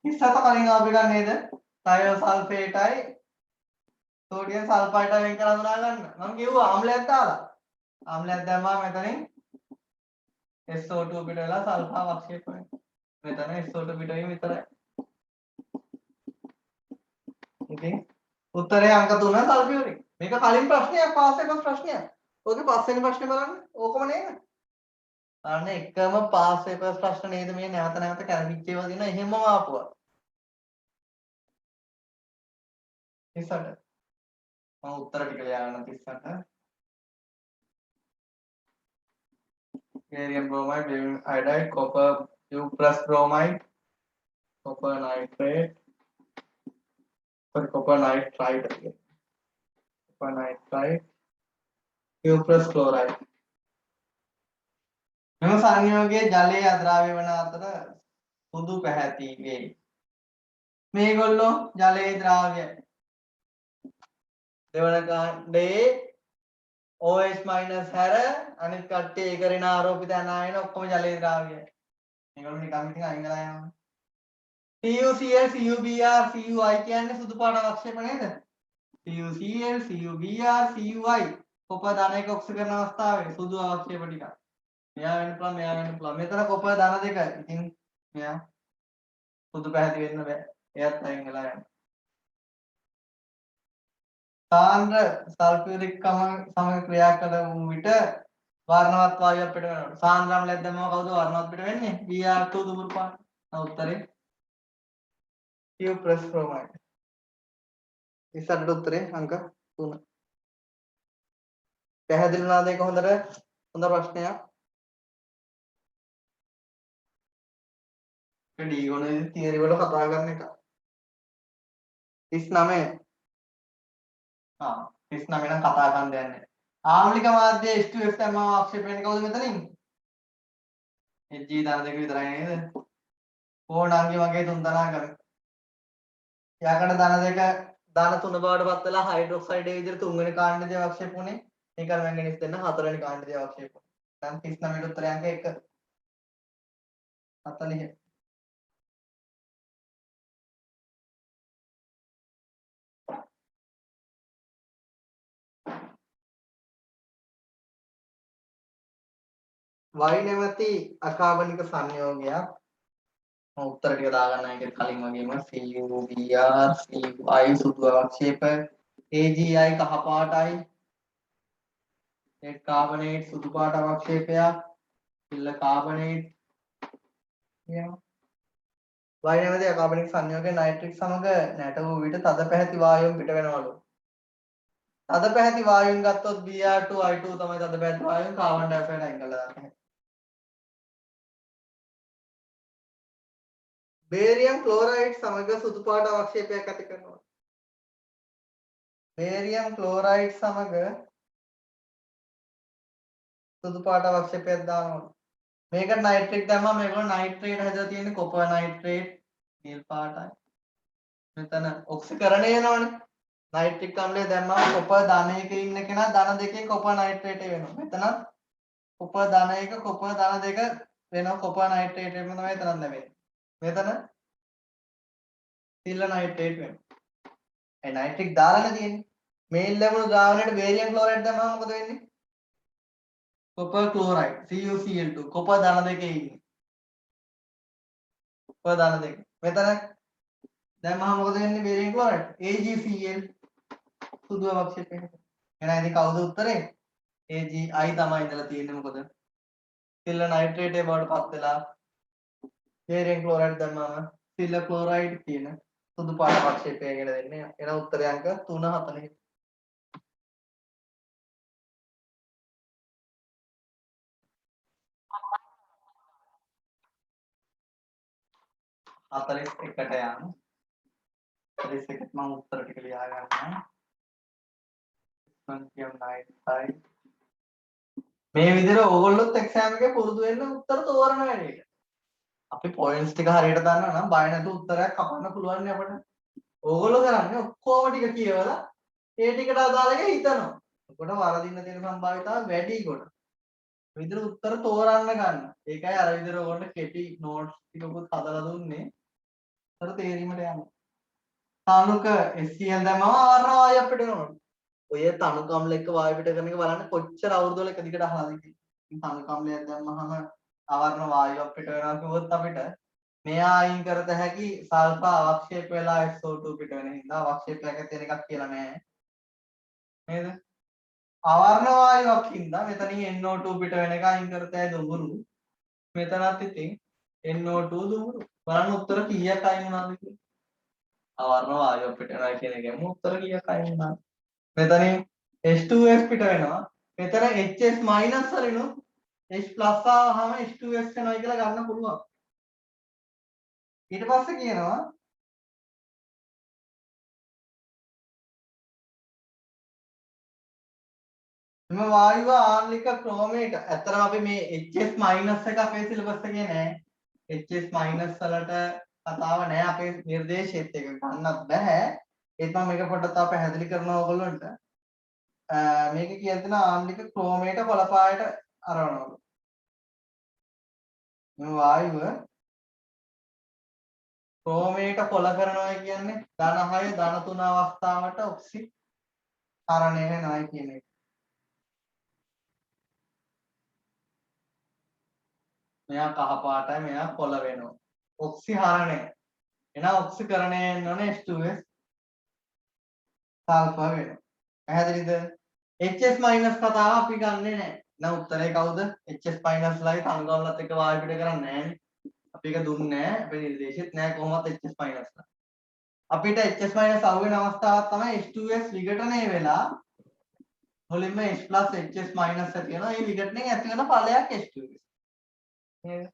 ඉස්සත කලින් අපි ගන්න නේද? තයෝ සල්ෆේටයි සෝඩියම් සල්ෆයිඩයි වෙන් කරලා හඳුනා ගන්න. මම කිව්වා ආම්ලයක් දාලා. ආම්ලයක් දැම්මම මෙතනින් SO2 පිට වෙලා සල්ෆා අවක්ෂේප වෙනවා. මෙතන SO2 පිට වීම විතරයි. ඉතින් උත්තරේ අංක 3 සල්ෆියුරික්. මේක කලින් ප්‍රශ්නයක් පාස් එකක් ප්‍රශ්නයක්. ඔගේ පස්වෙනි ප්‍රශ්නේ බලන්න. ඕකම නේද? අන්න එකම පාස් පේපර්ස් ප්‍රශ්න නේද මේ නැවත නැවත කරගිච්ච ඒවා දින එහෙමම ආපුවා. 38. මම උත්තර ටික ලියා ගන්න 38. barium bromide, barium iodide, copper U+ bromide, copper nitrate, sorry copper nitride again. Copper nitride, U+ chloride. මෙම සංයෝගයේ ජලයේ අද්‍රාව්‍ය වන අතර සුදු පැහැති වේ. මේගොල්ලෝ ජලයේ ද්‍රාව්‍යයි. දෙවන කාණ්ඩයේ OH- හැර අනිත් කට්ටිය ඒකරින ආරෝපිත අනායන ඔක්කොම ජලයේ ද්‍රාව්‍යයි. මේගොල්ලෝ නිකන් ඉතින් අයින් වෙලා යනවා. CuCl, CuBr, CuI කියන්නේ සුදු පාට අවක්ෂේප නේද? CuCl, CuBr, CuI කොපර් ධන එක ඔක්සිජන් අවස්ථාවේ සුදු අවක්ෂේප ටික. මෙයා වෙන්න පුළුවන්, මෙයා වෙන්න පුළුවන්. මෙතන කොපර් ධන දෙක. ඉතින් මෙයා සුදු පැහැති වෙන්න බෑ. එයත් අයින් වෙලා යනවා. සාන්ද්‍ර සල්ෆියුරික් සමග ක්‍රියා කළ වූ විට වර්ණවත් වායුවක් පිට වෙනවා. සාන්ද්‍රම් ලැබ්දම කවුද වර්ණවත් පිට වෙන්නේ? Br2 දුඹුරු පාට. උත්තරේ Q+ bromide. ඉස්සරට උත්තරේ අංක 3. පැහැදිලි වුණාද ඒක හොඳට? හොඳ ප්‍රශ්නයක්. ඒ ඩීගොනේ තියරි වල කතා කරන එක. 39. 39 නම් කතා කරන්න දෙයක් නැහැ. ආම්ලික මාධ්‍ය H2S දැම්මම ආක්ෂේප වෙන්නේ කවුද මෙතනින්? Hg ධන දෙක විතරයි නේද? ඕණාංගි වගේ තුන් දනා කරමු. යකඩ ධන දෙක ධන 3 බවට පත් වෙලා හයිඩ්‍රොක්සයිඩ් ඒ විදිහට තුන්වෙනි කාණ්ඩයේ අවක්ෂේප වුණේ. නිකන් මැංගනීස් දෙන්න හතරවෙනි කාණ්ඩයේ අවක්ෂේප වුණා. දැන් 39 උත්තරය අංක 1. 40. y නැමැති අකාබනික සංයෝගයක් මම උත්තර ටික දාගන්න එකේ කලින් වගේම CuBr CuI සුදු අවක්ෂේප AgI කහ පාටයි ඒ කාබනේට් සුදු පාට අවක්ෂේපයක් පිල්ල කාබනේට් කියනවා වයිනමදී අකාබනික සංයෝගයේ නයිට්‍රික් සමග නැට වූ විට තද පැහැති වායුන් පිට වෙනවලු. තද පැහැති වායුන් ගත්තොත් Br2 I2 තමයි තද පැහැති වායුන් කාබන් ඩයොක්සයිඩ් අයින් කළා දාන්නේ. බේරියම් ක්ලෝරයිඩ් සමග සුදු පාට අවක්ෂේපයක් ඇති කරනවා. බේරියම් ක්ලෝරයිඩ් සමග සුදු පාට අවක්ෂේපයක් දානවා. මේකට නයිට්‍රේට් දැම්මම මේගොල්ලෝ නයිට්‍රේට් හදලා තියෙන්නේ කොපර් නයිට්‍රේට් නිල් පාටයි. මෙතන ඔක්සිකරණය වෙනවනේ. නයිට්‍රික් අම්ලය දැම්මම කොපර් ධන 1 ඉන්න කෙනා ධන 2 කොපර් නයිට්‍රේට් වෙනවා. මෙතන කොපර් ධන 1 කොපර් ධන 2 වෙනවා කොපර් නයිට්‍රේට් වෙනවා තමයි එතන ලැබෙන්නේ. මෙතන සිල්ල නයිට්‍රේට් වෙනවා. ඒ නයිට්‍රික් දාලානේ තියෙන්නේ. මේල් ලැබුණු ද්‍රාවණයට බේරියම් ක්ලෝරයිඩ් දැම්මම මොකද වෙන්නේ? කොපර් ක්ලෝරයිඩ් CuCl2 කොපර් ධන 2 ඉන්නේ. කොපර් ධන 2. මෙතන දැම්මම මොකද වෙන්නේ බේරියම් ක්ලෝරයිඩ්? AgCl සුදු අවක්ෂේපය. එහෙනම් ඉතින් කවුද උත්තරේ? AgI තමයි ඉඳලා තියෙන්නේ මොකද? සිල්ල නයිට්‍රේටේ බවට පත් වෙලා බේරියම් ක්ලෝරයිඩ් දැම්මම සිල්ල ක්ලෝරයිඩ් කියන සුදු පාට අවක්ෂේපය කියලා දෙන්නේ. එන උත්තරය අංක 3 4. 41ට යන්න. 41ට මම උත්තර ටික ලියා ගන්නවා. සංඛ්‍යා 9යි. මේ විදිහට ඕගොල්ලොත් එක්සෑම් එකේ පුරුදු වෙන්න උත්තර තෝරන වැඩේට. අපි පොයින්ට්ස් ටික හරියට දන්නා නම් බය නැතුව උත්තරයක් කපන්න පුළුවන් නේ අපිට. ඕගොල්ලෝ කරන්නේ ඔක්කොම ටික කියවලා ඒ ටිකට අදාළ එක හිතනවා. එතකොට වරදින්න තියෙන සම්භාවිතාව වැඩි කොට. විදිහට උත්තර තෝරන්න ගන්න. ඒකයි අර විදිහට ඕගොල්ලෝ කෙටි නෝට්ස් ටිකකුත් හදලා දුන්නේ. උත්තර තේරීමට යන්න. තනුක SCL දැම්මම ආවරණ වායු අපිට එනවා. ඔය තනුක අම්ල එක්ක වායු පිට කරන එක බලන්න කොච්චර අවුරුදු වල එක දිගට අහලාද කියලා. ඉතින් තනුක අම්ලයක් දැම්මම ආවරණ වායුවක් පිට වෙනවා කිව්වොත් අපිට මෙයා අයින් කරත හැකි සල්ෆා අවක්ෂේප වෙලා SO2 පිට වෙන හින්දා අවක්ෂේපයක් තියෙන එකක් කියලා නෑ. නේද? ආවරණ වායුවක් හින්දා මෙතනින් NO2 පිට වෙන එක අයින් කරත හැකි දුඹුරු. මෙතනත් ඉතින් NO2 දුඹුරු. බලන්න උත්තර කීයක් අයින් වුණාද කියලා. ආවරණ වායුවක් පිට වෙනවා කියන එකෙන් උත්තර කීයක් අයින් වුණාද? මෙතනින් H2S පිට වෙනවා. මෙතන HS මයිනස් වලිනුත් H ප්ලස් ආවහම H2S වෙනවා කියලා ගන්න පුළුවන්. ඊට පස්සේ කියනවා මෙම වායුව ආන්ලික ක්‍රෝමයට ඇත්තටම අපි මේ HS මයිනස් එක අපේ සිලබස් එකේ නෑ. HS මයිනස් වලට කතාව නෑ අපේ නිර්දේශයේත් එක ගන්නත් බෑ. ඒත් මම මේක පොඩ්ඩක් තව පැහැදිලි කරනවා ඔයගොල්ලන්ට. මේක කියලා තියෙන ආන්ලික ක්‍රෝමයට කොළපායට අරවනවා. මේ වායුව ක්‍රෝමයට කොළ කරනවා කියන්නේ ධන 6 ධන 3 අවස්ථාවට ඔක්සිහරණය වෙනවා කියන එක. මෙයා කහ පාටයි මෙයා කොළ වෙනවා. ඔක්සිහරණය. එහෙනම් ඔක්සිකරණය වෙන්න ඕනේ H2S සල්ෆර් වෙනවා. පැහැදිලිද? HS මයිනස් කතාව අපි ගන්නෙ නැහැ. දැන් උත්තරේ කවුද? HS මයිනස් ලයි තංගවලත් එක්ක වායු පිට කරන්නේ නැහැ නේ. අපි ඒක දුන්නේ නැහැ. අපේ නිර්දේශෙත් නැහැ කොහොමවත් HS මයිනස් ලා. අපිට HS මයිනස් අහු වෙන අවස්ථාවක් තමයි H2S විඝටනය වෙලා මුලින්ම H+ HS මයිනස් ඇති වෙනවා. මේ විඝටනයෙන් ඇති වෙන ඵලයක් H2S. නේද?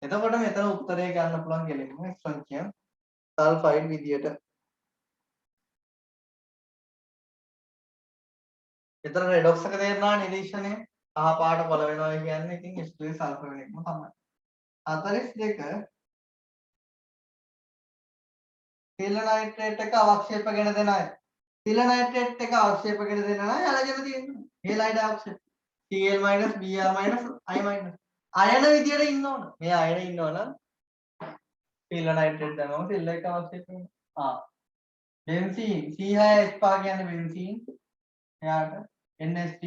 එතකොට මෙතන උත්තරේ ගන්න පුළුවන් කෙලින්ම සංඛ්‍යා සල්ෆයිඩ් විදියට. එතන රෙඩොක්ස් එක තේරෙනවා නිරීක්ෂණය. කහ පාට කොළ වෙනවා කියන්නේ ඉතින් H2S සල්ෆර් වෙන එකම තමයි. 42 සිල්ල නයිට්‍රේට් එක අවක්ෂේපගෙන දෙන අය. සිල්ල නයිට්‍රේට් එක අවක්ෂේපගෙන දෙන අය අලගෙන තියෙනවා. හේලයිඩ් අවක්ෂේප. Cl Br I අයන විදියට ඉන්න ඕන. මේ අයන ඉන්නවනම් සිල්ල නයිට්‍රේට් දැම්මම සිල්ල එක අවක්ෂේප වෙනවා. බෙන්සීන් C6H5 කියන්නේ බෙන්සීන්. එයාට NH3+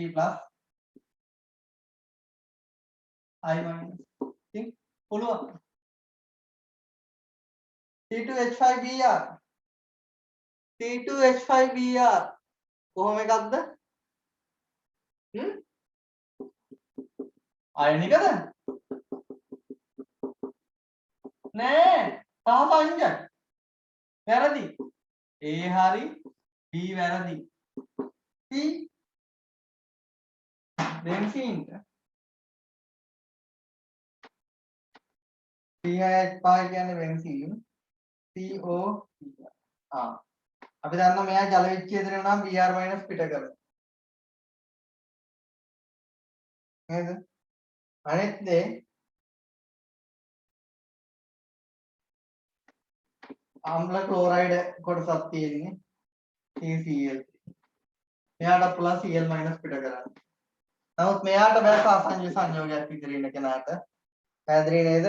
I-. ඉතින් පුළුවන්. C2H5Br C2H5Br කොහොම එකක්ද? අයනිකද? නෑ සාපංජ වැරදි A හරි B වැරදි C බෙන්සීන්ට CH5 කියන්නේ බෙන්සීන් CO අපි දන්නවා මෙයා ජල විච්ඡේදනය නම් Br- පිට කරනවා නේද අනිත් දේ ආම්ල ක්ලෝරයිඩ් කොටසක් තියෙන්නේ CCl මෙයාට පුළුවන් Cl- පිට කරන්න නමුත් මෙයාට බෑ සාසංජ සංයෝගයක් විතර ඉන්න කෙනාට පැහැදිලි නේද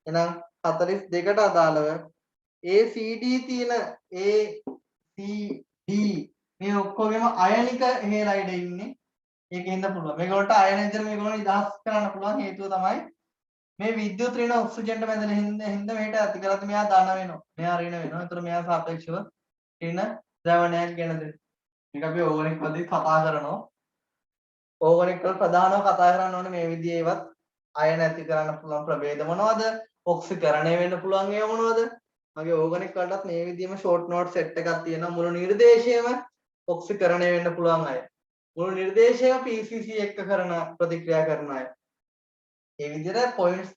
එහෙනම් 42ට අදාළව ACD තියෙන ACD මේ ඔක්කොගෙම අයනික හේලයිඩ් ඉන්නේ ඒකෙන්ද පුළුවන් මේගොල්ලන්ට අයන විතර මේගොල්ලෝ නිදහස් කරන්න පුළුවන් හේතුව තමයි මේ විද්‍යුත් ඍණ ඔක්සිජන්ට බැඳෙන හින්දා මේකට ඇති කරද්දි මෙයා ධන වෙනවා මෙයා ඍණ වෙනවා ඒතර මෙයා සාපේක්ෂව ඍණ ද්‍රවණයක් ගෙන දෙනවා මේක අපි ඕගනික් පදේ කතා කරනවා ඕගනික් වල ප්‍රධානව කතා කරන්න ඕනේ මේ විදිහේවත් අයන ඇති කරන්න පුළුවන් ප්‍රභේද මොනවද ඔක්සිකරණය වෙන්න පුළුවන් ඒවා මොනවද මගේ ඕගනික් වලටත් මේ විදිහම ෂෝට් නෝට් සෙට් එකක් තියෙනවා මුළු නිර්දේශයම ඔක්සිකරණය වෙන්න පුළුවන් අය මුළු නිර්දේශයම PCC එක්ක කරන ප්‍රතික්‍රියා කරන අය මේ විදිහට පොයින්ට්ස්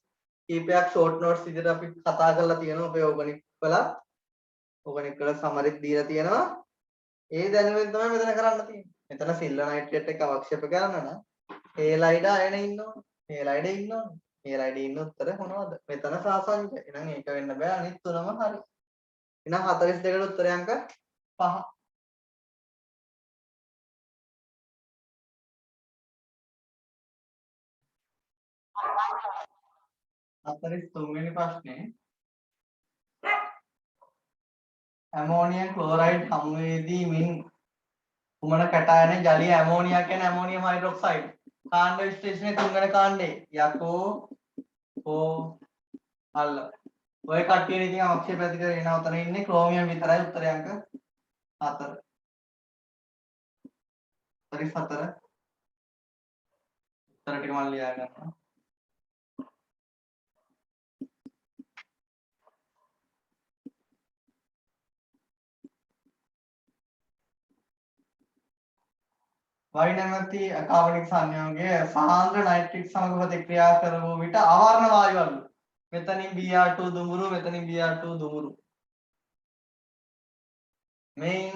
කීපයක් ෂෝට් නෝට්ස් විදිහට අපි කතා කරලා තියෙනවා අපේ ඕගනික් වල සමරිත් දීලා තියෙනවා ඒ දැනුමෙන් තමයි මෙතන කරන්න තියෙන්නේ මෙතන සිල්වර් නයිට්‍රේට් එක අවක්ෂේප කරන්න නම් හේලයිඩ් අයන ඉන්න ඕනේ හේලයිඩ් ඉන්න ඕනේ හේලයිඩ් ඉන්න උත්තර මොනවද මෙතන සාසංජ එහෙනම් ඒක වෙන්න බෑ අනිත් තුනම හරි එහෙනම් 42ට උත්තරය අංක 5 43 වෙනි ප්‍රශ්නේ ඇමෝනියම් ක්ලෝරයිඩ් හමුවේදී මින් කුමන කැටයන ජලීය ඇමෝනියා කියන්නේ ඇමෝනියම් හයිඩ්‍රොක්සයිඩ් කාණ්ඩ විශ්ලේෂණයේ තුන්වෙනි කාණ්ඩේ යකෝ ඕ අල්ල ඔය කට්ටිය ඉතින් අවශ්‍ය පැති කරගෙන උතන ඉන්නේ ක්‍රෝමියම් විතරයි උත්තරය අංක 4 34 උත්තර ටික මම ලියා ගන්නවා වයි නැමැති කාබනික සංයෝගය සාන්ද්‍ර නයිට්‍රික් සමග ප්‍රතික්‍රියා කරවූ විට ආවරණ වායු අණු මෙතනින් Br2 දුමුරු මෙතනින් Br2 දුමුරු මේන්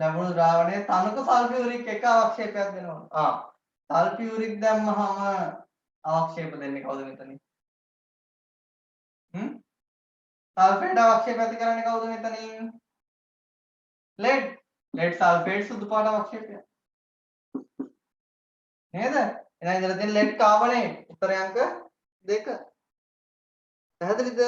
ලැබුණු ද්‍රාවණය තනක සල්ෆියුරික් එක අවක්ෂේපයක් දෙනවා සල්ෆියුරික් දැම්මහම අවක්ෂේප දෙන්නේ කවුද මෙතනින් සල්ෆේට් අවක්ෂේප ඇති කරන්නේ කවුද මෙතනින් ලෙඩ් සල්ෆේට් සුදු පාට අවක්ෂේපය නේද එහෙනම් ඉඳලා තියෙන ලෙඩ් කාබනේට් උත්තරය අංක 2 පැහැදිලිද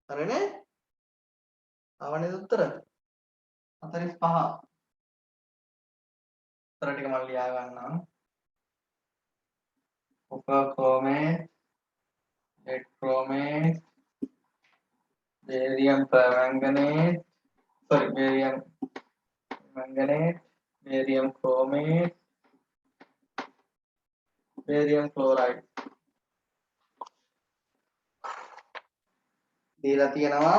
හරිනේ අවනේ උත්තර 45 උත්තර ටික මම ලියා ගන්නම් උපක්‍රමයේ එක්‍රමයේ barium permanganate barium manganate barium chromate barium chloride දීලා තියෙනවා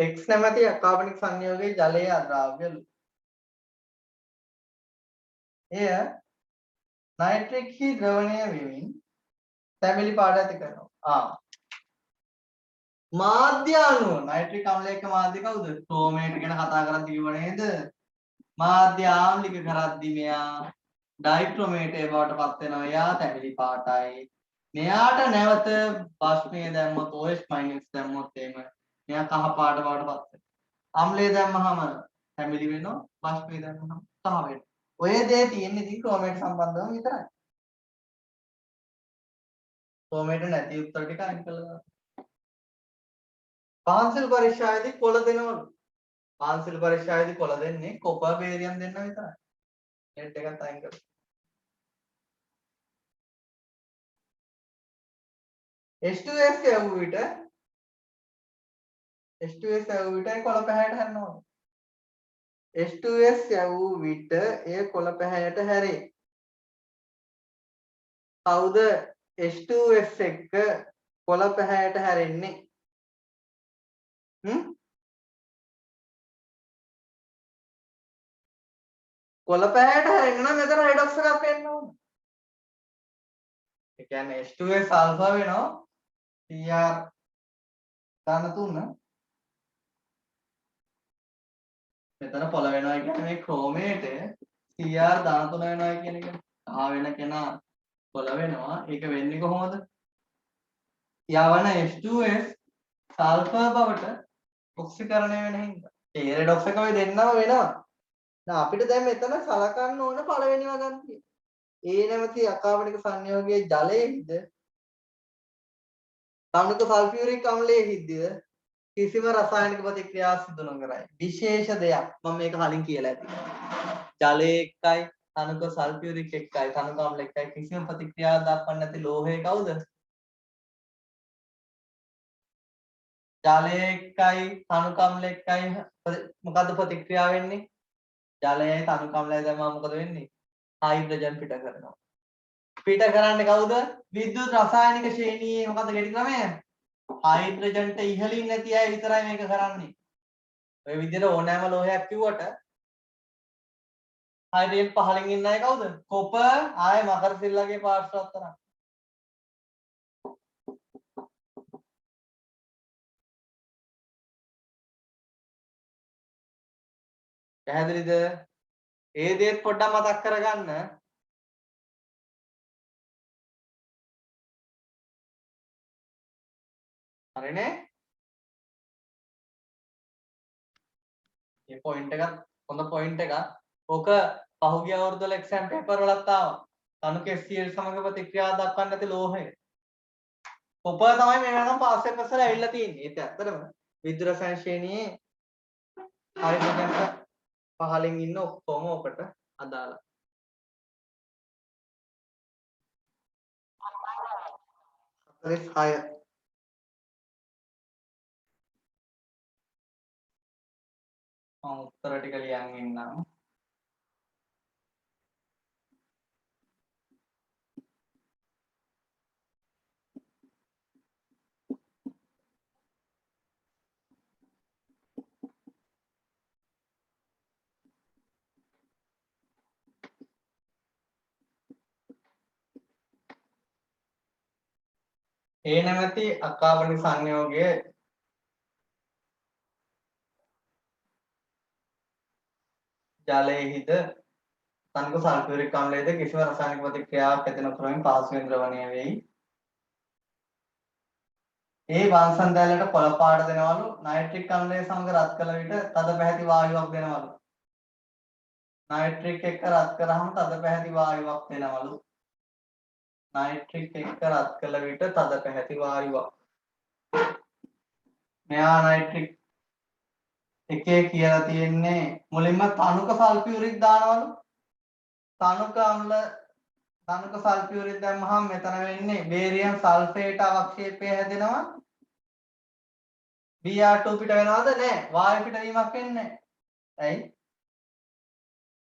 X නැමැති අකාබනික සංයෝගයේ ජලයේ අද්‍රාව්‍යලු. එය නයිට්‍රික් හි ද්‍රවණය වෙමින් තැඹිලි පාට ඇති කරනවා. මාධ්‍ය අණුව නයිට්‍රික් අම්ලයක මාධ්‍ය කවුද? ක්‍රෝමේට් ගැන කතා කරන් කිව්ව නේද? මාධ්‍ය ආම්ලික කරද්දි මෙයා ඩයික්‍රොමේටේ බවට පත් වෙනවා. එයා තැඹිලි පාටයි. මෙයාට නැවත බස්මය දැම්මොත් OH- දැම්මොත් එහෙම මෙයා කහ පාට බවට පත් වෙනවා. අම්ලය දැම්මහම තැඹිලි වෙනවා. බස්මය දැම්මහම කහ වෙනවා. ඔය දේ තියෙන්නේ ඉතින් ක්‍රෝමේට සම්බන්ධව විතරයි. ක්‍රෝමේට නැති උත්තර ටික අයින් කළා. පාන්සල් පරීක්ෂාවේදී කොළ දෙනවලු. පාන්සල් පරීක්ෂාවේදී කොළ දෙන්නේ කොපර් බේරියම් දෙන්න විතරයි. නෙට් එකත් අයින් කරලා. H2S යවූ විට H2S යවූ විට කොළ පැහැයට හැරෙනවා. H2S යවූ විට එය කොළ පැහැයට හැරේ. කවුද H2S එක්ක කොළ පැහැයට හැරෙන්නේ? කොළ පැහැයට හැරෙන්න නම් මෙතන රෙඩොක්ස් එකක් එන්න ඕන. ඒ කියන්නේ H2S ආල්ෆා වෙනවා Cr ධන 3. මෙතන පොළ වෙනවා කියන්නේ මේ ක්‍රෝමේට Cr ධන 3 වෙනවා කියන එක. ආ වෙන කෙනා පොළ වෙනවා. ඒක වෙන්නේ කොහොමද? යවන H2S සල්ෆර් බවට ඔක්සිකරණය වෙන හින්දා. ඒ රෙඩොක්ස් එක ඔය දෙන්නම වෙනවා. දැන් අපිට දැන් මෙතන සලකන්න ඕන පළවෙනිව ගන්න තියෙන්නේ. ඒ නැමැති අකාවනික සංයෝගයේ ජලයේද තනුක සල්ෆියුරික් අම්ලයේද කිසිම රසායනික ප්‍රතික්‍රියා සිදු නොකරයි. විශේෂ දෙයක් මම මේක කලින් කියලා ඇති. ජලයේ එකයි තනුක සල්ෆියුරික් එකයි තනුක අම්ල එකයි කිසිම ප්‍රතික්‍රියාවක් දක්වන්නේ නැති ලෝහය කවුද? ජලයේ එකයි තනුක අම්ල එකයි මොකද්ද ප්‍රතික්‍රියාව වෙන්නේ? ජලයයි තනුක අම්ලයයි දැම්මම මොකද වෙන්නේ? හයිඩ්‍රජන් පිට කරනවා. පිට කරන්නේ කවුද? විද්‍යුත් රසායනික ශ්‍රේණියේ මොකද්ද කෙටි ක්‍රමය? හයිඩ්‍රජන්ට ඉහළින් නැති අය විතරයි මේක කරන්නේ. ඔය විදිහට ඕනෑම ලෝහයක් කිව්වට හයිඩ්‍රජන් පහළින් ඉන්න අය කවුද? කොපර් ආයේ මකර සිල්ලගේ පාර්ශ්වවත් තරම්. පැහැදිලිද? ඒ දේත් පොඩ්ඩක් මතක් කරගන්න. හරිනේ? මේ පොයින්ට් එකත් හොඳ පොයින්ට් එකක්. ඕක පහුගිය අවුරුද්දවල එක්සෑම් පේපර් වලත් ආවා. තනුක HCl සමග ප්‍රතික්‍රියා දක්වන්න නැති ලෝහය. කොපර් තමයි මේ වෙනකම් පාස් පෙපර්ස් වල ඇවිල්ලා තියෙන්නේ. ඒක ඇත්තටම විද්‍යුත් රසායන ශ්‍රේණියේ හයිඩ්‍රජන් පහළින් ඉන්න ඔක්කොම ඔකට අදාළයි. 46 මම උත්තර ටික ලියන් ඉන්නම්. ඒ නැමැති අකාවනික සංයෝගය ජලයේහිද තනික සල්ෆියුරික් අම්ලයේද කිසිම රසායනික ප්‍රතික්‍රියාවක් ඇති නොකරමින් පාර්ශ්වයෙන් ද්‍රවණය වෙයි. ඒ වංශන් දැලට කොළ පාට දෙනවලු නයිට්‍රික් අම්ලය සමග රත් කළ විට තද පැහැති වායුවක් දෙනවලු. නයිට්‍රික් එක්ක රත් කරාම තද පැහැති වායුවක් දෙනවලු. නයිට්‍රික් එක්ක රත් කළ විට තද පැහැති වායුවක්. මෙයා නයිට්‍රික් එකේ කියලා තියෙන්නේ මුලින්ම තනුක සල්ෆියුරික් දානවලු. තනුක අම්ල තනුක සල්ෆියුරික් දැම්මහම මෙතන වෙන්නේ බේරියම් සල්ෆේට අවක්ෂේපය හැදෙනවා. Br2 පිට වෙනවද? නැහැ. වායු පිටවීමක් වෙන්නේ නැහැ. ඇයි?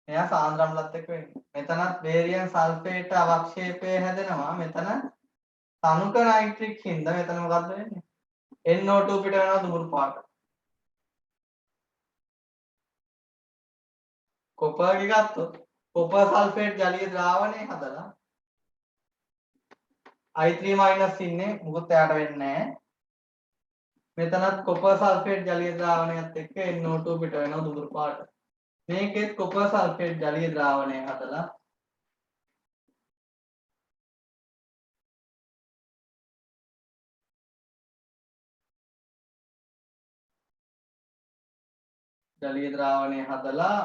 මෙයා සාන්ද්‍ර අම්ලත් එක්ක වෙන්නේ. මෙතනත් බේරියම් සල්ෆේට අවක්ෂේපය හැදෙනවා. මෙතන තනුක නයිට්‍රික් හින්දා මෙතන මොකද්ද වෙන්නේ? NO2 පිට වෙනවා දුමුරු පාට. කොපර් එක ගත්තොත් කොපර් සල්ෆේට් ජලීය ද්‍රාවණය හදලා I3- ඉන්නේ මොකද එයාට වෙන්නේ නැහැ. මෙතනත් කොපර් සල්ෆේට් ජලීය ද්‍රාවණයත් එක්ක NO2 පිට වෙනවා දුමුරු පාට. මේකෙත් කොපර් සල්ෆේට් ජලීය ද්‍රාවණය හදලා ජලීය ද්‍රාවණය හදලා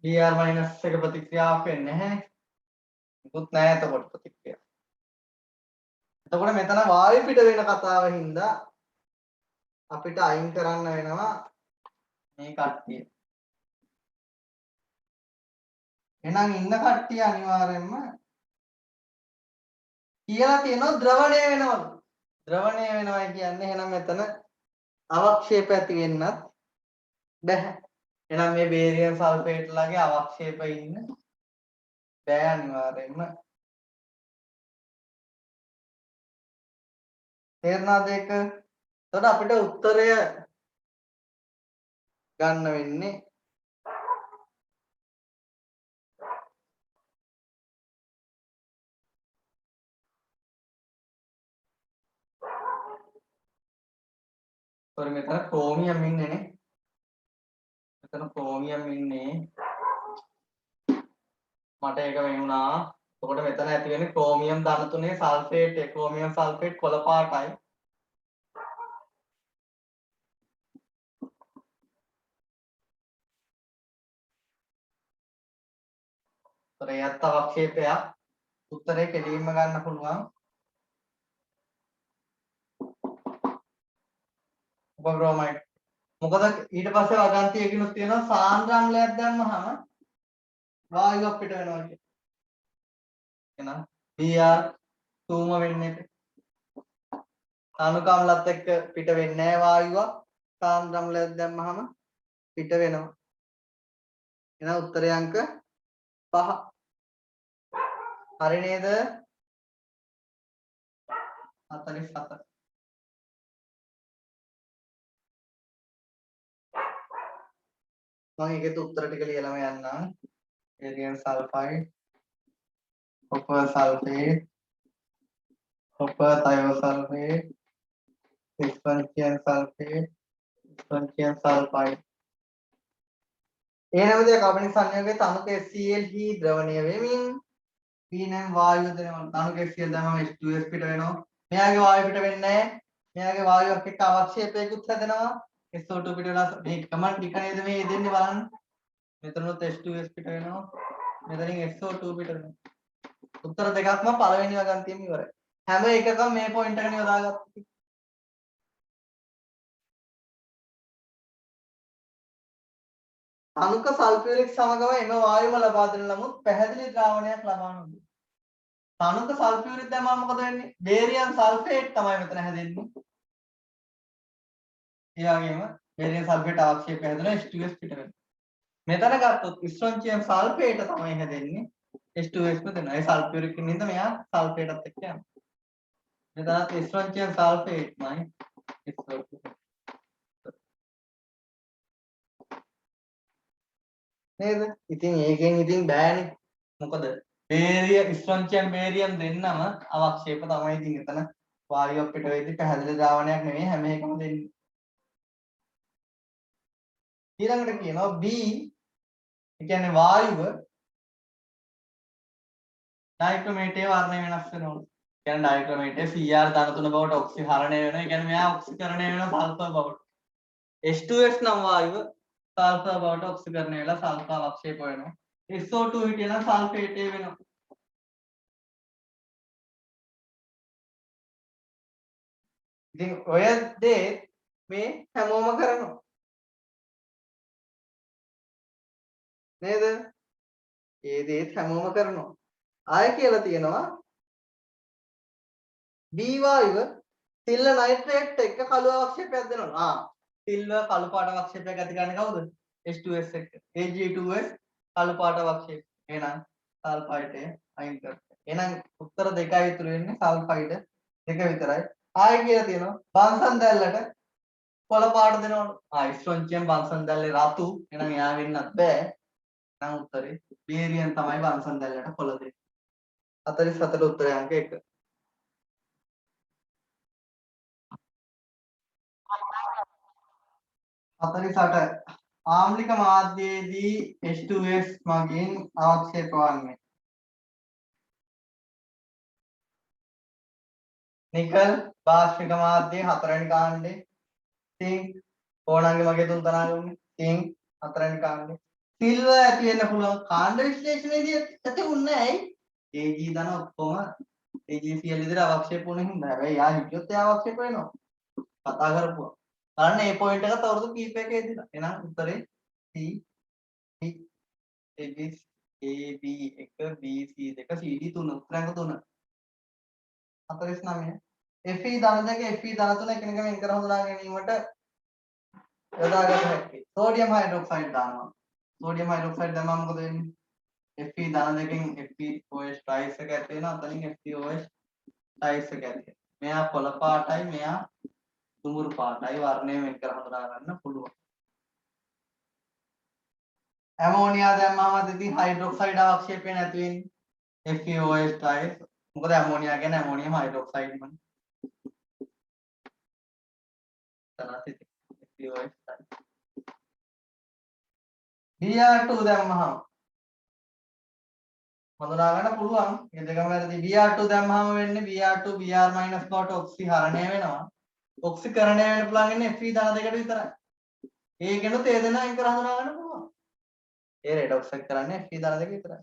Br minus එක ප්‍රතික්‍රියාවක් වෙන්නේ නැහැ. මුකුත් නැහැ එතකොට ප්‍රතික්‍රියාව. එතකොට මෙතන වායු පිට වෙන කතාව හින්දා අපිට අයින් කරන්න වෙනවා මේ කට්ටිය. එහෙනම් ඉන්න කට්ටිය අනිවාර්යයෙන්ම කියලා තියෙනවා ද්‍රවණය වෙනවලු. ද්‍රවණය වෙනවා කියන්නේ එහෙනම් මෙතන අවක්ෂේප ඇති වෙන්නත් බැහැ. එහෙනම් මේ බේරියම් සල්ෆේට්ලාගේ අවක්ෂේප ඉන්න බෑ අනිවාර්යයෙන්ම. තේරුණාද ඒක? එතකොට අපිට උත්තරය ගන්න වෙන්නේ මෙතන ක්‍රෝමියම් ඉන්නේ නේ. මෙතන ක්‍රෝමියම් ඉන්නේ. මට ඒක වෙනුණා. එතකොට මෙතන ඇති වෙන්නේ ක්‍රෝමියම් ධන තුනේ සල්ෆේට් එක. ක්‍රෝමියම් සල්ෆේට් කොළ පාටයි. ඒත් අවක්ෂේපයක්. උත්තරේ කෙලින්ම ගන්න පුළුවන්. උපබ්‍රෝමයිඩ්. මොකද ඊට පස්සේ වගන්තියකිනුත් තියෙනවා සාන්ද්‍ර අම්ලයක් දැම්මහම වායුවක් පිට වෙනවා කියන්නේ. එහෙනම් Br 2ම වෙන්නේ. අණුක අම්ලත් එක්ක පිට වෙන්නේ නැහැ වායුවක්. සාන්ද්‍ර අම්ලයක් දැම්මහම පිට වෙනවා. එහෙනම් උත්තරේ අංක 5. හරි නේද? 47. මම ඒකේ උත්තර ටික ලියලම යන්නම්. barium sulfide, copper sulfate, copper thiosulfate, strontium sulfate, strontium sulfide. ඒ නේද කාබනික සංයෝගයේ තනුක HCl හි ද්‍රවණය වෙමින් P9 වායුව දෙනවා. තනුක HCl දැම්මම H2S පිට වෙනවා. මෙයාගේ වායුව පිට වෙන්නේ නැහැ. මෙයාගේ වායුවක් එක්ක අවක්ෂේපයකුත් හැදෙනවා. SO2 පිට වෙලා මේ කමන්ට් ටික නේද මේ දෙන්නේ බලන්න. මෙතනොත් H2S පිට වෙනවා. මෙතනින් SO2 පිට වෙනවා. උත්තර දෙකක්ම පළවෙනි වගන්තියෙම ඉවරයි. හැම එකකම මේ පොයින්ට් එකනේ යොදාගත්තේ. අණුක සල්ෆියුරික් සමගම එම වායුව ලබා දෙන නමුත් පැහැදිලි ද්‍රාවණයක් ලබා නොදී. අණුක සල්ෆියුරික් දැම්මම මොකද වෙන්නේ? බේරියම් සල්ෆේට් තමයි මෙතන හැදෙන්නේ. ඒ වගේම බේරියම් සල්ෆේට් අවක්ෂේප හැදෙන H2S පිට වෙනවා. මෙතන ගත්තොත් ස්ට්‍රොන්චියම් සල්ෆේට තමයි හැදෙන්නේ. H2S මෙතන. ඒ සල්ෆියුරික් ඉන්න හින්දා මෙයා සල්ෆේටත් එක්ක යනවා. මෙතනත් ස්ට්‍රොන්චියම් සල්ෆේට්මයි SO2. නේද? ඉතින් ඒකෙන් ඉතින් බෑනේ. මොකද ස්ට්‍රොන්චියම් බේරියම් දෙන්නම අවක්ෂේප තමයි. ඉතින් එතන වායුවක් පිට වෙද්දී පැහැදිලි ද්‍රාවණයක් නෙමෙයි හැම එකම දෙන්නේ. ඊළඟට කියනවා B ඒ කියන්නේ වායුව ඩයික්‍රොමේටයේ වර්ණය වෙනස් වෙනවා. කියන්නේ ඩයික්‍රොමේටයේ Cr ධන 3 බවට ඔක්සිහරණය වෙනවා. ඒ කියන්නේ මෙයා ඔක්සිකරණය වෙනවා සල්ෆර් බවට. H2S නම් වායුව සල්ෆර් බවට ඔක්සිකරණය වෙලා සල්ෆර් අවක්ෂේප වෙනවා. SO2 හිටියනම් සල්ෆේට් වෙනවා. ඉතින් ඔය දේ මේ හැමෝම කරනවා. නේද? ඒ දේත් හැමෝම කරනවා. ආයෙ කියලා තියෙනවා B වායුව සිල්ව නයිට්‍රේට් එක්ක කළු අවක්ෂේපයක් දෙනවා. සිල්ව කළු පාට අවක්ෂේපයක් ඇති කරන්නේ කවුද? H2S එක්ක. Ag2S කළු පාට අවක්ෂේප. එහෙනම් සල්ෆයිඩ් අයින් කරන්න. එහෙනම් උත්තර දෙකයි ඉතුරු වෙන්නේ සල්ෆයිඩ් දෙක විතරයි. ආයෙ කියලා තියෙනවා බන්සන් දැල්ලට කොළ පාට දෙනවලු. ස්ට්‍රොන්චියම් බන්සන් දැල්ලේ රතු. එහෙනම් එයා වෙන්නත් බෑ. නම් උත්තරේ බේරියම් තමයි බන්සන් දැල්ලට කොළ දෙන්නේ. 44 උත්තරය අංක 1. 48 ආම්ලික මාධ්‍යයේදී H2S මගින් අවක්ෂේප වන්නේ නිකල් භාෂ්මික මාධ්‍යයේ 4 වෙනි කාණ්ඩේ සිංක් ඕනංගේ මගේ තුන් තනාගුන්නේ සිංක් 4 වෙනි කාණ්ඩේ සිල්ව ඇති වෙන්න පුළුවන් කාණ්ඩ විශ්ලේෂණයේදී ඇති උන්නේ ඇයි AG දන ඔක්කොම AGCL විදිහට අවක්ෂේප වුණේ හින්දා හැබැයි යා හිටියොත් එයා අවක්ෂේප වෙනවා කතා කරපුවා බලන්න මේ පොයින්ට් එකත් අවුරුදු කීපයක ඉදිරියට එහෙනම් උත්තරේ C B AB AB 1 BC 2 CD 3 උත්තරංක 3 49 FE ධන දෙක FE ධන තුන එකිනෙක වෙන් කර හඳුනා ගැනීමට යොදාගත හැකියි. සෝඩියම් හයිඩ්‍රොක්සයිඩ් දානවා. සෝඩියම් හයිඩ්‍රොක්සයිඩ් දැම්මම මොකද වෙන්නේ? Fe ධන දෙකෙන් FeOH ටයිස් එක ඇති වෙනවා. අතනින් FeOH ටයිස් එක ඇති වෙනවා. මෙයා කොළ පාටයි මෙයා දුමුරු පාටයි වර්ණය වෙන් කර හඳුනා ගන්න පුළුවන්. ඇමෝනියා දැම්මම ඉතින් හයිඩ්‍රොක්සයිඩ් අවක්ෂේපය නැති වෙන්නේ. FeOH ටයිස්. මොකද ඇමෝනියා කියන්නේ ඇමෝනියම් හයිඩ්‍රොක්සයිඩ් මනේ. තනසිත FeOH ටයිස්. Br2 දැම්මහම හඳුනා ගන්න පුළුවන්. මේ දෙකම වැරදි. Br2 දැම්මහම වෙන්නේ Br2 Br- බවට ඔක්සිහරණය වෙනවා. ඔක්සිකරණය වෙන්න පුළුවන් ඉන්නේ Fe ධන දෙකට විතරයි. ඒකෙනුත් ඒ දෙනා අයින් කර හඳුනා ගන්න පුළුවන්. ඒ රෙඩොක්ස් එක කරන්නේ Fe ධන දෙක විතරයි.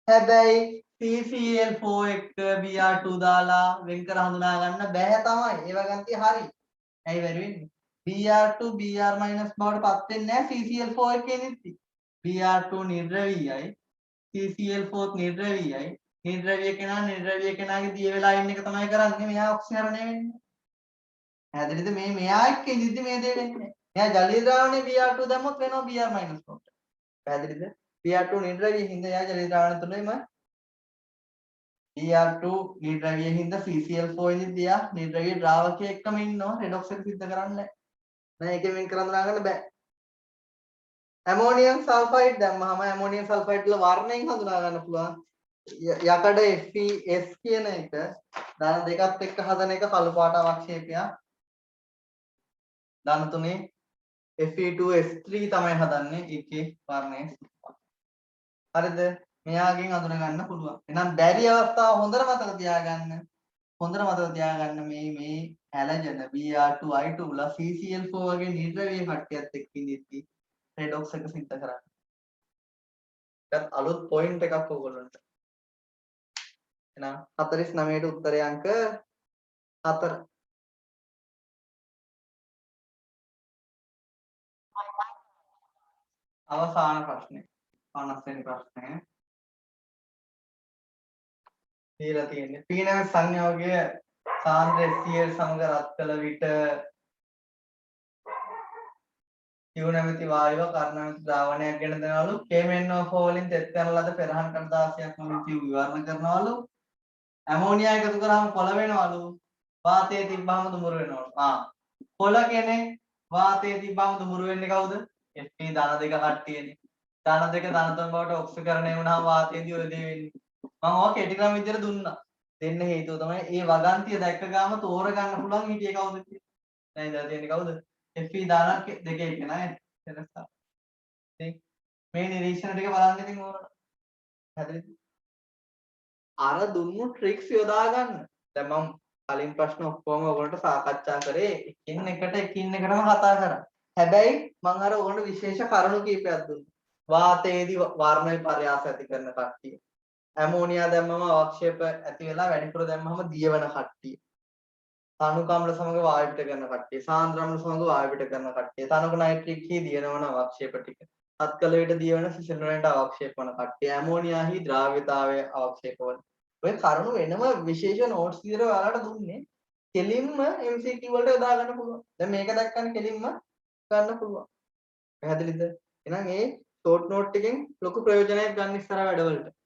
හැබැයි CCl4 එක Br2 දාලා වෙන් කර හඳුනා ගන්න බෑ තමයි. ඒව ගන්තිය හරි. ඇයි බැරි වෙන්නේ? Br2 Br- බවට පත් වෙන්නේ නැහැ CCl4 එකේ නිති. Br2 නිර්ද්‍රවීයයි CCl4 නිර්ද්‍රවීයයි නිර්ද්‍රවීය කෙනා නිර්ද්‍රවීය කෙනාගේ දිය වෙලා ඉන්න එක තමයි කරන්නේ මෙයා ඔක්සිහරණය වෙන්නේ. හැදෙලිද මේ මෙයා එක්ක ඉඳිද්දි මේ දේ වෙන්නේ. මෙයා ජලීය ද්‍රාවණේ Br2 දැම්මොත් වෙනවා Br- බවට. පැහැදිලිද? Br2 නිර්ද්‍රවීය හින්දා එයා ජලීය ද්‍රාවණය තුනේම Br2 නිර්ද්‍රවීය හින්දා CCl4 ඉඳිද්දි එයා නිර්ද්‍රවීය ද්‍රාවකයේ එක්කම ඉන්නවා රෙඩොක්ස් එක සිද්ධ කරන්නේ නැහැ. නෑ ඒකෙන් වෙන් කරලා හඳුනා බෑ. ඇමෝනියම් සල්ෆයිඩ් දැම්මහම ඇමෝනියම් සල්ෆයිඩ් වල වර්ණයෙන් හඳුනා ගන්න පුළුවන්. යකඩ FeS කියන එක ධන දෙකත් එක්ක හදන එක කළු පාට අවක්ෂේපයක්. ධන තුනේ Fe2S3 තමයි හදන්නේ. ඒකේ වර්ණය. හරිද? මෙයාගෙන් අඳුන ගන්න පුළුවන්. එහෙනම් බැරි අවස්ථාව හොඳට මතක තියාගන්න. හොඳට මතක තියාගන්න මේ හැලජන Br2I2 වල CCl4 වගේ නිර්ද්‍රවීය කට්ටියත් එක්ක ඉඳිද්දි රෙඩොක්ස් එක සිද්ධ කරන්නේ. ඒත් අලුත් පොයින්ට් එකක් ඕගොල්ලන්ට. එහෙනම් 49ට උත්තරේ අංක 4. අවසාන ප්‍රශ්නේ 50 වෙනි ප්‍රශ්නය. දීලා තියෙන්නේ පීනන සංයෝගය සාන්ද්‍ර HCl සමග රත් කළ විට Q නැමැති වායුව කර්ණ නැමැති ද්‍රාවණයක් ගෙන දෙනවලු KMnO4 වලින් තෙත් කරන ලද පෙරහන් කඩදාසියක් වලින් Q විවරණ කරනවලු ඇමෝනියා එකතු කරාම කොළ වෙනවලු වාතයේ තිබ්බාම දුමුරු වෙනවලු කොළ කෙනේ වාතයේ තිබ්බාම දුමුරු වෙන්නේ කවුද Fe ධන දෙක කට්ටියනේ ධන දෙක ධන තුන බවට ඔක්සිකරණය වුණාම වාතයේදී ඔය දේ වෙන්නේ මම ඔය කෙටි ක්‍රම විදියට දුන්නා දෙන්න හේතුව තමයි ඒ වගන්තිය දැක්ක ගාම තෝර ගන්න පුළුවන් හිටියේ කවුද කියලා දැන් ඉඳලා තියෙන්නේ කවුද Fe ධන දෙකේ කෙනා එතනස මේ නිරීක්ෂණ ටික බලන්න ඉතින් ඕනට හැදෙන්නේ අර දුන්නු ට්‍රික්ස් යොදා ගන්න. දැන් මම කලින් ප්‍රශ්න ඔක්කොම ඔයගොල්ලන්ට සාකච්ඡා කරේ එකින් එකටම කතා කරා. හැබැයි මම අර ඔයගොල්ලන්ට විශේෂ කරුණු කීපයක් දුන්නා. වාතයේදී වර්ණ විපර්යාස ඇති කරන කට්ටිය. ඇමෝනියා දැම්මම අවක්ෂේප ඇති වෙලා වැඩිපුර දැම්මම දියවන කට්ටිය. තනුක අම්ල සමග වායු පිට කරන කට්ටිය. සාන්ද්‍ර අම්ල සමග වායු පිට කරන කට්ටිය. තනුක නයිට්‍රික් හි දියනවන අවක්ෂේප ටික. තත්කල විට දියවන සිසිල් වලට අවක්ෂේප වන කට්ටිය. ඇමෝනියා හි ද්‍රාව්‍යතාවය අවක්ෂේප වන ඔය කරුණු වෙනම විශේෂ නෝට්ස් විදිහට ඔයාලට දුන්නේ කෙලින්ම MCQ වලට යොදා ගන්න පුළුවන්. දැන් මේක දැක්කම කෙලින්ම ගන්න පුළුවන්. පැහැදිලිද? එහෙනම් මේ ෂෝට් නෝට් එකෙන් ලොකු ප්‍රයෝජනයක් ගන්න ඉස්සර වැඩවලට.